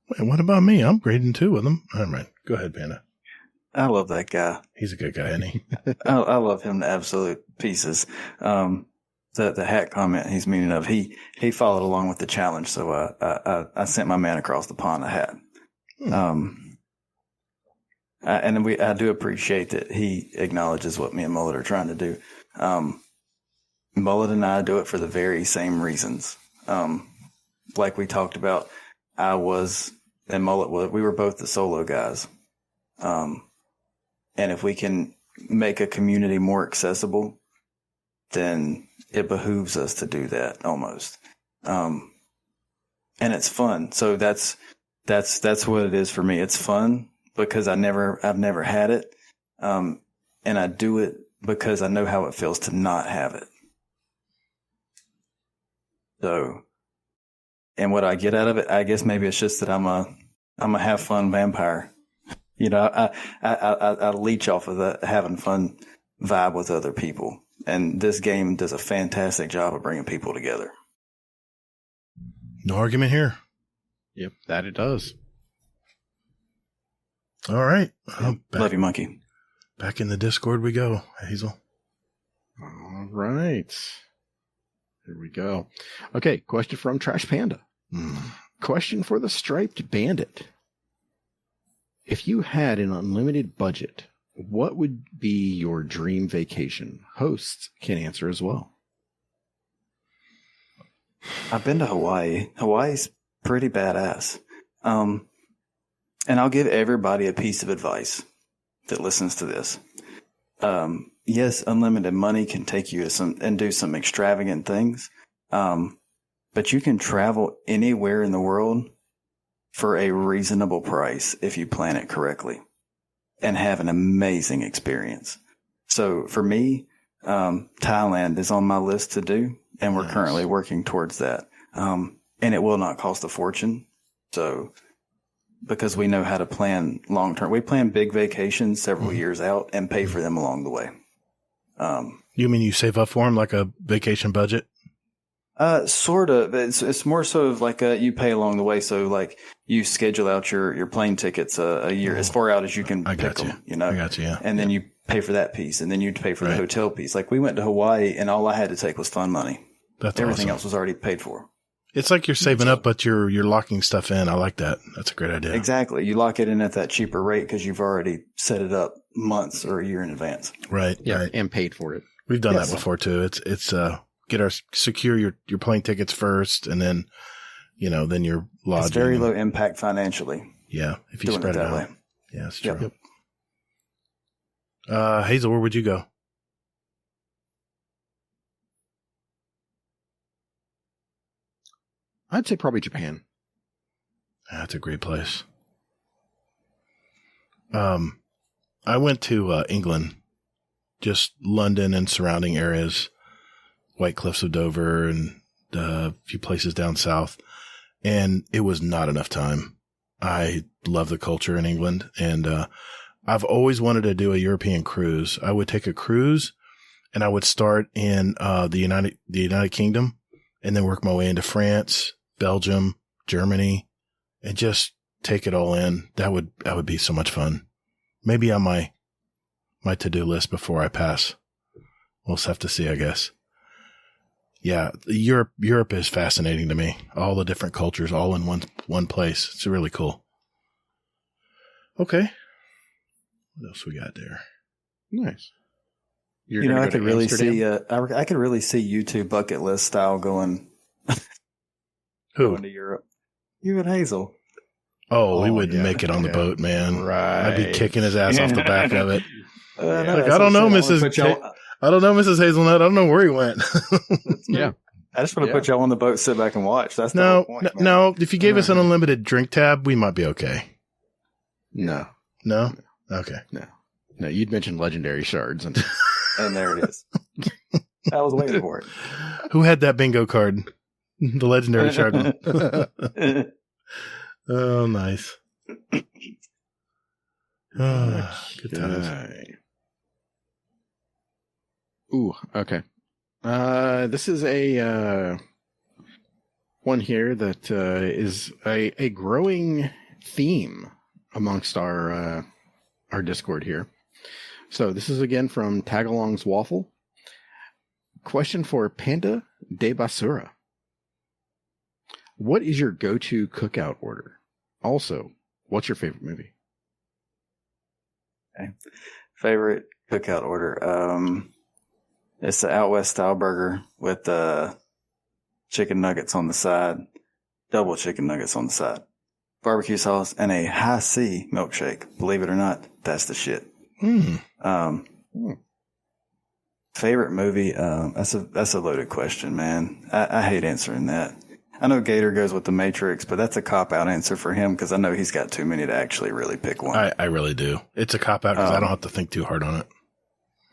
Wait, what about me? I'm grading too with him. All right. Go ahead, Panda. I love that guy. He's a good guy, isn't he? I love him to absolute pieces. The hat comment he's meaning of, he followed along with the challenge, so I sent my man across the pond a hat. I do appreciate that he acknowledges what me and Mullet are trying to do. Mullet and I do it for the very same reasons. Like we talked about, I was, and Mullet was, we were both the solo guys. And if we can make a community more accessible, then it behooves us to do that almost. And it's fun. So that's what it is for me. It's fun because I've never had it. And I do it because I know how it feels to not have it. So, and what I get out of it, I guess maybe it's just that I'm a have fun vampire. You know, I leech off of the having fun vibe with other people. And this game does a fantastic job of bringing people together. No argument here. Yep, that it does. All right. Love you, Monkey. Back in the Discord we go, Hazel. All right. Here we go. Okay, question from Trash Panda. Question for the Striped Bandit. If you had an unlimited budget, what would be your dream vacation? Hosts can answer as well. I've been to Hawaii. Hawaii's pretty badass. And I'll give everybody a piece of advice that listens to this. Yes, unlimited money can take you to do some extravagant things. But you can travel anywhere in the world for a reasonable price if you plan it correctly and have an amazing experience. So for me, Thailand is on my list to do, and we're currently working towards that. And it will not cost a fortune. So because we know how to plan long term, we plan big vacations several years out and pay for them along the way. You mean you save up for them like a vacation budget? Sort of. It's more so of like you pay along the way. So like you schedule out your plane tickets a year as far out as you can pick them. You know, I got you. Yeah. And then you pay for that piece, and then you pay for the hotel piece. Like we went to Hawaii, and all I had to take was fun money. That's everything awesome. else was already paid for. It's like you're saving up, but you're locking stuff in. I like that. That's a great idea. Exactly. You lock it in at that cheaper rate because you've already set it up months or a year in advance. Right. Yeah, right. and paid for it. We've done that before too. It's secure your plane tickets first, and then then your lodging. It's very low impact financially. Yeah, if you spread it out. Way. Yeah, that's true. Yep. Hazel, where would you go? I'd say probably Japan. That's a great place. I went to England, just London and surrounding areas, White Cliffs of Dover and a few places down south, and it was not enough time. I love the culture in England, and I've always wanted to do a European cruise. I would take a cruise, and I would start in the United Kingdom, and then work my way into France, Belgium, Germany, and just take it all in. That would be so much fun. Maybe on my to-do list before I pass. We'll just have to see, I guess. Yeah, Europe is fascinating to me. All the different cultures, all in one place. It's really cool. Okay. What else we got there? Nice. I could really see. I could really see you two bucket list style going. Who? Going to Europe? You and Hazel. Oh, we wouldn't make it on the boat, man. Right. I'd be kicking his ass off the back of it. I don't know, Mrs. Hazelnut. I don't know where he went. Yeah. I just want to put y'all on the boat, sit back and watch. That's the no, whole point, no. If you gave us an unlimited drink tab, we might be okay. No. No? Okay. No, you'd mentioned legendary shards. And there it is. I was waiting for it. Who had that bingo card? The legendary shard one. Oh, nice. Good times. Ooh, okay. This is a one here that is a growing theme amongst our Discord here. So this is again from Tagalong's Waffle. Question for Panda de Basura. What is your go-to cookout order? Also, what's your favorite movie? Okay. Favorite cookout order. It's the Out West style burger with chicken nuggets on the side, double chicken nuggets on the side, barbecue sauce, and a high C milkshake. Believe it or not, that's the shit. Favorite movie? That's a loaded question, man. I hate answering that. I know Gator goes with The Matrix, but that's a cop-out answer for him because I know he's got too many to actually really pick one. I really do. It's a cop-out because I don't have to think too hard on it.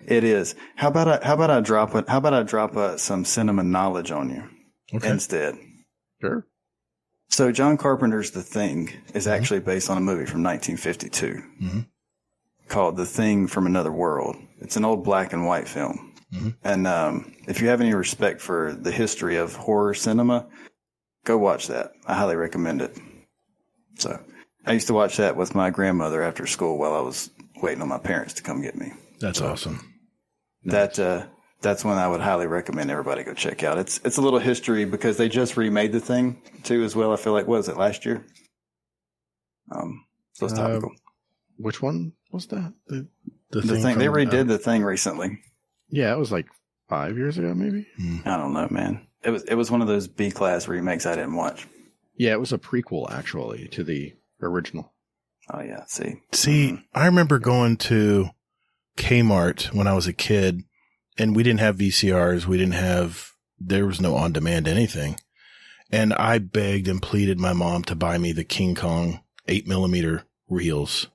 It is. How about I drop some cinema knowledge on you instead? Sure. So John Carpenter's The Thing is actually based on a movie from 1952 called The Thing from Another World. It's an old black and white film. And if you have any respect for the history of horror cinema, go watch that. I highly recommend it. So I used to watch that with my grandmother after school while I was waiting on my parents to come get me. That's awesome. That's one I would highly recommend everybody go check out. It's a little history because they just remade The Thing too as well. I feel like, what was it, last year? So it's topical. Which one was that? The Thing. They redid The Thing recently. Yeah, it was like 5 years ago, maybe. I don't know, man. It was one of those B-class remakes I didn't watch. Yeah, it was a prequel actually to the original. Oh yeah, see, I remember going to Kmart when I was a kid, and we didn't have VCRs. There was no on-demand anything. And I begged and pleaded my mom to buy me the King Kong 8mm reels.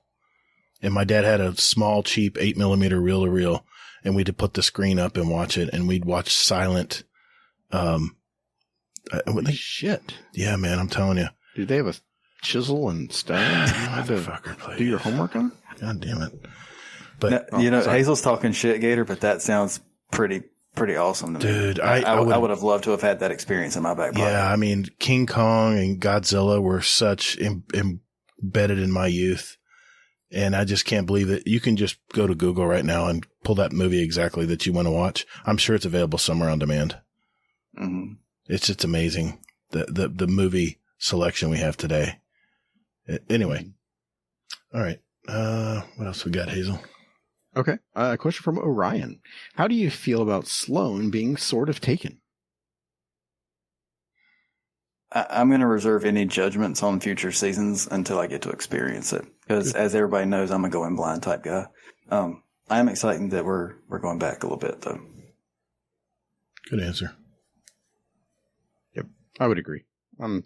And my dad had a small, cheap 8mm reel-to-reel, and we'd put the screen up and watch it, and we'd watch silent. Shit. Yeah, man, I'm telling you. Did they have a chisel and stone? You had to do your homework on? God damn it. But Hazel's talking shit, Gator, but that sounds pretty awesome to me. Dude, I would have loved to have had that experience in my back pocket. Yeah, I mean, King Kong and Godzilla were such embedded in my youth. And I just can't believe it. You can just go to Google right now and pull that movie exactly that you want to watch. I'm sure it's available somewhere on demand. Mm-hmm. It's just amazing. The movie selection we have today. Anyway. All right. What else we got, Hazel? Okay. A question from Orion. How do you feel about Sloane being sort of taken? I'm going to reserve any judgments on future seasons until I get to experience it. Because as everybody knows, I'm a go in blind type guy. I am excited that we're going back a little bit, though. Good answer. Yep, I would agree. I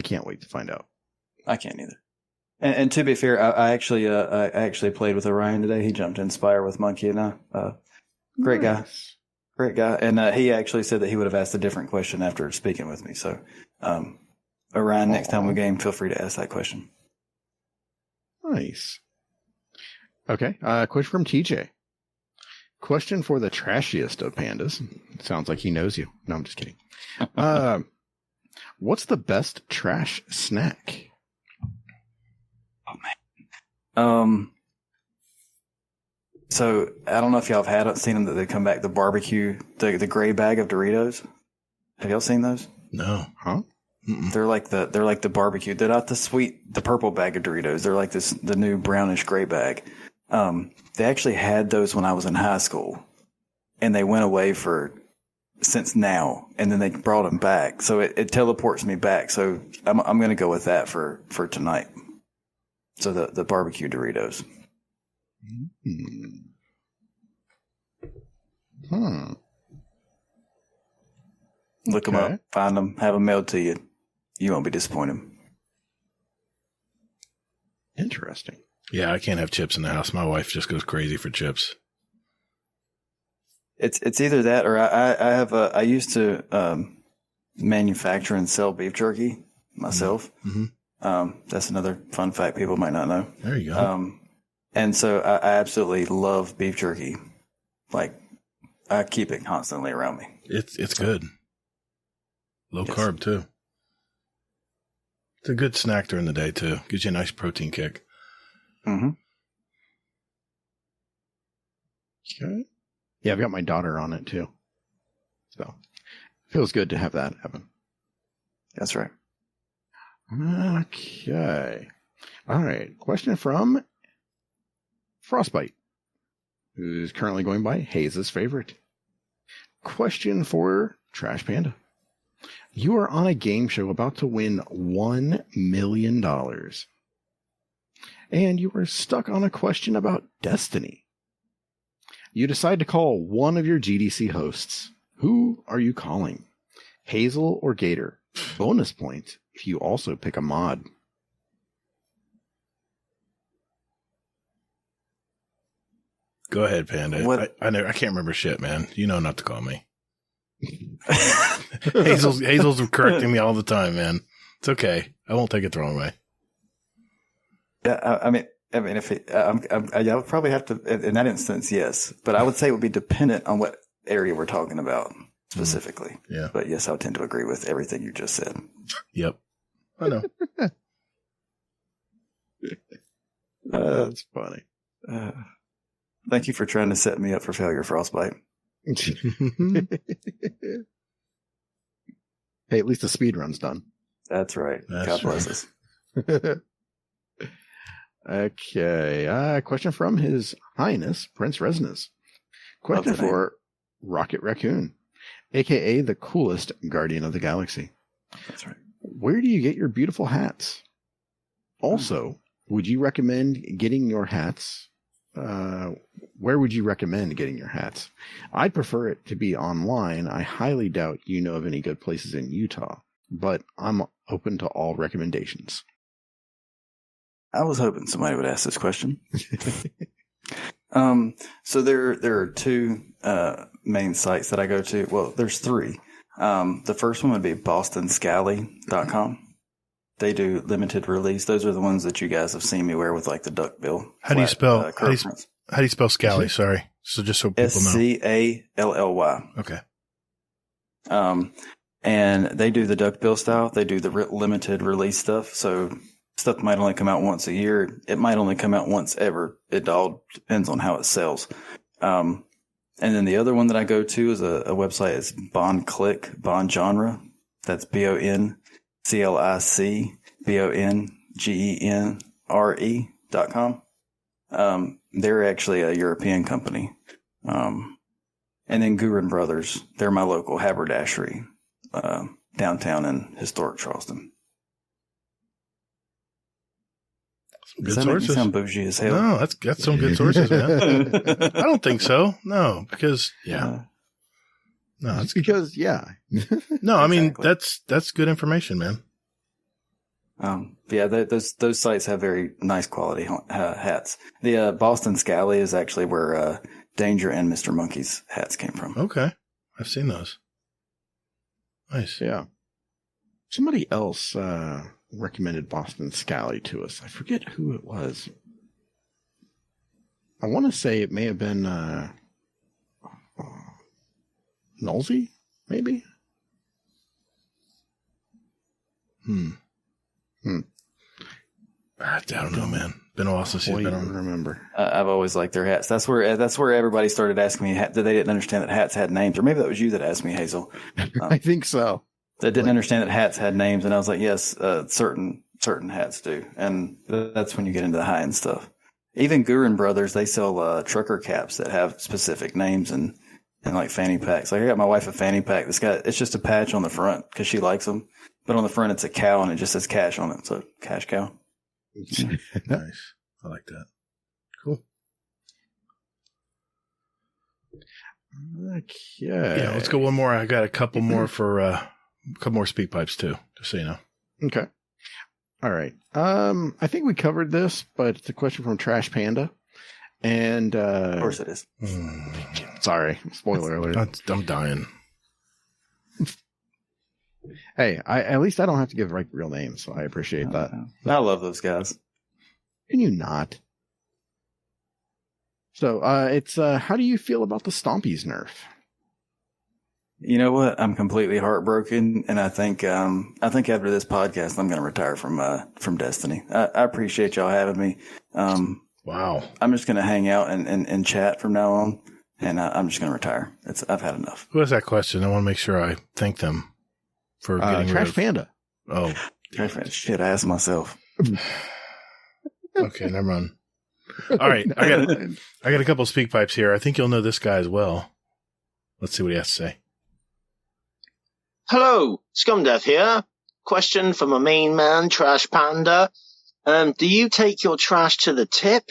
can't wait to find out. I can't either. And to be fair, I actually played with Orion today. He jumped in Spire with Monkey and I. Great guy. Great guy. And he actually said that he would have asked a different question after speaking with me. So, Orion, next time we game, feel free to ask that question. Nice. Okay. Question from TJ. Question for the trashiest of pandas. Sounds like he knows you. No, I'm just kidding. What's the best trash snack? Oh, man. So I don't know if y'all have seen them that they come back, the barbecue, the gray bag of Doritos. Have y'all seen those? No. Huh? Mm-mm. They're like the barbecue. They're not the purple bag of Doritos. They're like the new brownish gray bag. They actually had those when I was in high school, and they went away since now, and then they brought them back. So it teleports me back. So I'm going to go with that for tonight. So the barbecue Doritos. Look them up, find them, have them mailed to you. You won't be disappointed. Interesting. Yeah, I can't have chips in the house. My wife just goes crazy for chips. It's either that or I used to manufacture and sell beef jerky myself. Mm-hmm. That's another fun fact people might not know. There you go. And so I absolutely love beef jerky. Like, I keep it constantly around me. It's good. Low carb, too. It's a good snack during the day, too. Gives you a nice protein kick. Mm-hmm. Okay. Yeah, I've got my daughter on it, too. So, feels good to have that happen. That's right. Okay. All right. Question from Frostbite, who's currently going by Haze's favorite. Question for Trash Panda. You are on a game show about to win $1 million. And you are stuck on a question about Destiny. You decide to call one of your GDC hosts. Who are you calling? Hazel or Gator? Bonus point if you also pick a mod. Go ahead, Panda. What? I can't remember shit, man. You know not to call me. Hazel's correcting me all the time, man. It's okay. I won't take it the wrong way. Yeah, I mean, if I would probably have to, in that instance, yes. But I would say it would be dependent on what area we're talking about specifically. Yeah. But yes, I would tend to agree with everything you just said. Yep. I know. That's funny. Thank you for trying to set me up for failure, Frostbite. Hey, at least the speed run's done. That's right. God bless us. Okay. Question from His Highness, Prince Resonance. Question for Rocket Raccoon, a.k.a. the coolest Guardian of the Galaxy. That's right. Where do you get your beautiful hats? Also, would you recommend getting your hats? Where would you recommend getting your hats? I'd prefer it to be online. I highly doubt you know of any good places in Utah, but I'm open to all recommendations. I was hoping somebody would ask this question. So there are two main sites that I go to. Well, there's three. The first one would be bostonscally.com. They do limited release. Those are the ones that you guys have seen me wear with like the duckbill. How do you spell? How do you spell Scally? Mhm. Sorry, so just so people know. Scally. Okay. And they do the duckbill style. They do the limited release stuff. So stuff might only come out once a year. It might only come out once ever. It all depends on how it sells. And then the other one that I go to is a website. It's Bond Genre. That's BONCLIC BONGENRE.com. They're actually a European company. And then Gurin Brothers. They're my local haberdashery, downtown in historic Charleston. Some Does good that make me sources. sound bougie as hell? No, that's some good sources, man. I don't think so. No, because no, It's because no. I mean, Exactly. that's good information, man. Those sites have very nice quality hats. The Boston Scally is actually where Danger and Mr. Monkey's hats came from. Okay, I've seen those. Nice. Yeah. Somebody else recommended Boston Scally to us. I forget who it was. I want to say it may have been Nolsey, maybe? I don't know, man. Been a while since you've been on. Remember. I've always liked their hats. That's where everybody started asking me that they didn't understand that hats had names. Or maybe that was you that asked me, Hazel. I think so. That didn't understand that hats had names. And I was like, yes, certain hats do. And that's when you get into the high-end stuff. Even Gurin Brothers, they sell trucker caps that have specific names and like fanny packs. Like I got my wife a fanny pack. It's just a patch on the front because she likes them. But on the front, it's a cow and it just says cash on it. So cash cow. Nice. I like that. Cool. Okay. Yeah, let's go one more. I got a couple more for a couple more speak pipes too, just so you know. Okay. All right. I think we covered this, but it's a question from Trash Panda. And Of course it is. Sorry, spoiler alert. I'm dying. Hey, at least I don't have to give real names, so I appreciate that. I love those guys. Can you not? So it's how do you feel about the Stompies nerf? You know what? I'm completely heartbroken, and I think after this podcast, I'm going to retire from Destiny. I appreciate y'all having me. Wow. I'm just going to hang out and chat from now on, and I'm just going to retire. I've had enough. Who has that question? I want to make sure I thank them for getting rid Trash of. Panda. Oh, Shit, I asked myself. okay, never mind. All right, I got a couple of speak pipes here. I think you'll know this guy as well. Let's see what he has to say. Hello, Scumdeath here. Question from my main man, Trash Panda. Do you take your trash to the tip,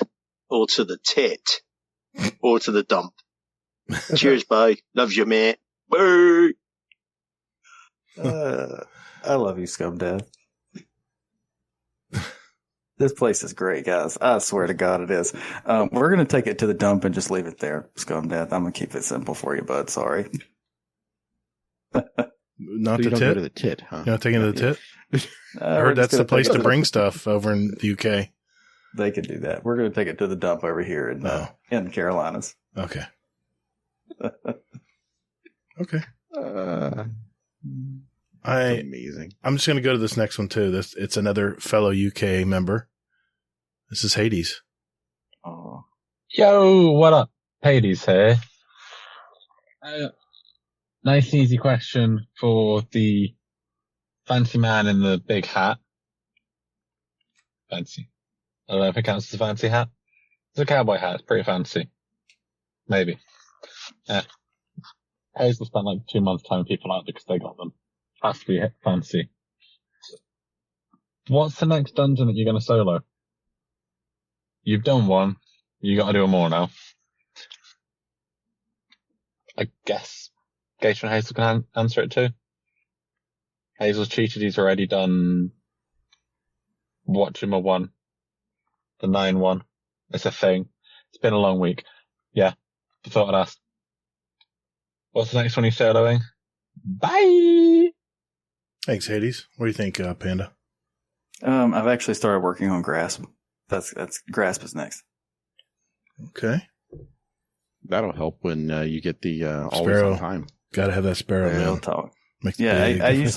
or to the tit, or to the dump? Cheers, bye. Loves you, mate. Bye. I love you, Scumdeath. This place is great, guys. I swear to God it is. We're going to take it to the dump and just leave it there, Scumdeath. I'm going to keep it simple for you, bud. Sorry. Not So you the don't go tit? to the tit, huh? You're not taking it to the tit? I We're heard just that's the gonna place take it to bring stuff over in the UK. They could do that. We're going to take it to the dump over here in the Carolinas. Okay. Okay. Amazing. I'm just going to go to this next one too. It's another fellow UK member. This is Hades. Oh. Yo, what up? Hades here. Nice and easy question for the fancy man in the big hat. Fancy. I don't know if it counts as a fancy hat. It's a cowboy hat. It's pretty fancy. Maybe. Yeah. Hazel spent like 2 months telling people out because they got them. Has to be fancy. What's the next dungeon that you're going to solo? You've done one. You got to do more now. I guess Gator and Hazel can answer it too. Hazel's cheated. He's already done Watchima 1. The 9-1. It's a thing. It's been a long week. Yeah. I thought I'd ask. What's the next one he's soloing? Bye! Thanks, Hades. What do you think, Panda? I've actually started working on Grasp. That's Grasp is next. Okay. That'll help when you get the always Sparrow. on time. Got to have that Sparrow, Real man. talk. Makes Yeah, big I difference.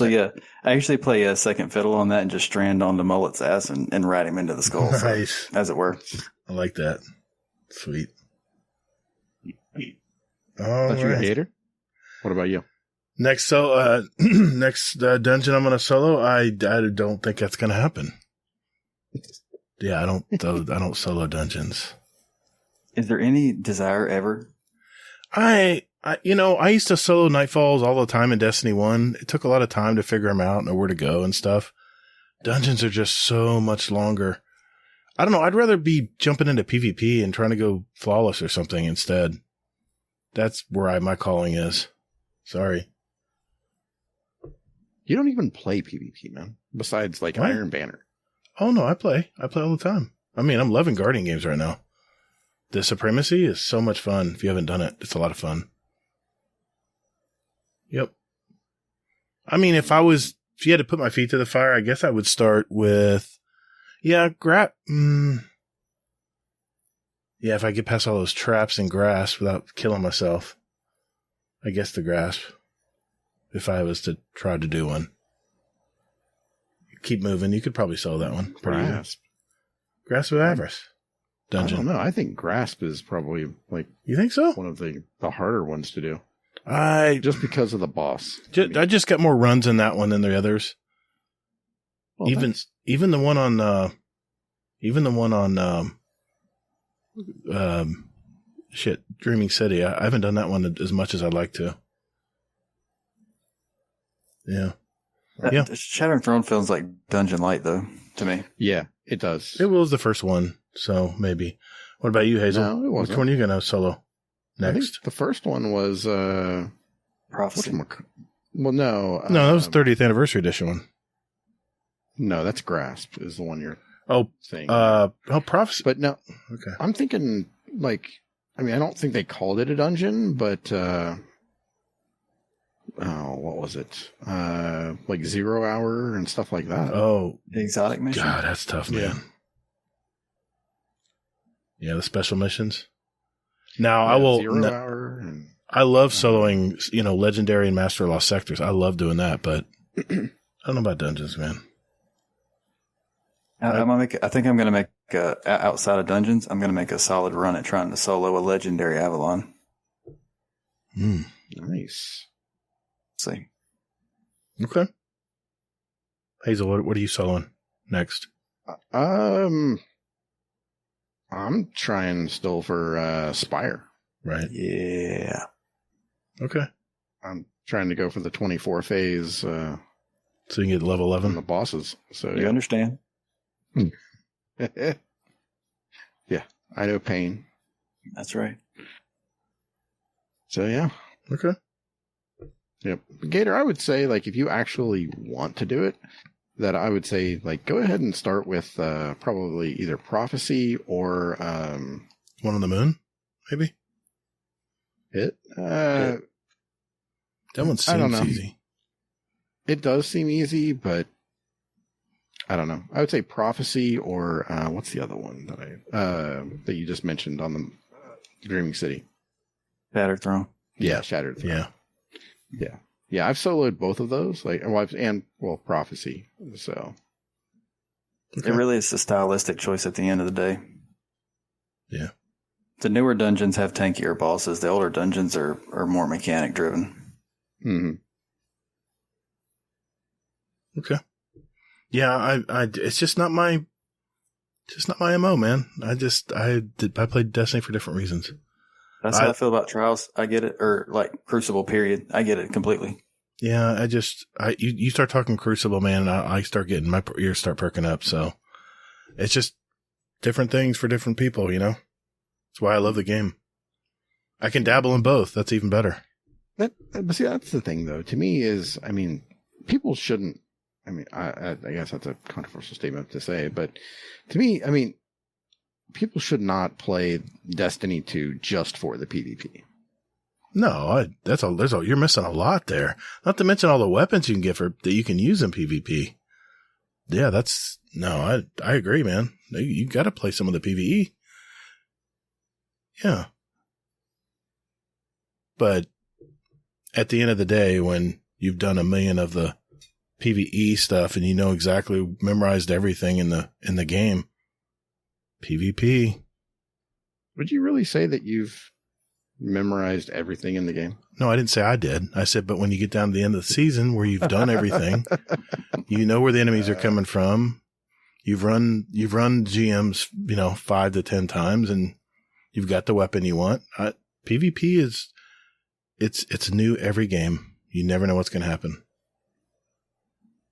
usually play a second fiddle on that and just strand onto Mullet's ass and ride him into the skull, Nice. as it were. I like that. Sweet. All That's your right. hater. What about you? Next, next dungeon I'm going to solo. I don't think that's going to happen. Yeah, I don't solo dungeons. Is there any desire ever? I used to solo Nightfalls all the time in Destiny 1. It took a lot of time to figure them out and know where to go and stuff. Dungeons are just so much longer. I don't know. I'd rather be jumping into PvP and trying to go flawless or something instead. That's where my calling is. Sorry. You don't even play PvP, man. Besides, like, What? Iron Banner. Oh, no, I play. I play all the time. I mean, I'm loving Guardian games right now. The Supremacy is so much fun. If you haven't done it, it's a lot of fun. Yep. I mean, if you had to put my feet to the fire, I guess I would start with, yeah, if I get past all those traps and Grasp without killing myself, I guess the Grasp, if I was to try to do one. Keep moving. You could probably sell that one. Grasp. Grasp of Avarice. Dungeon. I don't know. I think Grasp is probably, like, You think so? one of the harder ones to do. Just because of the boss. I just got more runs in that one than the others. Well, thanks. Even the one on Dreaming City. I haven't done that one as much as I'd like to. Yeah. Yeah. Shattering Throne feels like Dungeon Light, though, to me. Yeah, it does. It was the first one, so maybe. What about you, Hazel? No, it wasn't. Which one are you going to solo I think next? the first one was Prophecy. Well, no. No, that was 30th anniversary edition one. No, that's Grasp is the one you're saying. Prophecy. But no. Okay. I'm thinking, like, I mean, I don't think they called it a dungeon, but what was it? Like 0 Hour and stuff like that. Oh, the exotic mission. God, that's tough, man. Yeah, the special missions. Now I will. 0 Hour. And, I love soloing, Legendary and Master of Lost Sectors. I love doing that, but I don't know about dungeons, man. I think I'm gonna make outside of dungeons. I'm gonna make a solid run at trying to solo a Legendary Avalon. Nice. See. Okay. Hazel, what are you soloing next? I'm trying still for Spire. Right. Yeah. Okay. I'm trying to go for the 24 phase. So you can get level 11 on the bosses. So you understand? Yeah, I know pain. That's right. So yeah. Okay. Yep. Gator, I would say, like, if you actually want to do it, that I would say, like, go ahead and start with probably either Prophecy or One on the Moon, maybe? Hit. That one I don't seems know. easy. It does seem easy, but I don't know. I would say Prophecy or what's the other one that you just mentioned on the Dreaming City? Shattered Throne. Yeah, Shattered Throne. Yeah. Yeah, I've soloed both of those, Prophecy. So It really is a stylistic choice at the end of the day. Yeah. The newer dungeons have tankier bosses. The older dungeons are more mechanic driven. Mm-hmm. Okay. Yeah, I it's just not my MO, man. I played Destiny for different reasons. That's how I feel about Trials. I get it. Or like Crucible, period. I get it completely. Yeah, you start talking Crucible, man, and I start getting, my ears start perking up. So it's just different things for different people, That's why I love the game. I can dabble in both. That's even better. But see, that's the thing, though. To me, people shouldn't. I guess that's a controversial statement to say, but to me, people should not play Destiny 2 just for the PvP. No, you're missing a lot there. Not to mention all the weapons you can get that you can use in PvP. Yeah, I agree, man. You got to play some of the PvE. Yeah. But at the end of the day, when you've done 1 million of the PvE stuff and you know exactly, memorized everything in the game, PvP. Would you really say that you've memorized everything in the game? No, I didn't say I did. I said, but when you get down to the end of the season where you've done everything, you know where the enemies are coming from. You've run GMs, 5 to 10 times, and you've got the weapon you want. PvP it's new every game. You never know what's going to happen.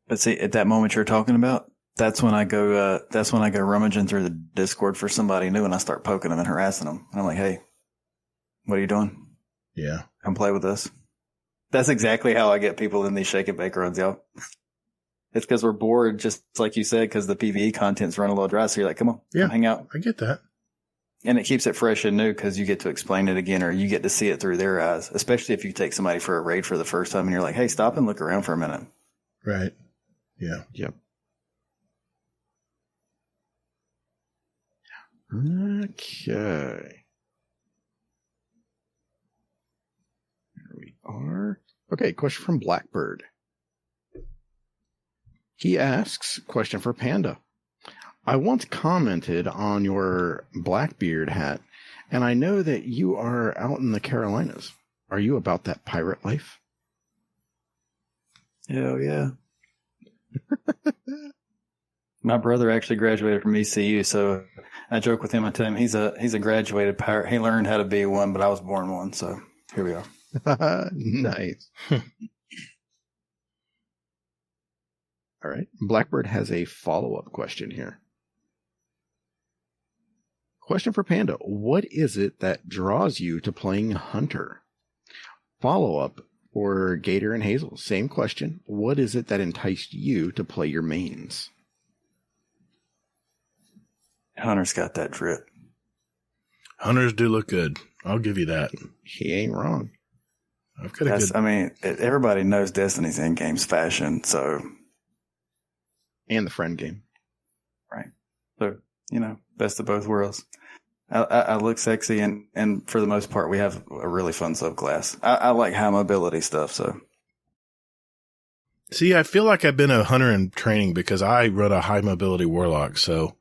But see, at that moment you're talking about, that's when I go rummaging through the Discord for somebody new, and I start poking them and harassing them. And I'm like, hey, what are you doing? Yeah. Come play with us. That's exactly how I get people in these shake and bake runs, y'all. It's because we're bored, just like you said, because the PvE content's run a little dry. So you're like, come on, come hang out. I get that. And it keeps it fresh and new because you get to explain it again, or you get to see it through their eyes, especially if you take somebody for a raid for the first time and you're like, hey, stop and look around for a minute. Right. Yeah. Yep. Okay. Here we are. Okay, question from Blackbird. He asks, question for Panda. I once commented on your Blackbeard hat, and I know that you are out in the Carolinas. Are you about that pirate life? Hell yeah. My brother actually graduated from ECU, so I joke with him. I tell him he's a graduated pirate. He learned how to be one, but I was born one, so here we are. Nice. All right. Blackbird has a follow-up question here. Question for Panda. What is it that draws you to playing Hunter? Follow-up for Gator and Hazel. Same question. What is it that enticed you to play your mains? Hunter's got that drip. Hunters do look good. I'll give you that. He ain't wrong. I've got a good... I mean, everybody knows Destiny's in-game's fashion, so... And the friend game. Right. So, best of both worlds. I look sexy, and for the most part, we have a really fun subclass. I like high mobility stuff, so. See, I feel like I've been a hunter in training because I run a high mobility warlock, so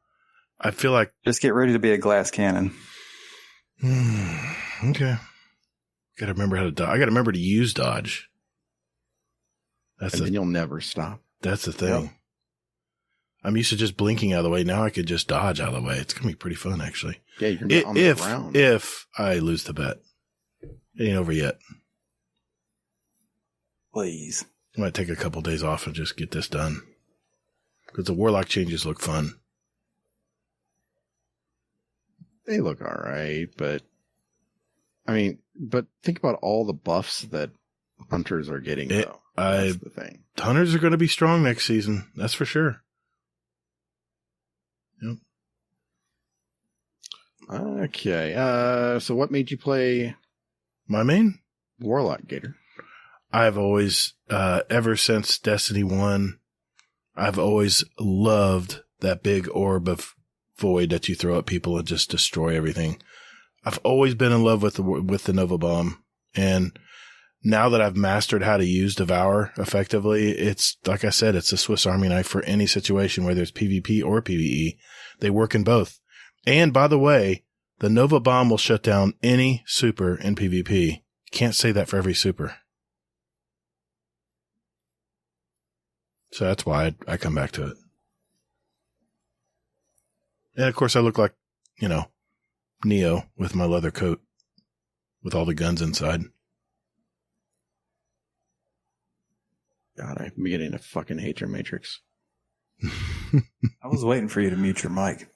I feel like... Just get ready to be a glass cannon. Okay. Gotta remember how to dodge. I gotta remember to use dodge. Then you'll never stop. That's the thing. Yep. I'm used to just blinking out of the way. Now I could just dodge out of the way. It's going to be pretty fun, actually. Yeah, you're not on the ground. If I lose the bet. It ain't over yet. Please. I might take a couple days off and just get this done. Because the warlock changes look fun. They look all right, but... but think about all the buffs that hunters are getting, though. That's the thing. Hunters are going to be strong next season. That's for sure. Yep. Okay. So what made you play my main? Warlock, Gator. I've always, ever since Destiny 1, I've always loved that big orb of void that you throw at people and just destroy everything. I've always been in love with the Nova Bomb. And now that I've mastered how to use Devour effectively, it's, like I said, it's a Swiss Army knife for any situation, whether it's PvP or PvE. They work in both. And by the way, the Nova Bomb will shut down any super in PvP. Can't say that for every super. So that's why I come back to it. And of course I look like, Neo with my leather coat with all the guns inside. God, I'm beginning to fucking hate your Matrix. I was waiting for you to mute your mic.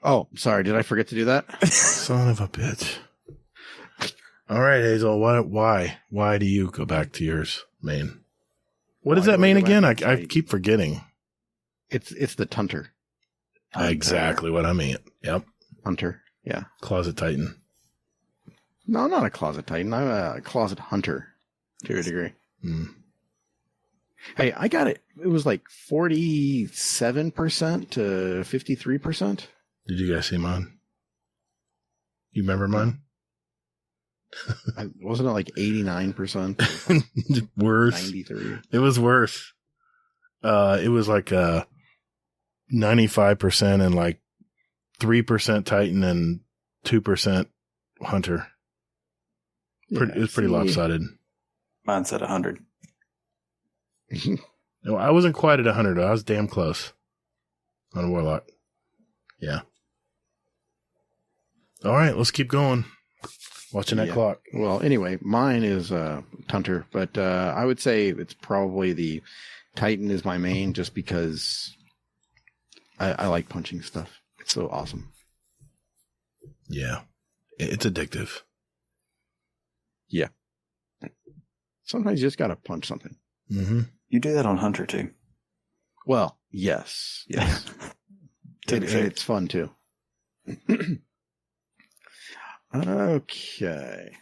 Oh, sorry. Did I forget to do that? Son of a bitch. All right, Hazel. Why do you go back to yours main? What is that main again? I keep forgetting. It's the Tunter. Exactly what I mean. Yep. Hunter. Yeah. Closet Titan. No, I'm not a Closet Titan. I'm a Closet Hunter to a degree. Hey, I got it. It was like 47% to 53%. Did you guys see mine? You remember mine? Wasn't it like 89%? Worse. 93. It was worse. It was like 95% and like 3% Titan and 2% Hunter. It was pretty lopsided. Mine said 100. No, I wasn't quite at 100. I was damn close on Warlock. Yeah. All right, let's keep going. Watching that clock. Well, anyway, mine is Hunter, but I would say it's probably the Titan is my main just because I like punching stuff. It's so awesome. Yeah. It's addictive. Yeah. Sometimes you just got to punch something. Mm-hmm. You do that on Hunter, too. Well, yes. It's fun, too. Okay.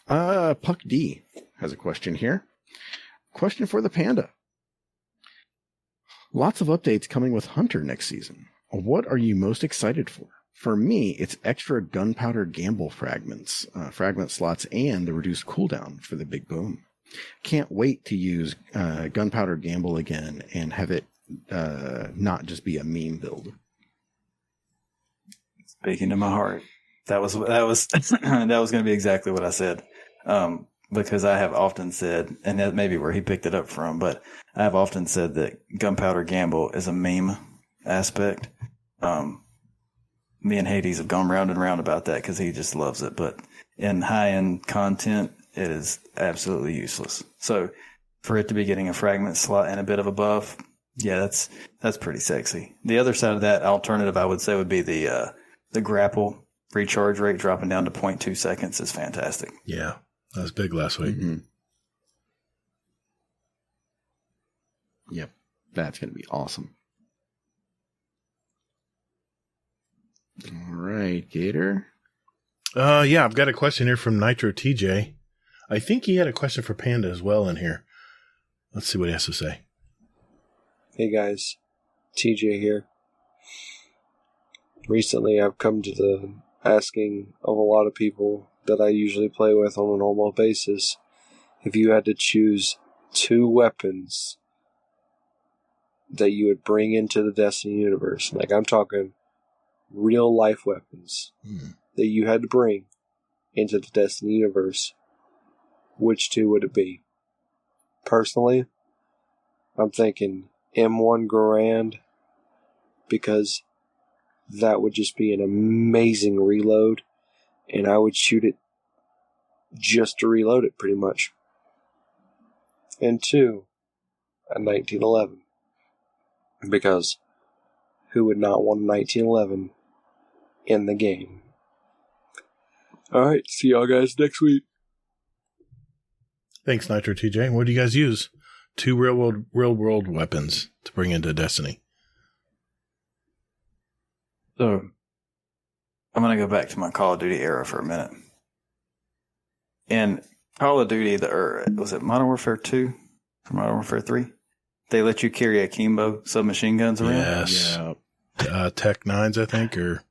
Puck D has a question here. Question for the Panda. Lots of updates coming with Hunter next season. What are you most excited for? For me, it's extra gunpowder gamble fragments, fragment slots, and the reduced cooldown for the big boom. Can't wait to use gunpowder gamble again and have it not just be a meme build. Speaking to my heart. That was that was going to be exactly what I said. Because I have often said, and that may be where he picked it up from, but I have often said that gunpowder gamble is a meme aspect. Me and Hades have gone round and round about that because he just loves it. But in high-end content, it is absolutely useless. So for it to be getting a fragment slot and a bit of a buff, yeah, that's pretty sexy. The other side of that alternative, I would say, would be the grapple recharge rate dropping down to 0.2 seconds is fantastic. Yeah, that was big last week. Mm-hmm. Yep, that's going to be awesome. All right, Gator. Yeah, I've got a question here from Nitro TJ. I think he had a question for Panda as well in here. Let's see what he has to say. Hey guys, TJ here. Recently I've come to the asking of a lot of people that I usually play with on a normal basis, if you had to choose 2 weapons that you would bring into the Destiny universe, like I'm talking real life weapons that you had to bring into the Destiny universe, which 2 would it be? Personally, I'm thinking M1 Garand, because that would just be an amazing reload, and I would shoot it just to reload it pretty much. And 2, a 1911, because who would not want a 1911 in the game? Alright, see y'all guys next week. Thanks, Nitro TJ. What do you guys use? 2 real world weapons to bring into Destiny. So I'm going to go back to my Call of Duty era for a minute. In Call of Duty, was it Modern Warfare 2 or Modern Warfare 3? They let you carry akimbo submachine guns around? Yes. Yeah. Tech 9s, I think, or...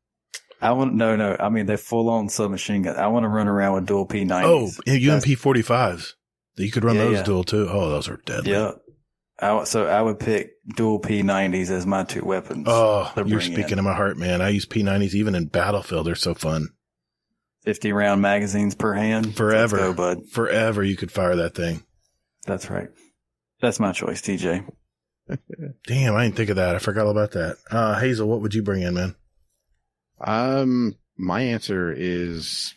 No. I mean, they're full-on submachine guns. I want to run around with dual P90s. Oh, UMP 45s. You could run those dual, too. Oh, those are deadly. Yeah. So I would pick dual P90s as my 2 weapons. Oh, you're speaking to my heart, man. I use P90s even in Battlefield. They're so fun. 50-round magazines per hand. Forever. Let's go, bud. Forever you could fire that thing. That's right. That's my choice, TJ. Damn, I didn't think of that. I forgot all about that. Hazel, what would you bring in, man? My answer is,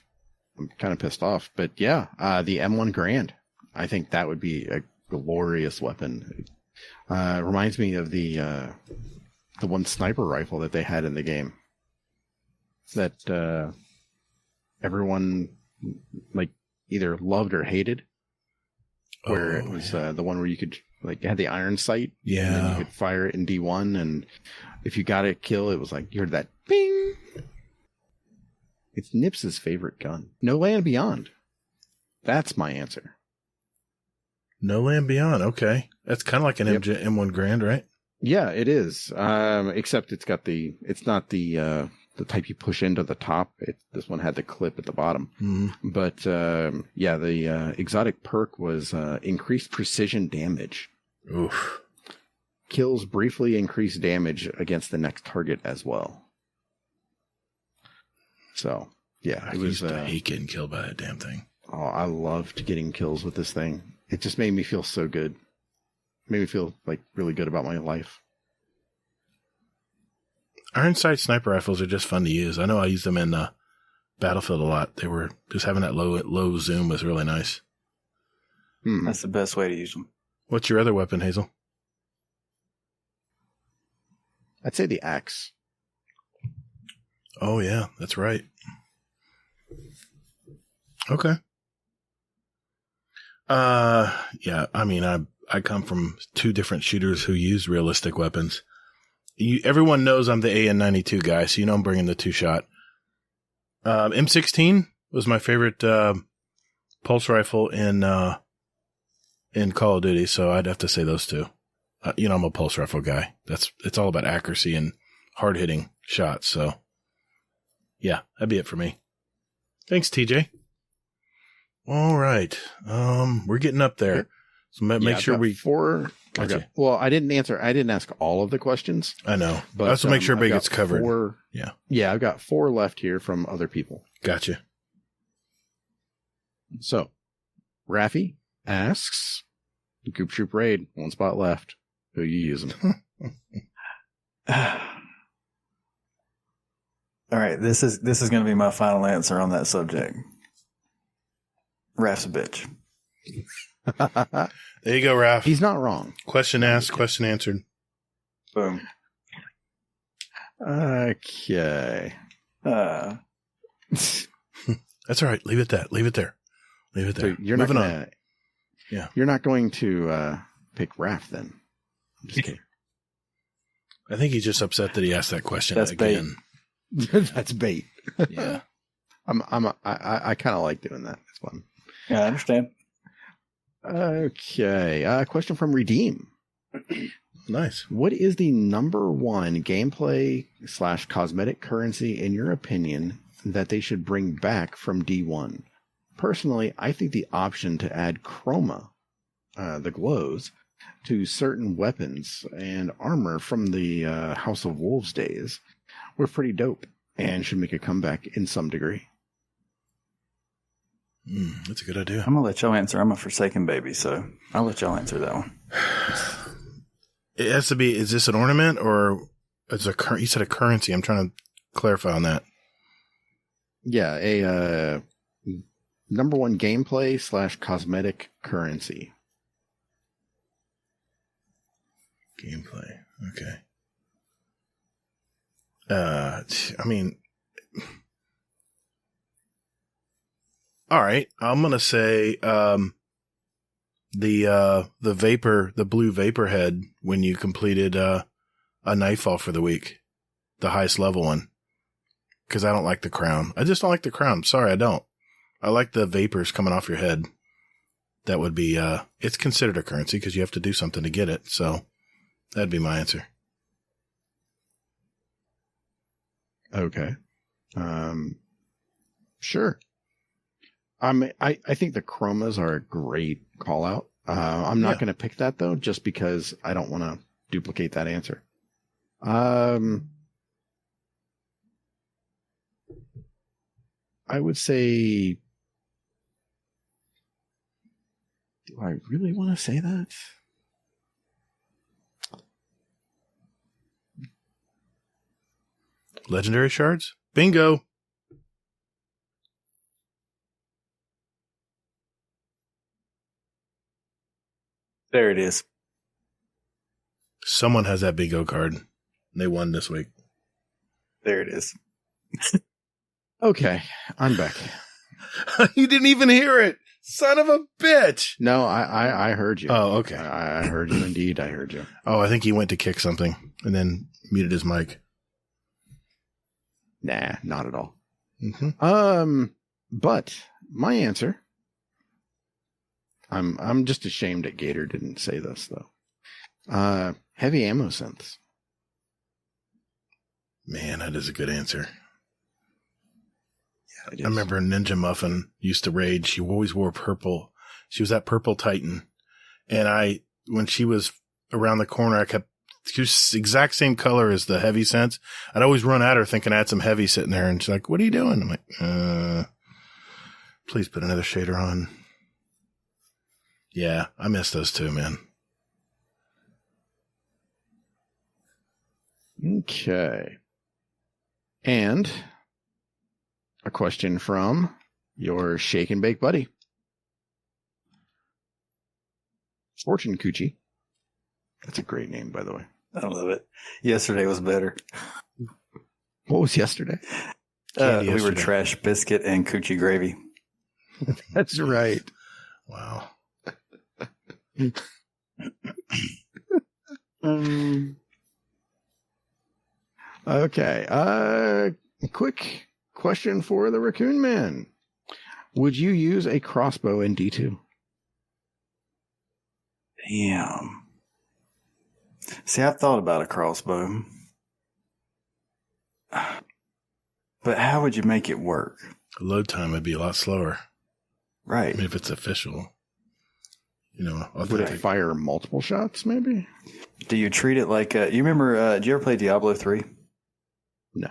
I'm kind of pissed off, but yeah, the M1 Garand. I think that would be a glorious weapon. Reminds me of the one sniper rifle that they had in the game that everyone like either loved or hated. Where it was the one where you could like had the iron sight, yeah, and then you could fire it in D1, and if you got a kill, it was like you heard that bing. It's Nips's favorite gun. No Land Beyond. That's my answer. No Land Beyond. Okay. That's kind of like an M1 Grand, right? Yeah, it is. Except it's not the type you push into the top. This one had the clip at the bottom. Mm-hmm. But the exotic perk was increased precision damage. Oof. Kills briefly increase damage against the next target as well. So, yeah. I used to hate getting killed by that damn thing. Oh, I loved getting kills with this thing. It just made me feel so good. Made me feel like really good about my life. Iron sight sniper rifles are just fun to use. I know I used them in Battlefield a lot. They were just having that low zoom was really nice. That's the best way to use them. What's your other weapon, Hazel? I'd say the axe. Oh, yeah, that's right. Okay. Yeah, I mean, I come from two different shooters who use realistic weapons. Everyone knows I'm the AN-92 guy, so you know I'm bringing the 2-shot. M16 was my favorite pulse rifle in Call of Duty, so I'd have to say those two. I'm a pulse rifle guy. It's all about accuracy and hard-hitting shots, so yeah, that'd be it for me. Thanks, TJ. All right. We're getting up there. So make sure we... Okay. Well, I didn't ask all of the questions. I know. But let's make sure everybody gets covered. Yeah, I've got 4 left here from other people. Gotcha. So, Raffy asks, Goop Troop Raid, 1 spot left. Who you using? All right, this is going to be my final answer on that subject. Raph's a bitch. There you go, Raph. He's not wrong. Question asked, question answered. Boom. Okay. That's all right. Leave it there. Leave it there. So you're not gonna, Yeah. You're not going to pick Raph then. I'm just kidding. I think he's just upset that he asked that question That's again. Bait. That's bait. Yeah. I kind of like doing that. It's fun. Yeah, I understand. Okay. Question from Redeem. Nice. What is the number one gameplay / cosmetic currency, in your opinion, that they should bring back from D1? Personally, I think the option to add chroma, the glows, to certain weapons and armor from the House of Wolves days were pretty dope and should make a comeback in some degree. That's a good idea. I'm going to let y'all answer. I'm a Forsaken baby, so I'll let y'all answer that one. It has to be, is this an ornament or is you said a currency? I'm trying to clarify on that. Yeah, a number one gameplay / cosmetic currency. Gameplay. Okay. I mean, all right. I'm going to say, the blue vapor head when you completed, a Nightfall for the week, the highest level one. Cause I don't like the crown. I just don't like the crown. Sorry, I don't. I like the vapors coming off your head. That would be, it's considered a currency because you have to do something to get it. So that'd be my answer. Okay. Sure. I think the chromas are a great call out. I'm not going to pick that though, just because I don't want to duplicate that answer. I would say, do I really want to say that? Legendary shards? Bingo. There it is. Someone has that bingo card. They won this week. There it is. Okay, I'm back. You didn't even hear it. Son of a bitch. No, I heard you. Oh, okay. I heard you indeed. I heard you. Oh, I think he went to kick something and then muted his mic. Nah, not at all. Mm-hmm. But my answer, I'm just ashamed that Gator didn't say this though. Heavy ammo synths. Man, that is a good answer. Yeah, I remember Ninja Muffin used to raid. She always wore purple. She was that purple Titan. And when she was around the corner, she was the exact same color as the heavy scents. I'd always run at her thinking I had some heavy sitting there. And she's like, what are you doing? I'm like, please put another shader on. Yeah, I miss those too, man. Okay. And a question from your Shake and Bake buddy. Fortune Coochie. That's a great name, by the way. I love it. Yesterday was better. What was yesterday? We were Trash Biscuit and Coochie Gravy. That's right. Wow. Okay. A quick question for the Raccoon Man. Would you use a crossbow in D2? Damn. See, I've thought about a crossbow. But how would you make it work? Load time would be a lot slower. Right. I mean, if it's official. You know, would it fire multiple shots, maybe? Do you treat it like you remember, did you ever play Diablo 3? No.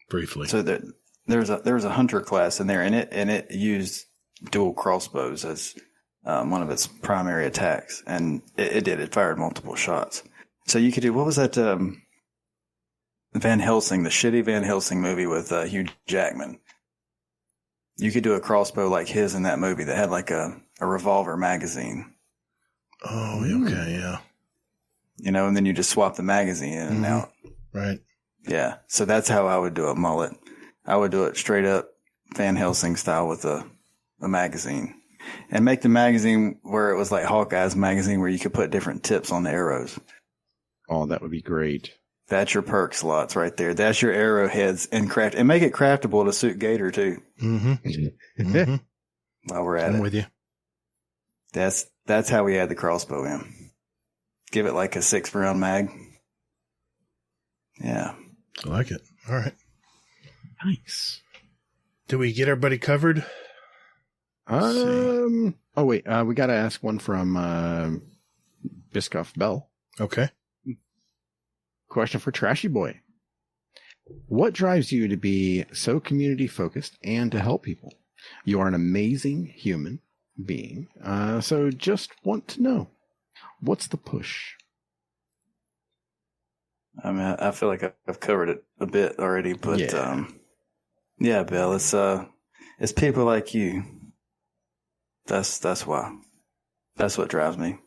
Briefly. So there was a hunter class in there, and it used dual crossbows as one of its primary attacks, and it fired multiple shots. So you could do, what was that, Van Helsing, the shitty Van Helsing movie with Hugh Jackman. You could do a crossbow like his in that movie that had like a revolver magazine. Oh, okay, yeah. You know, and then you just swap the magazine in and out. Right. Yeah. So that's how I would do a mullet. I would do it straight up Van Helsing style with a magazine. And make the magazine where it was like Hawkeye's magazine where you could put different tips on the arrows. Oh, that would be great. That's your perk slots right there. That's your arrowheads and craft. And make it craftable to suit Gator too. Mm-hmm. While we're at it. I'm with you. That's how we add the crossbow in. Give it like a 6-round mag. Yeah. I like it. All right. Nice. Do we get everybody covered? Oh wait, we got to ask one from Biscoff Bell. Okay. Question for Trashy Boy. What drives you to be so community focused and to help people? You are an amazing human being. So just want to know, what's the push? I mean, I feel like I've covered it a bit already, but yeah, Bill, it's people like you. That's why. That's what drives me.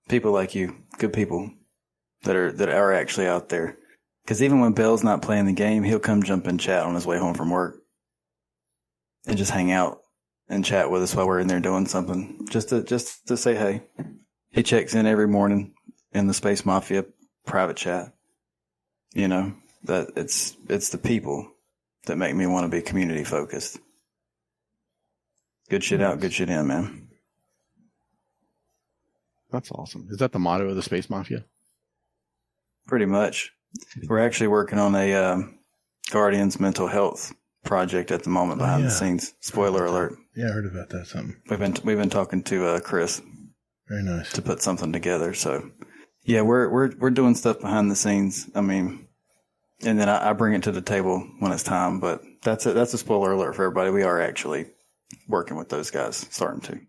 People like you, good people that are actually out there. Because even when Bill's not playing the game, he'll come jump in chat on his way home from work and just hang out and chat with us while we're in there doing something, just to say hey. He checks in every morning in the Space Mafia private chat. You know, that it's the people that make me want to be community focused. Good shit out, good shit in, man. That's awesome. Is that the motto of the Space Mafia? Pretty much. We're actually working on a Guardians mental health project at the moment behind the scenes. Spoiler alert. Yeah, I heard about that. Something. We've been talking to Chris. Very nice. To put something together. So yeah, we're doing stuff behind the scenes. I mean, and then I bring it to the table when it's time. But that's a spoiler alert for everybody. We are actually working with those guys, starting to.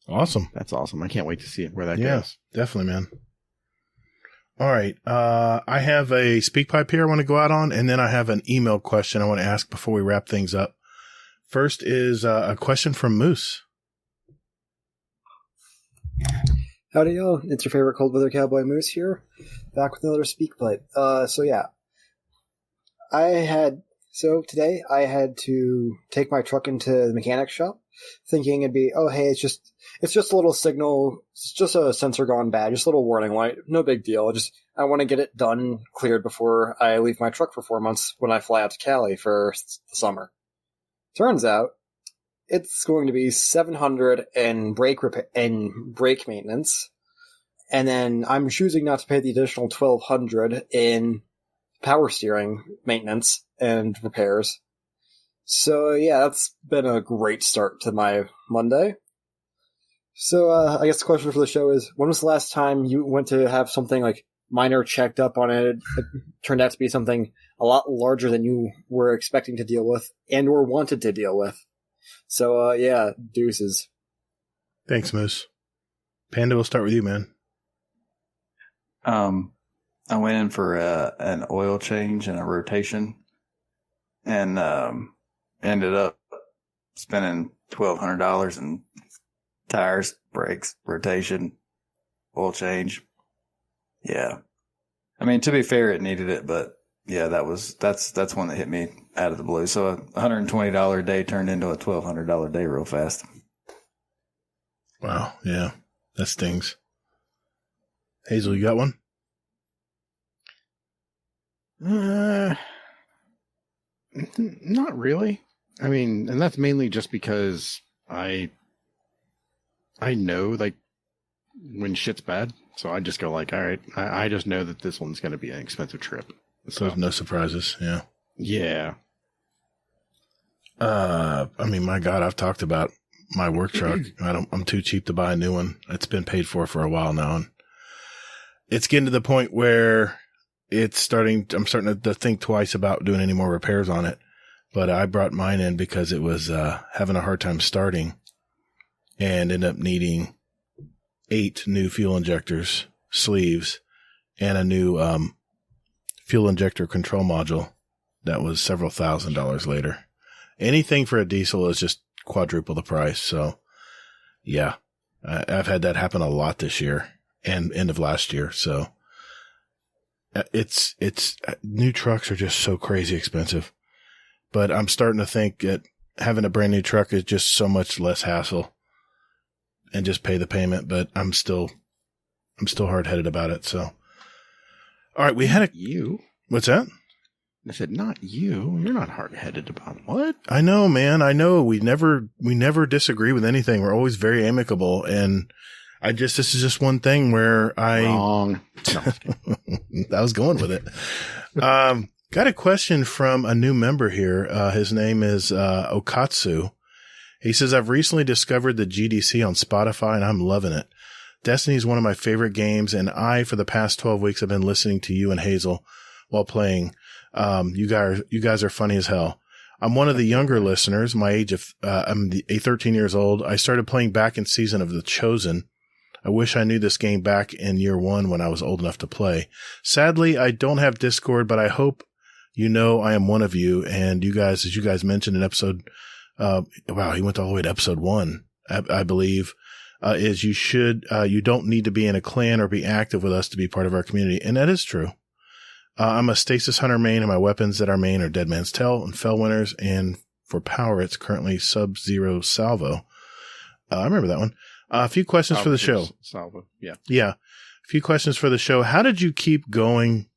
Awesome. That's awesome. I can't wait to see where that goes. Definitely, man. All right. I have a speak pipe here I want to go out on, and then I have an email question I want to ask before we wrap things up. First is a question from Moose. Howdy, y'all. It's your favorite cold weather cowboy Moose here, back with another speak pipe. Today I had to take my truck into the mechanic shop, thinking it'd be, it's just a little signal, it's just a sensor gone bad, just a little warning light, no big deal. I want to get it done, cleared before I leave my truck for 4 months when I fly out to Cali for the summer. Turns out, it's going to be $700 in brake maintenance, And then I'm choosing not to pay the additional $1,200 in power steering maintenance and repairs. So yeah, that's been a great start to my Monday. So I guess the question for the show is, when was the last time you went to have something like minor checked up on it? It turned out to be something a lot larger than you were expecting to deal with and or wanted to deal with. So yeah, deuces. Thanks, Moose. Panda, we'll start with you, man. I went in for an oil change and a rotation, and ended up spending $1,200 in tires, brakes, rotation, oil change. Yeah, I mean, to be fair, it needed it, but yeah, that's one that hit me out of the blue. So a $120 day turned into a $1,200 day real fast. Wow, yeah, that stings. Hazel, you got one? Not really. I mean, and that's mainly just because I know, like, when shit's bad, so I just go like, all right, I just know that this one's going to be an expensive trip. So no surprises, yeah. Yeah. I mean, my God, I've talked about my work truck. I'm too cheap to buy a new one. It's been paid for a while now, and it's getting to the point where I'm starting to think twice about doing any more repairs on it. But I brought mine in because it was having a hard time starting, and ended up needing 8 new fuel injectors, sleeves, and a new fuel injector control module that was several $1,000s later. Anything for a diesel is just quadruple the price. So yeah, I've had that happen a lot this year and end of last year. So it's new trucks are just so crazy expensive, but I'm starting to think that having a brand new truck is just so much less hassle and just pay the payment. But I'm still hard headed about it. So, all right, we had you. What's that? I said, not you. You're not hard headed about what? I know, man. I know. We never disagree with anything. We're always very amicable. And this is just one thing where Wrong. No, I was going with it. Got a question from a new member here. His name is Okatsu. He says, I've recently discovered the GDC on Spotify and I'm loving it. Destiny is one of my favorite games, and for the past 12 weeks, have been listening to you and Hazel while playing. You guys are funny as hell. I'm one of the younger listeners. My age of, I'm 13 years old. I started playing back in season of The Chosen. I wish I knew this game back in year 1 when I was old enough to play. Sadly, I don't have Discord, but I hope you know I am one of you. And you guys, as you guys mentioned in episode, wow, he went all the way to episode 1, I believe, is you don't need to be in a clan or be active with us to be part of our community. And that is true. I'm a Stasis Hunter main, and my weapons that are main are Dead Man's Tell and Fellwinners. And for power, it's currently Sub-Zero Salvo. I remember that one. A few questions for the show. Salvo, yeah. Yeah. A few questions for the show. How did you keep going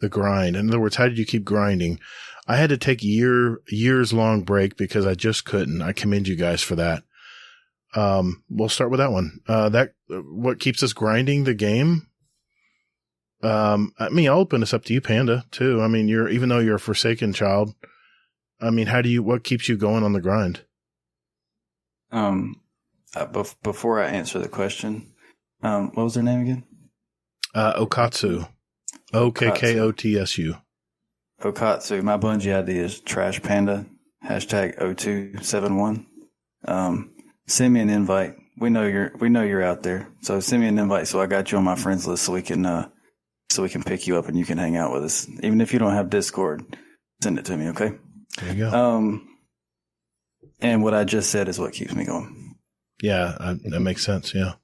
the grind? In other words, how did you keep grinding? I had to take years long break because I just couldn't. I commend you guys for that. We'll start with that one. What keeps us grinding the game? I mean, I'll open this up to you, Panda, too. I mean, even though you're a Forsaken child, I mean, what keeps you going on the grind? Before I answer the question, what was their name again? Okatsu. OKKOTSU. Okatsu. My Bungie ID is TrashPanda, #0271. Send me an invite. We know you're out there. So send me an invite so I got you on my friends list so we can pick you up and you can hang out with us. Even if you don't have Discord, send it to me, okay? There you go. And what I just said is what keeps me going. Yeah, that makes sense, yeah.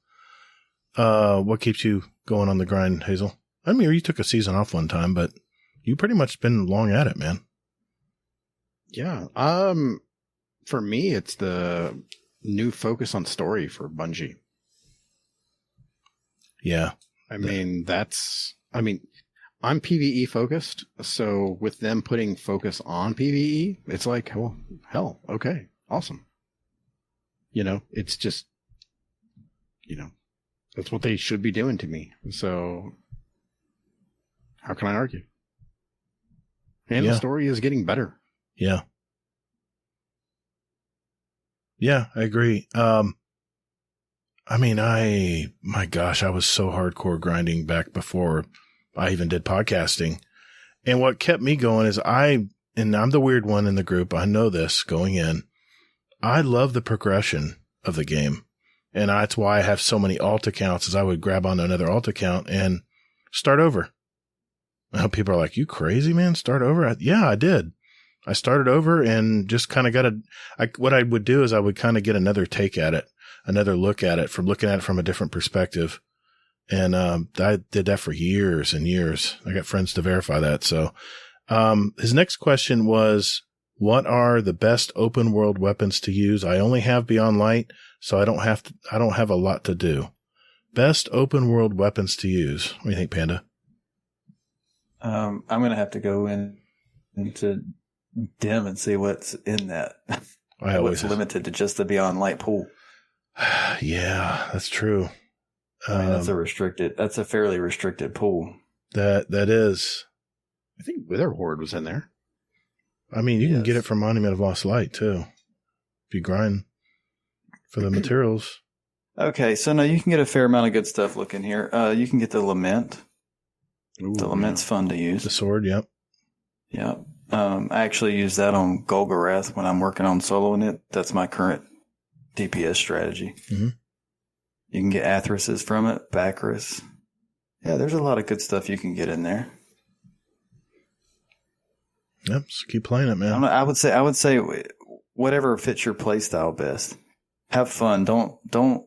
What keeps you going on the grind, Hazel? I mean, you took a season off one time, but you pretty much been long at it, man. Yeah. For me, it's the new focus on story for Bungie. Yeah. I'm PvE focused, so with them putting focus on PvE, it's like, well, hell, okay, awesome. It's just, That's what they should be doing to me. So how can I argue? And the story is getting better. Yeah. Yeah, I agree. My gosh, I was so hardcore grinding back before I even did podcasting. And what kept me going is and I'm the weird one in the group. I know this going in. I love the progression of the game. And that's why I have so many alt accounts, is I would grab onto another alt account and start over. Now people are like, you crazy, man? Start over? Yeah, I did. I started over and just kind of what I would do is I would kind of get another take at it, another look at it, from looking at it from a different perspective. And I did that for years and years. I got friends to verify that. So his next question was, what are the best open world weapons to use? I only have Beyond Light, so I don't have a lot to do. Best open world weapons to use. What do you think, Panda? I'm going to have to go into Dim and see what's in that. What's limited to just the Beyond Light pool. Yeah, that's true. I mean, that's a fairly restricted pool. That is. I think Wither Horde was in there. I mean, you can get it from Monument of Lost Light, too. If you grind for the materials. Okay, so now you can get a fair amount of good stuff looking here. You can get the Lament. Ooh, the Lament's fun to use. The sword, yep. Yep. I actually use that on Golgarath when I'm working on soloing it. That's my current DPS strategy. Mm-hmm. You can get Athrases from it, Bacchus. Yeah, there's a lot of good stuff you can get in there. Yep, so keep playing it, man. I would say whatever fits your play style best. Have fun. Don't.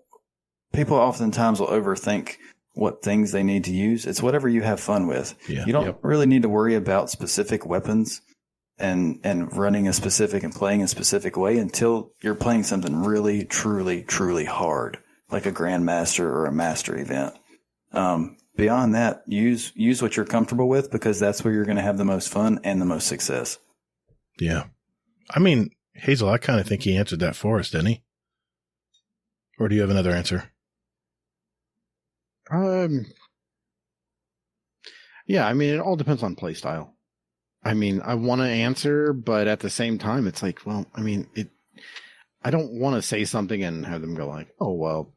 People oftentimes will overthink what things they need to use. It's whatever you have fun with. Yeah. You don't really need to worry about specific weapons and running a specific and playing a specific way until you're playing something really, truly, truly hard, like a Grandmaster or a Master event. Beyond that, use what you're comfortable with, because that's where you're going to have the most fun and the most success. Yeah. I mean, Hazel, I kind of think he answered that for us, didn't he? Or do you have another answer? Yeah, I mean, it all depends on play style. I mean, I want to answer, but at the same time, it's like, well, I mean, I don't want to say something and have them go like, oh, well,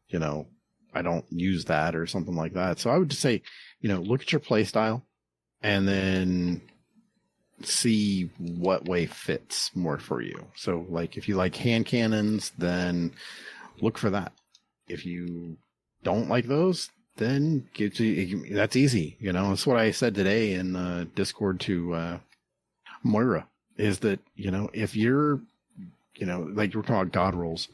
I don't use that or something like that. So I would just say, look at your play style and then see what way fits more for you. So like, if you like hand cannons, then look for that. If you don't like those, then that's easy. That's what I said today in Discord to Moira, is that, if you're, like we're talking about god rolls,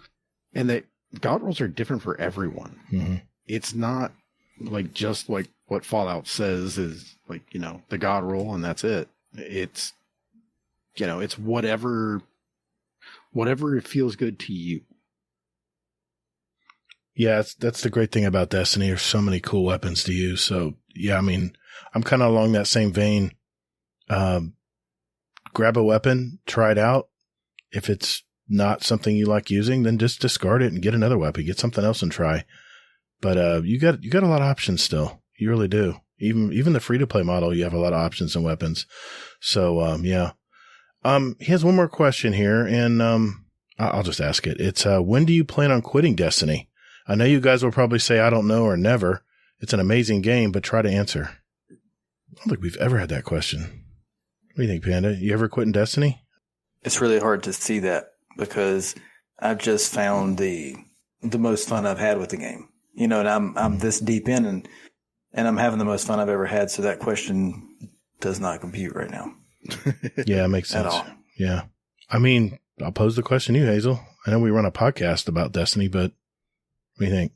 and that god rolls are different for everyone. Mm-hmm. It's not like just like what Fallout says is like, the god roll and that's it. It's, it's whatever it feels good to you. Yeah, that's the great thing about Destiny. There's so many cool weapons to use. So, yeah, I mean, I'm kind of along that same vein. Grab a weapon, try it out. If it's not something you like using, then just discard it and get another weapon. Get something else and try. But you got a lot of options still. You really do. Even the free-to-play model, you have a lot of options and weapons. So, yeah. He has one more question here, and I'll just ask it. It's, when do you plan on quitting Destiny? I know you guys will probably say, I don't know, or never. It's an amazing game, but try to answer. I don't think we've ever had that question. What do you think, Panda? You ever quit in Destiny? It's really hard to see that, because I've just found the most fun I've had with the game. And I'm this deep in and I'm having the most fun I've ever had. So that question does not compute right now. Yeah, it makes sense. At all. Yeah. I mean, I'll pose the question to you, Hazel. I know we run a podcast about Destiny, but what do you think?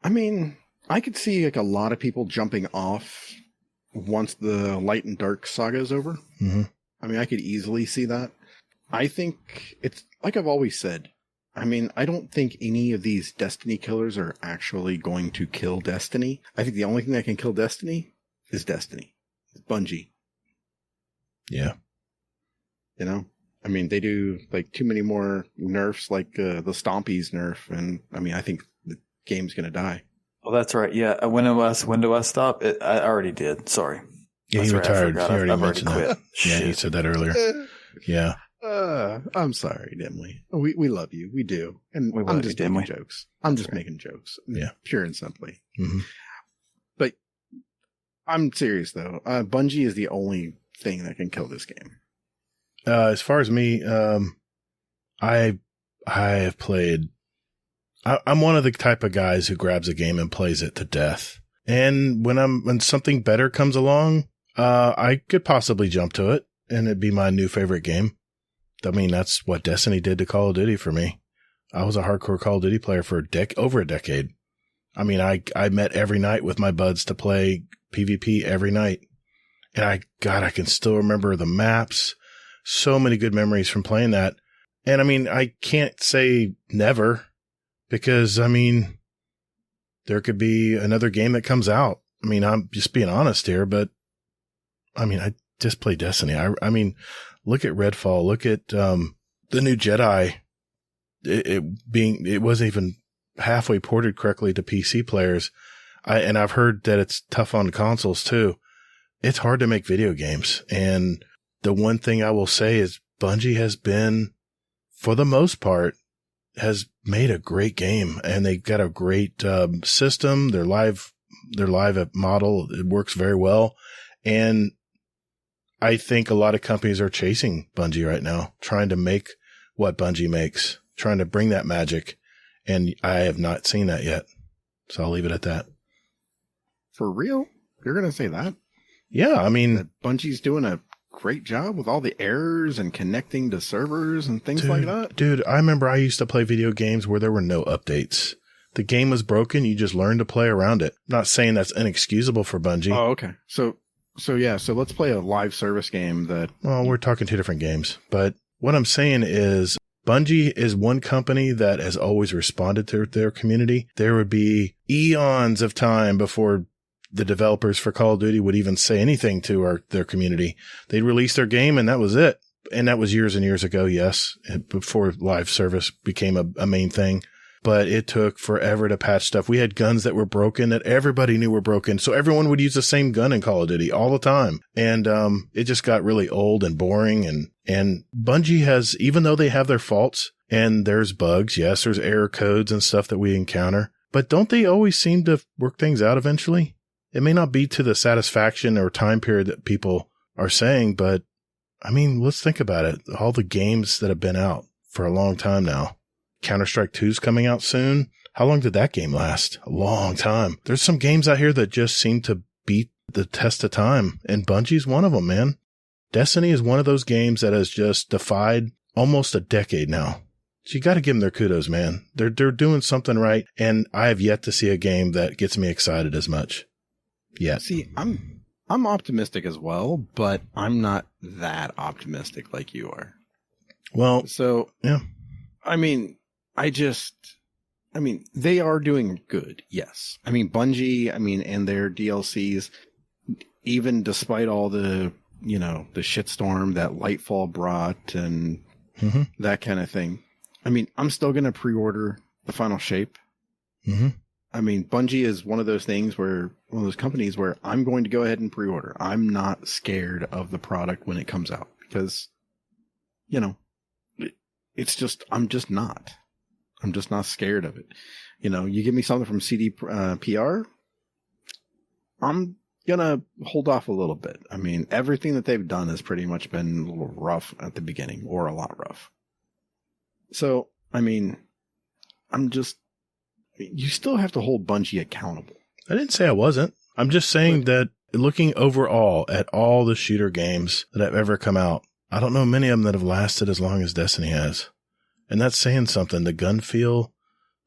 I mean, I could see like a lot of people jumping off once the Light and Dark saga is over. Mm-hmm. I mean, I could easily see that. I think it's like I've always said. I mean, I don't think any of these Destiny killers are actually going to kill Destiny. I think the only thing that can kill Destiny is Destiny. It's Bungie. Yeah. I mean, they do like too many more nerfs, like the Stompies nerf. And I mean, I think the game's going to die. Oh, that's right. Yeah. When do I stop? I already did. Sorry. Yeah, he That's right, I retired. forgot. He already I've mentioned already that. quit. Yeah, he Shit. said that earlier. Yeah. I'm sorry, Dimly. We love you. We do. And We I'm love just you, making Dimly. jokes. I'm just making jokes. Yeah. Pure and simply. Mm-hmm. But I'm serious, though. Bungie is the only thing that can kill this game. As far as me, I have played. I'm one of the type of guys who grabs a game and plays it to death. And when something better comes along, I could possibly jump to it, and it'd be my new favorite game. I mean, that's what Destiny did to Call of Duty for me. I was a hardcore Call of Duty player for over a decade. I mean, I met every night with my buds to play PvP every night. And I can still remember the maps. So many good memories from playing that. And I mean, I can't say never because, I mean, there could be another game that comes out. I mean, I'm just being honest here, but I mean, I just play Destiny. I mean, look at Redfall. Look at the new Jedi. It wasn't even halfway ported correctly to PC players. And I've heard that it's tough on consoles too. It's hard to make video games. And the one thing I will say is Bungie has been, for the most part, has made a great game, and they've got a great system. Their live model, it works very well. And I think a lot of companies are chasing Bungie right now, trying to make what Bungie makes, trying to bring that magic. And I have not seen that yet. So I'll leave it at that. For real? You're going to say that? Yeah. I mean, that Bungie's doing a great job with all the errors and connecting to servers and things like that. Dude, I remember I used to play video games where there were no updates. The game was broken. You just learned to play around it. I'm not saying that's inexcusable for Bungie. Oh, okay. So let's play a live service game that... Well, we're talking two different games. But what I'm saying is Bungie is one company that has always responded to their community. There would be eons of time before the developers for Call of Duty would even say anything to their community. They'd release their game and that was it. And that was years and years ago, yes, before live service became a main thing. But it took forever to patch stuff. We had guns that were broken that everybody knew were broken. So everyone would use the same gun in Call of Duty all the time. And it just got really old and boring. And Bungie has, even though they have their faults and there's bugs, yes, there's error codes and stuff that we encounter. But don't they always seem to work things out eventually? It may not be to the satisfaction or time period that people are saying, but I mean, let's think about it. All the games that have been out for a long time now. Counter-Strike 2's coming out soon. How long did that game last? A long time. There's some games out here that just seem to beat the test of time, and Bungie's one of them, man. Destiny is one of those games that has just defied almost a decade now. So you got to give them their kudos, man. They're doing something right, and I have yet to see a game that gets me excited as much. Yet. See, I'm optimistic as well, but I'm not that optimistic like you are. Well, so yeah. I mean, they are doing good. Yes. I mean, Bungie, and their DLCs, even despite all the, the shitstorm that Lightfall brought and that kind of thing. I mean, I'm still going to pre-order the final shape. Mm-hmm. I mean, Bungie is one of those companies where I'm going to go ahead and pre-order. I'm not scared of the product when it comes out because, it's just, I'm just not scared of it. You give me something from CD PR, I'm going to hold off a little bit. I mean, everything that they've done has pretty much been a little rough at the beginning or a lot rough. So, I mean, you still have to hold Bungie accountable. I didn't say I wasn't. I'm just saying that looking overall at all the shooter games that have ever come out, I don't know many of them that have lasted as long as Destiny has. And that's saying something. The gun feel,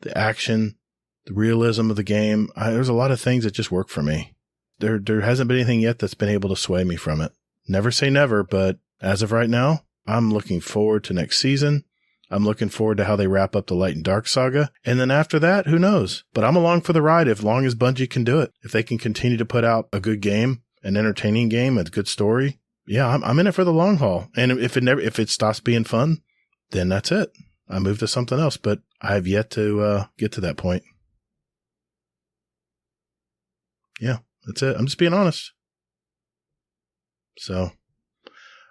the action, the realism of the game. There's a lot of things that just work for me. There hasn't been anything yet that's been able to sway me from it. Never say never, but as of right now, I'm looking forward to next season. I'm looking forward to how they wrap up the Light and Dark saga. And then after that, who knows? But I'm along for the ride as long as Bungie can do it. If they can continue to put out a good game, an entertaining game, a good story, yeah, I'm in it for the long haul. And if it stops being fun, then that's it. I move to something else, but I have yet to get to that point. Yeah, that's it. I'm just being honest. So,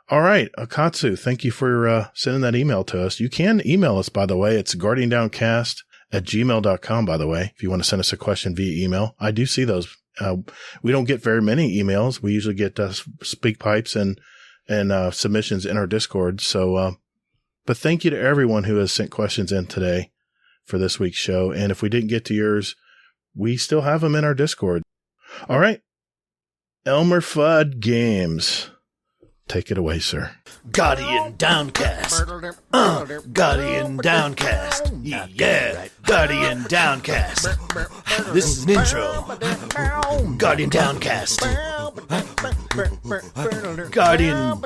all right, Akatsu, thank you for sending that email to us. You can email us, by the way. It's guardiandowncast@gmail.com, by the way, if you want to send us a question via email. I do see those. We don't get very many emails. We usually get speak pipes and submissions in our Discord. So, but thank you to everyone who has sent questions in today for this week's show. And if we didn't get to yours, we still have them in our Discord. All right. Elmer Fudd Games. Take it away, sir. Guardian Downcast. Guardian Downcast. Yeah. Guardian Downcast. This is an intro. Guardian Downcast. Guardian.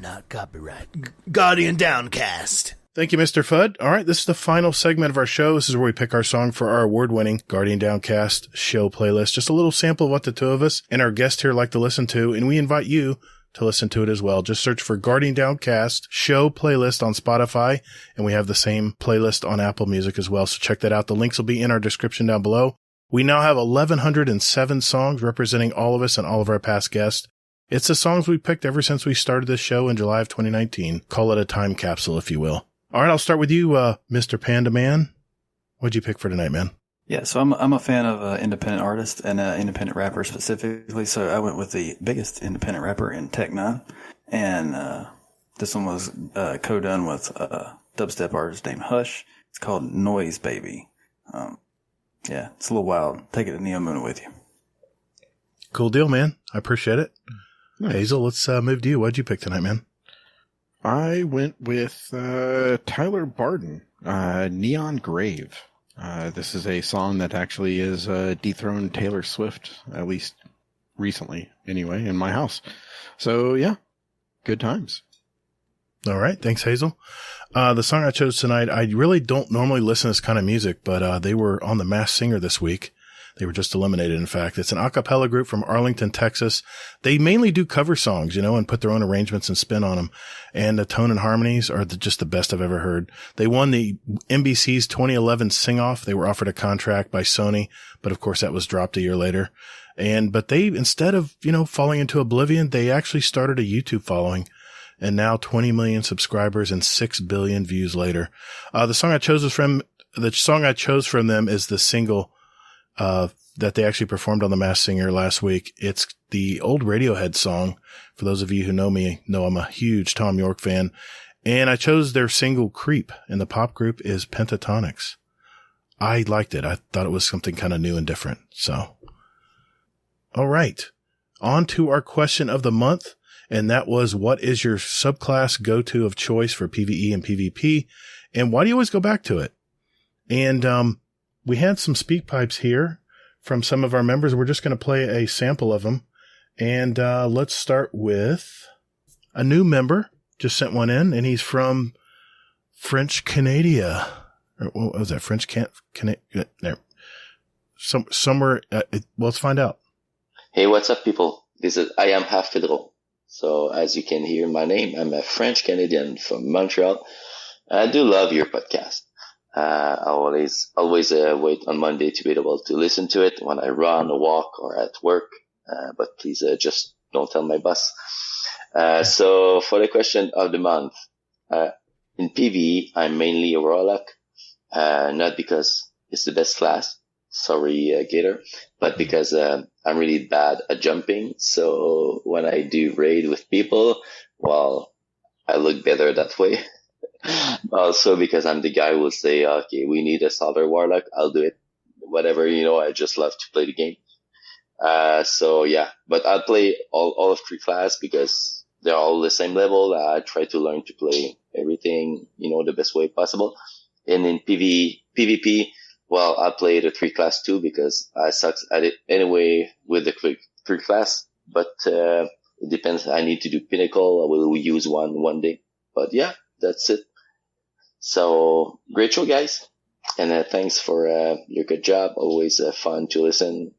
Not copyright. Guardian Downcast. Thank you, Mr. Fudd. All right, this is the final segment of our show. This is where we pick our song for our award-winning Guardian Downcast show playlist. Just a little sample of what the two of us and our guest here like to listen to, and we invite you to listen to it as well. Just search for Guardian Downcast show playlist on Spotify, and we have the same playlist on Apple Music as well, so check that out. The links will be in our description down below. We now have 1,107 songs representing all of us and all of our past guests. It's the songs we picked ever since we started this show in July of 2019. Call it a time capsule, if you will. All right, I'll start with you, Mr. Panda Man. What'd you pick for tonight, man? Yeah, so I'm a fan of independent artists and independent rappers specifically. So I went with the biggest independent rapper in Tech Nine, and this one was co-done with a dubstep artist named Hush. It's called Noise Baby. Yeah, it's a little wild. Take it to Neo Moon with you. Cool deal, man. I appreciate it. Nice. Hazel, let's move to you. What'd you pick tonight, man? I went with Tyler Barden, Neon Grave. This is a song that actually is dethroned Taylor Swift, at least recently, anyway, in my house. So, yeah, good times. All right. Thanks, Hazel. The song I chose tonight, I really don't normally listen to this kind of music, but they were on The Masked Singer this week. They were just eliminated, in fact. It's an a cappella group from Arlington, Texas. They mainly do cover songs, and put their own arrangements and spin on them. And the tone and harmonies are just the best I've ever heard. They won the NBC's 2011 Sing-Off. They were offered a contract by Sony, but of course that was dropped a year later. But they, instead of, falling into oblivion, they actually started a YouTube following. And now 20 million subscribers and 6 billion views later. The song I chose from them is the single that they actually performed on The Masked Singer last week. It's the old Radiohead song. For those of you who know me, know I'm a huge Tom York fan. And I chose their single Creep, and the pop group is Pentatonix. I liked it. I thought it was something kind of new and different. So, all right. On to our question of the month. And that was, what is your subclass go-to of choice for PvE and PvP? And why do you always go back to it? And, we had some speak pipes here from some of our members. We're just going to play a sample of them. And let's start with a new member. Just sent one in, and he's from French Canada. Or what was that? French Canada? Somewhere. Let's find out. Hey, what's up, people? I am Half Fiddle. So as you can hear my name, I'm a French Canadian from Montreal. I do love your podcast. I always wait on Monday to be able to listen to it when I run, walk, or at work. But please just don't tell my boss. So for the question of the month, in PvE, I'm mainly a Warlock, not because it's the best class. Sorry, Gator, but because I'm really bad at jumping. So when I do raid with people, well, I look better that way. Also because I'm the guy who will say, okay, we need a Solver Warlock, I'll do it. Whatever, I just love to play the game. So yeah, but I'll play all of 3 classes because they're all the same level. I try to learn to play everything, the best way possible. And in PvP, well, I play the 3 class too because I suck at it anyway with the 3 class. But it depends. I need to do Pinnacle. I will use one day. But yeah, that's it. So great show, guys. And thanks for your good job. Always fun to listen.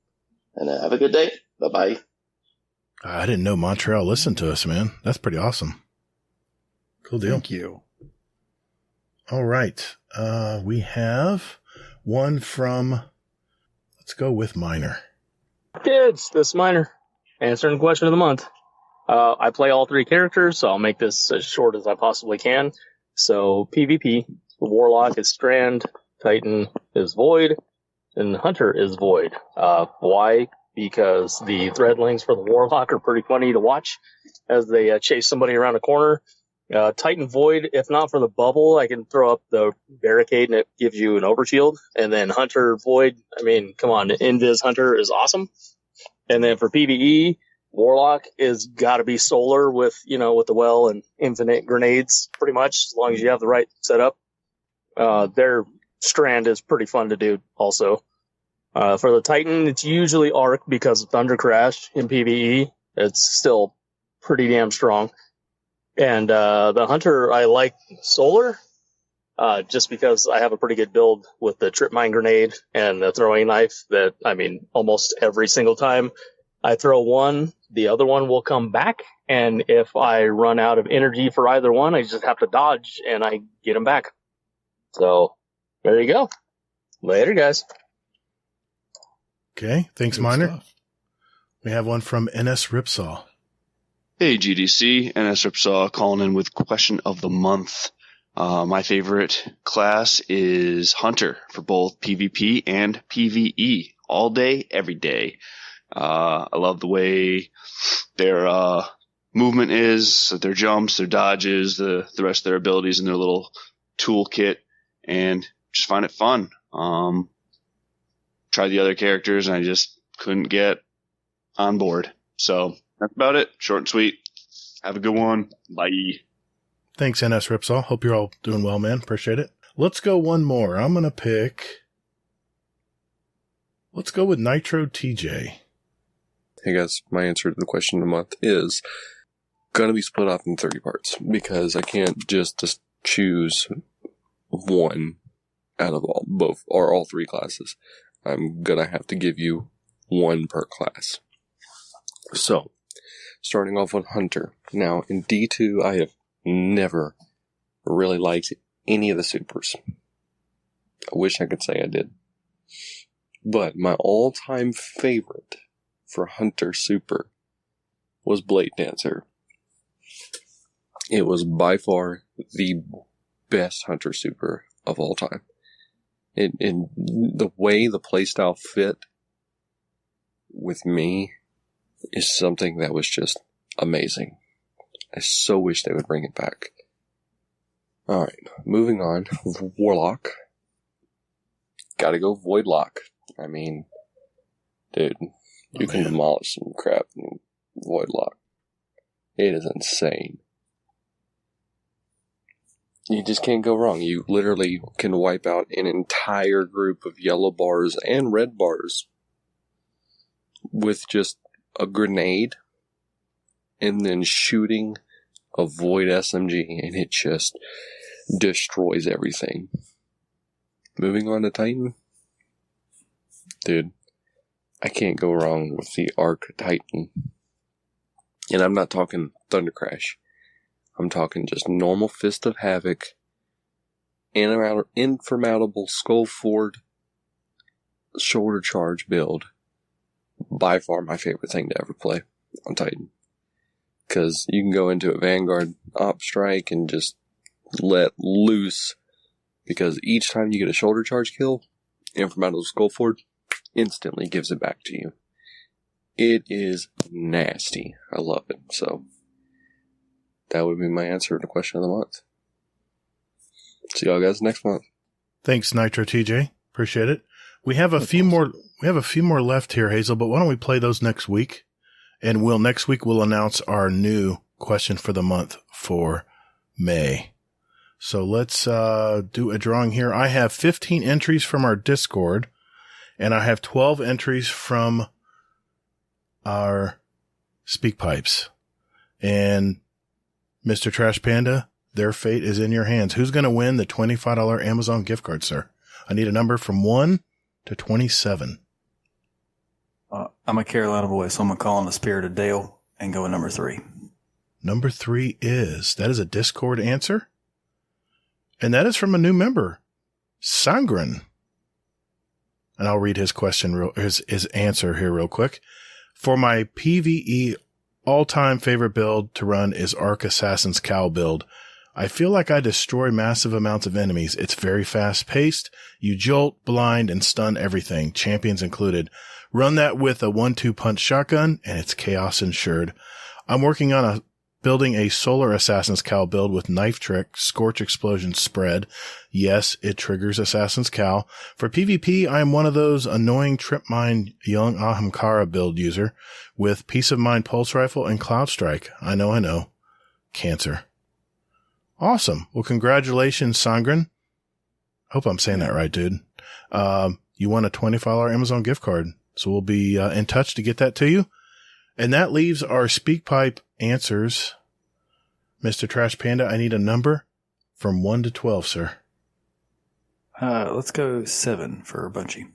And have a good day. Bye-bye. I didn't know Montreal listened to us, man. That's pretty awesome. Cool deal. Thank you. All right. We have one from, let's go with Minor. Kids, this is Minor. Answering the question of the month. I play all 3 characters, so I'll make this as short as I possibly can. So, PvP, the Warlock is Strand, Titan is Void, and Hunter is Void. Why? Because the threadlings for the Warlock are pretty funny to watch as they chase somebody around a corner. Titan Void, if not for the bubble, I can throw up the barricade and it gives you an overshield. And then Hunter Void, I mean, come on, Invis Hunter is awesome. And then for PvE, Warlock is gotta be solar with the well and infinite grenades, pretty much, as long as you have the right setup. Their Strand is pretty fun to do also. For the Titan, it's usually Arc because of Thunder Crash in PvE. It's still pretty damn strong. And the Hunter, I like Solar, just because I have a pretty good build with the Trip Mine Grenade and the throwing knife that, I mean, almost every single time I throw one, the other one will come back. And if I run out of energy for either one, I just have to dodge and I get them back. So, there you go. Later, guys. Okay, thanks, Minor. We have one from NS Ripsaw. Hey, GDC, NS Ripsaw calling in with question of the month. My favorite class is Hunter for both PvP and PvE. All day, every day. I love the way their movement is, their jumps, their dodges, the rest of their abilities in their little toolkit, and just find it fun. Tried the other characters, and I just couldn't get on board. So that's about it. Short and sweet. Have a good one. Bye. Thanks, NS Ripsaw. Hope you're all doing well, man. Appreciate it. Let's go one more. I'm going to pick... Let's go with Nitro TJ. Hey guys, my answer to the question of the month is going to be split up in 30 parts because I can't just choose one out of all 3 classes. I'm going to have to give you one per class. So, starting off with Hunter. Now, in D2, I have never really liked any of the supers. I wish I could say I did. But my all-time favorite for Hunter Super was Blade Dancer. It was by far the best Hunter Super of all time. In the way the playstyle fit with me is something that was just amazing. I so wish they would bring it back. Alright, moving on. Warlock. Gotta go Voidlock. I mean, dude, you can demolish some crap in Voidlock. It is insane. You just can't go wrong. You literally can wipe out an entire group of yellow bars and red bars with just a grenade and then shooting a Void SMG, and it just destroys everything. Moving on to Titan. Dude, I can't go wrong with the Arc Titan. And I'm not talking Thunder Crash. I'm talking just normal Fist of Havoc, Insurmountable Skull Ford, shoulder charge build. By far my favorite thing to ever play on Titan. Because you can go into a Vanguard Op Strike and just let loose. Because each time you get a shoulder charge kill, Insurmountable Skull Ford instantly gives it back to you. It is nasty. I love it. So, that would be my answer to the question of the month. See y'all guys next month. Thanks, Nitro TJ. Appreciate it. We have a few more. We have a few more left here, Hazel. But why don't we play those next week? And next week we'll announce our new question for the month for May. So let's do a drawing here. I have 15 entries from our Discord, and I have 12 entries from our Speak Pipes. And Mr. Trash Panda, their fate is in your hands. Who's going to win the $25 Amazon gift card, sir? I need a number from 1 to 27. I'm a Carolina boy, so I'm going to call on the spirit of Dale and go with number 3. Number 3 that is a Discord answer. And that is from a new member, Sangren. and I'll read his question, his answer here real quick. For my PvE all-time favorite build to run is Arc Assassin's Cowl build. I feel like I destroy massive amounts of enemies. It's very fast-paced. You jolt, blind, and stun everything, champions included. Run that with a 1-2 punch shotgun, and it's chaos ensured. I'm working on building a Solar Assassin's Cowl build with Knife Trick, Scorch Explosion Spread. Yes, it triggers Assassin's Cowl. For PvP, I am one of those annoying Trip Mine Young Ahamkara build user with Peace of Mind Pulse Rifle and Cloud Strike. I know. Cancer. Awesome. Well, congratulations, Sangren. Hope I'm saying that right, dude. You won a $25 Amazon gift card. So we'll be in touch to get that to you. And that leaves our SpeakPipe answers. Mr. Trash Panda, I need a number from 1 to 12, sir. Let's go 7 for Bungie.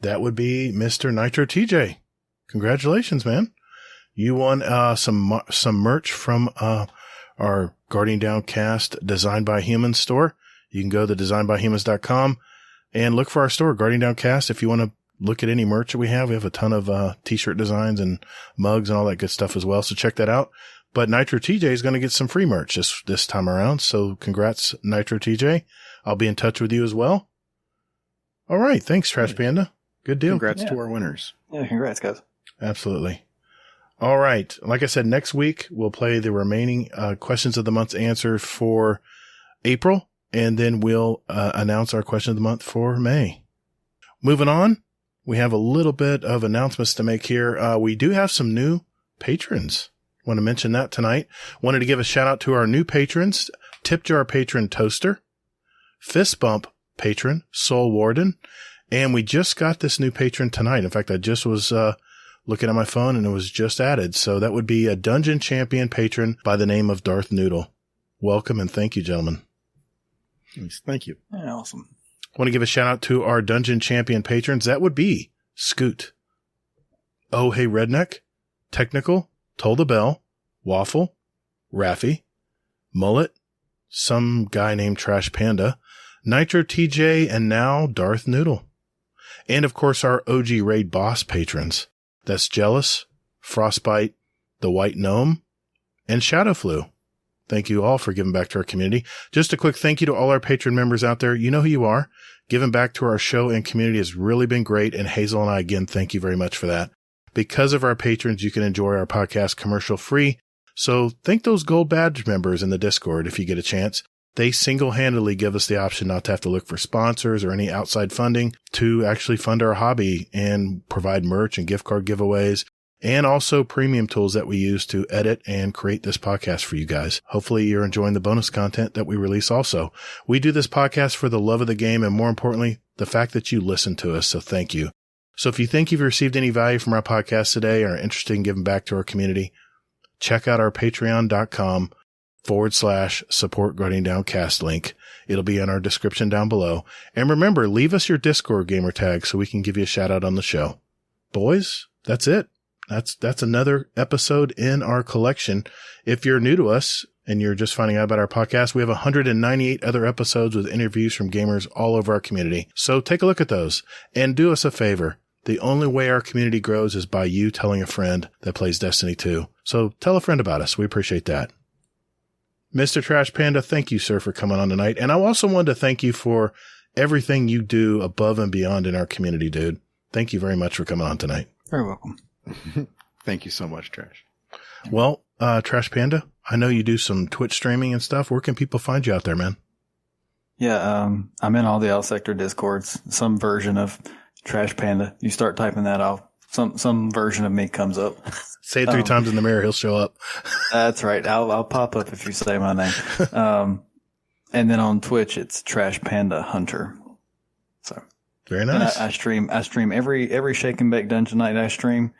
That would be Mr. Nitro TJ. Congratulations, man. You won some merch from our Guardian Downcast Designed by Humans store. You can go to designedbyhumans.com and look for our store, Guardian Downcast. If you want to look at any merch that we have a ton of t-shirt designs and mugs and all that good stuff as well. So check that out. But Nitro TJ is going to get some free merch this time around. So congrats, Nitro TJ. I'll be in touch with you as well. All right. Thanks, Trash Panda. Good deal. Congrats to our winners. Yeah, congrats, guys. Absolutely. All right. Like I said, next week we'll play the remaining questions of the month's answers for April, and then we'll announce our question of the month for May. Moving on, we have a little bit of announcements to make here. We do have some new patrons. Want to mention that tonight. Wanted to give a shout out to our new patrons, Tip Jar patron Toaster, Fist Bump patron Soul Warden, and we just got this new patron tonight. In fact, I just was looking at my phone and it was just added. So that would be a Dungeon Champion patron by the name of Darth Noodle. Welcome and thank you, gentlemen. Yes, thank you. Yeah, awesome. Want to give a shout out to our Dungeon Champion patrons. That would be Scoot, Oh Hey Redneck, Technical, Toll the Bell, Waffle, Raffy, Mullet, some guy named Trash Panda, Nitro TJ, and now Darth Noodle. And of course our OG Raid Boss patrons. That's Jealous, Frostbite, The White Gnome, and Shadowflu. Thank you all for giving back to our community. Just a quick thank you to all our patron members out there. You know who you are. Giving back to our show and community has really been great. And Hazel and I, again, thank you very much for that. Because of our patrons, you can enjoy our podcast commercial free. So thank those gold badge members in the Discord if you get a chance. They single-handedly give us the option not to have to look for sponsors or any outside funding to actually fund our hobby and provide merch and gift card giveaways, and also premium tools that we use to edit and create this podcast for you guys. Hopefully you're enjoying the bonus content that we release also. We do this podcast for the love of the game and, more importantly, the fact that you listen to us, so thank you. So if you think you've received any value from our podcast today or are interested in giving back to our community, check out our patreon.com/support Guardian Downcast link. It'll be in our description down below. And remember, leave us your Discord gamer tag so we can give you a shout out on the show. Boys, that's it. That's another episode in our collection. If you're new to us and you're just finding out about our podcast, we have 198 other episodes with interviews from gamers all over our community. So take a look at those and do us a favor. The only way our community grows is by you telling a friend that plays Destiny 2. So tell a friend about us. We appreciate that. Mr. Trash Panda, thank you, sir, for coming on tonight. And I also wanted to thank you for everything you do above and beyond in our community, dude. Thank you very much for coming on tonight. Very welcome. Thank you so much, Trash. Well, Trash Panda, I know you do some Twitch streaming and stuff. Where can people find you out there, man? Yeah, I'm in all the L Sector Discords, some version of Trash Panda. You start typing that out, some version of me comes up. Say it 3 times in the mirror, he'll show up. That's right. I'll pop up if you say my name. And then on Twitch, it's Trash Panda Hunter. So very nice. I stream every Shake and Bake Dungeon night. I stream.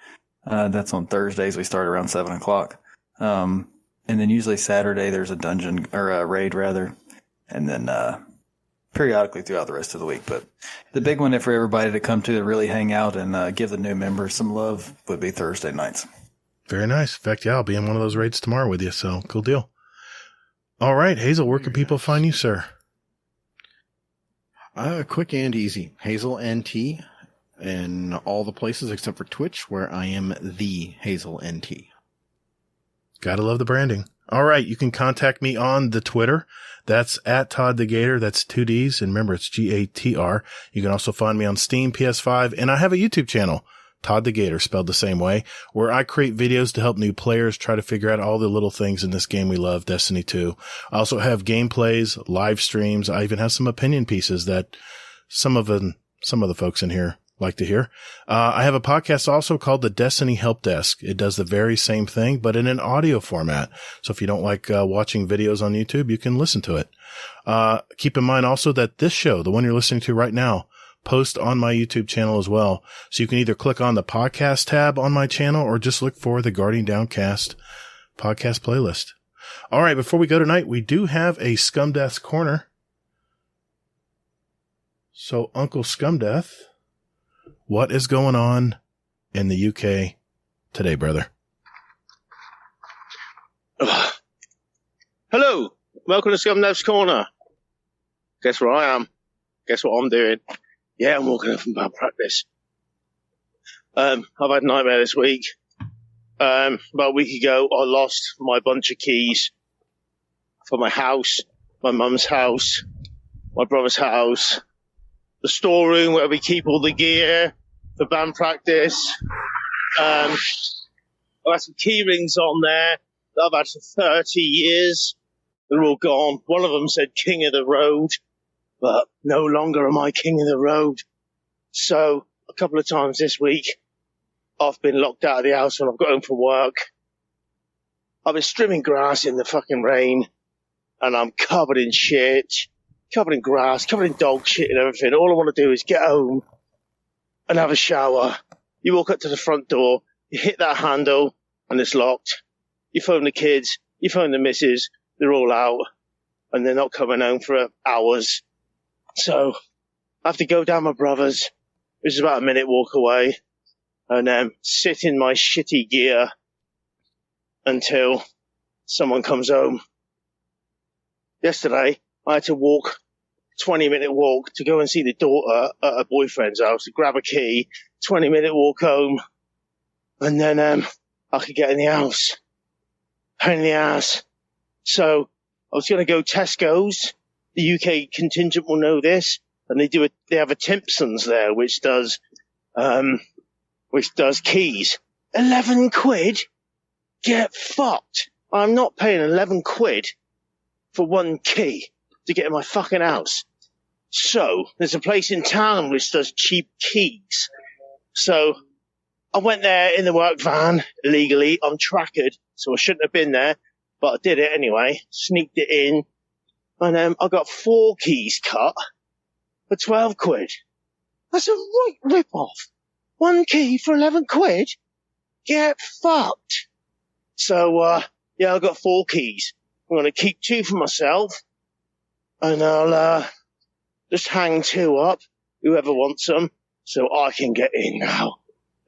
That's on Thursdays. We start around 7:00. And then usually Saturday there's a dungeon or a raid rather, and then periodically throughout the rest of the week. But the big one for everybody to come to really hang out and give the new members some love would be Thursday nights. Very nice. In fact, yeah, I'll be in one of those raids tomorrow with you. So cool deal. All right, Hazel, where can people find you, sir? Quick and easy. Hazel NT in all the places except for Twitch, where I am the Hazel NT. Gotta love the branding. All right. You can contact me on the Twitter. That's at Todd the Gator. That's 2 Ds. And remember, it's GATR. You can also find me on Steam, PS5, and I have a YouTube channel, Todd the Gator, spelled the same way, where I create videos to help new players try to figure out all the little things in this game we love, Destiny 2. I also have gameplays, live streams. I even have some opinion pieces that some of the folks in here like to hear. I have a podcast also called the Destiny Help Desk. It does the very same thing, but in an audio format. So if you don't like watching videos on YouTube, you can listen to it. Keep in mind also that this show, the one you're listening to right now, post on my YouTube channel as well. So you can either click on the podcast tab on my channel or just look for the Guardian Downcast podcast playlist. All right. Before we go tonight, we do have a Scumdeath's Corner. So Uncle Scumdeath, what is going on in the UK today, brother? Hello. Welcome to Scumdeath's Corner. Guess where I am? Guess what I'm doing? Yeah, I'm walking up from bad practice. I've had a nightmare this week. About a week ago, I lost my bunch of keys for my house, my mum's house, my brother's house, the storeroom where we keep all the gear for band practice. I've had some key rings on there that I've had for 30 years. They're all gone. One of them said King of the Road, but no longer am I King of the Road. So a couple of times this week, I've been locked out of the house when I've got home from work. I've been trimming grass in the fucking rain, and I'm covered in shit, covered in grass, covered in dog shit and everything. All I want to do is get home and have a shower. You walk up to the front door, you hit that handle, and it's locked. You phone the kids, you phone the missus, they're all out, and they're not coming home for hours. So I have to go down my brother's, which is about a minute walk away, and sit in my shitty gear until someone comes home. Yesterday, I had to walk 20-minute walk to go and see the daughter at her boyfriend's house to grab a key, 20-minute walk home, and then I could get in the house. Pain in the ass. So I was going to go Tesco's. The UK contingent will know this, and they have a Timpson's there, which does keys. 11 quid? Get fucked. I'm not paying 11 quid for one key to get in my fucking house. So there's a place in town which does cheap keys. So I went there in the work van illegally. I'm tracked, so I shouldn't have been there, but I did it anyway. Sneaked it in, and I got 4 keys cut for 12 quid. That's a right rip-off. 1 key for 11 quid? Get fucked. So, yeah, I got 4 keys. I'm going to keep 2 for myself, and I'll just hang 2 up, whoever wants them, so I can get in now.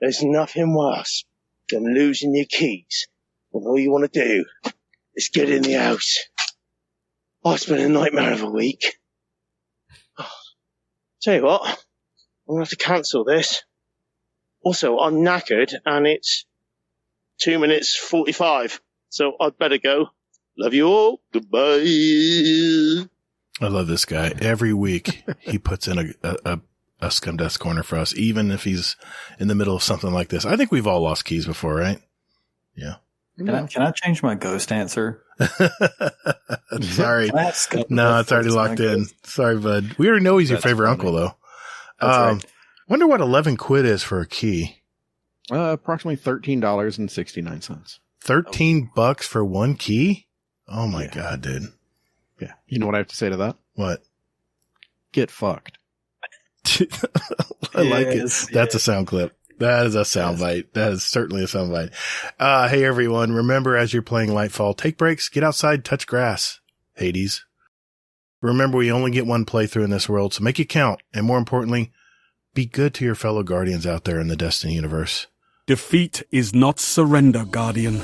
There's nothing worse than losing your keys when all you want to do is get in the house. Oh, it's been a nightmare of a week. Oh, tell you what, I'm going to have to cancel this. Also, I'm knackered, and it's 2 minutes 45, so I'd better go. Love you all. Goodbye. I love this guy. Every week he puts in a Scumdeath's Corner for us, even if he's in the middle of something like this. I think we've all lost keys before, right? Yeah. Can I change my ghost answer? Sorry. No, it's already locked in. Sorry, bud. We already know he's your favorite uncle, though. Right. Wonder what 11 quid is for a key. Approximately $13.69. $13 for one key? Oh my God, dude. Yeah. You know what I have to say to that? What? Get fucked. I like it. That's a sound clip. That is a sound bite. That is certainly a sound bite. Hey everyone, remember as you're playing Lightfall, take breaks, get outside, touch grass. Hades. Remember we only get one playthrough in this world, so make it count. And more importantly, be good to your fellow Guardians out there in the Destiny universe. Defeat is not surrender, Guardian.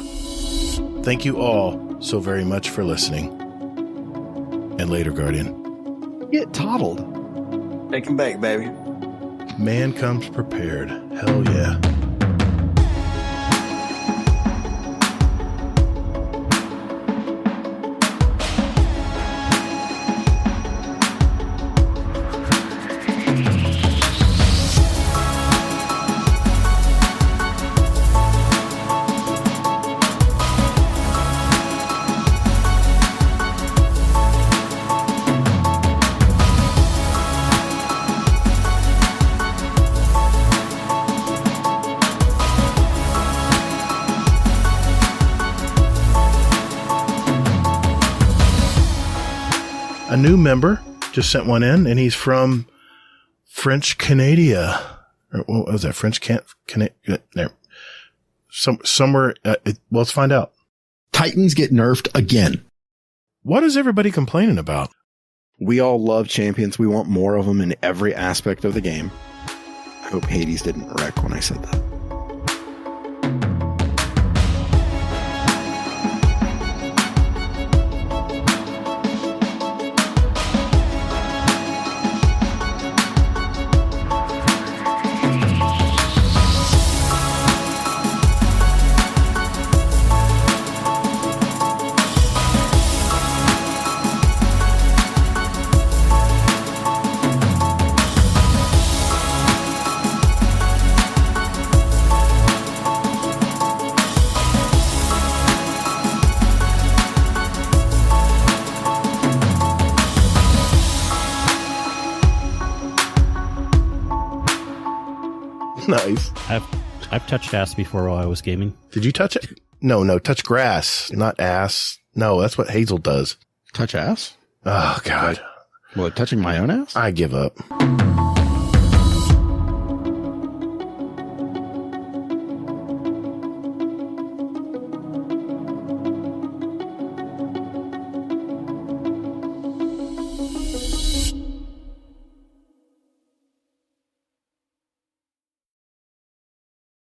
Thank you all so very much for listening. And later, Guardian. Get toddled. Take him back, baby. Man comes prepared. Hell yeah. A new member just sent one in, and he's from French Canada. Or what was that? French there. Somewhere. Let's find out. Titans get nerfed again. What is everybody complaining about? We all love champions. We want more of them in every aspect of the game. I hope Hades didn't wreck when I said that. Nice. I've touched ass before while I was gaming. Did you touch it? No, touch grass, not ass. No, that's what Hazel does. Touch ass? Oh, God. What, touching my own ass? I give up.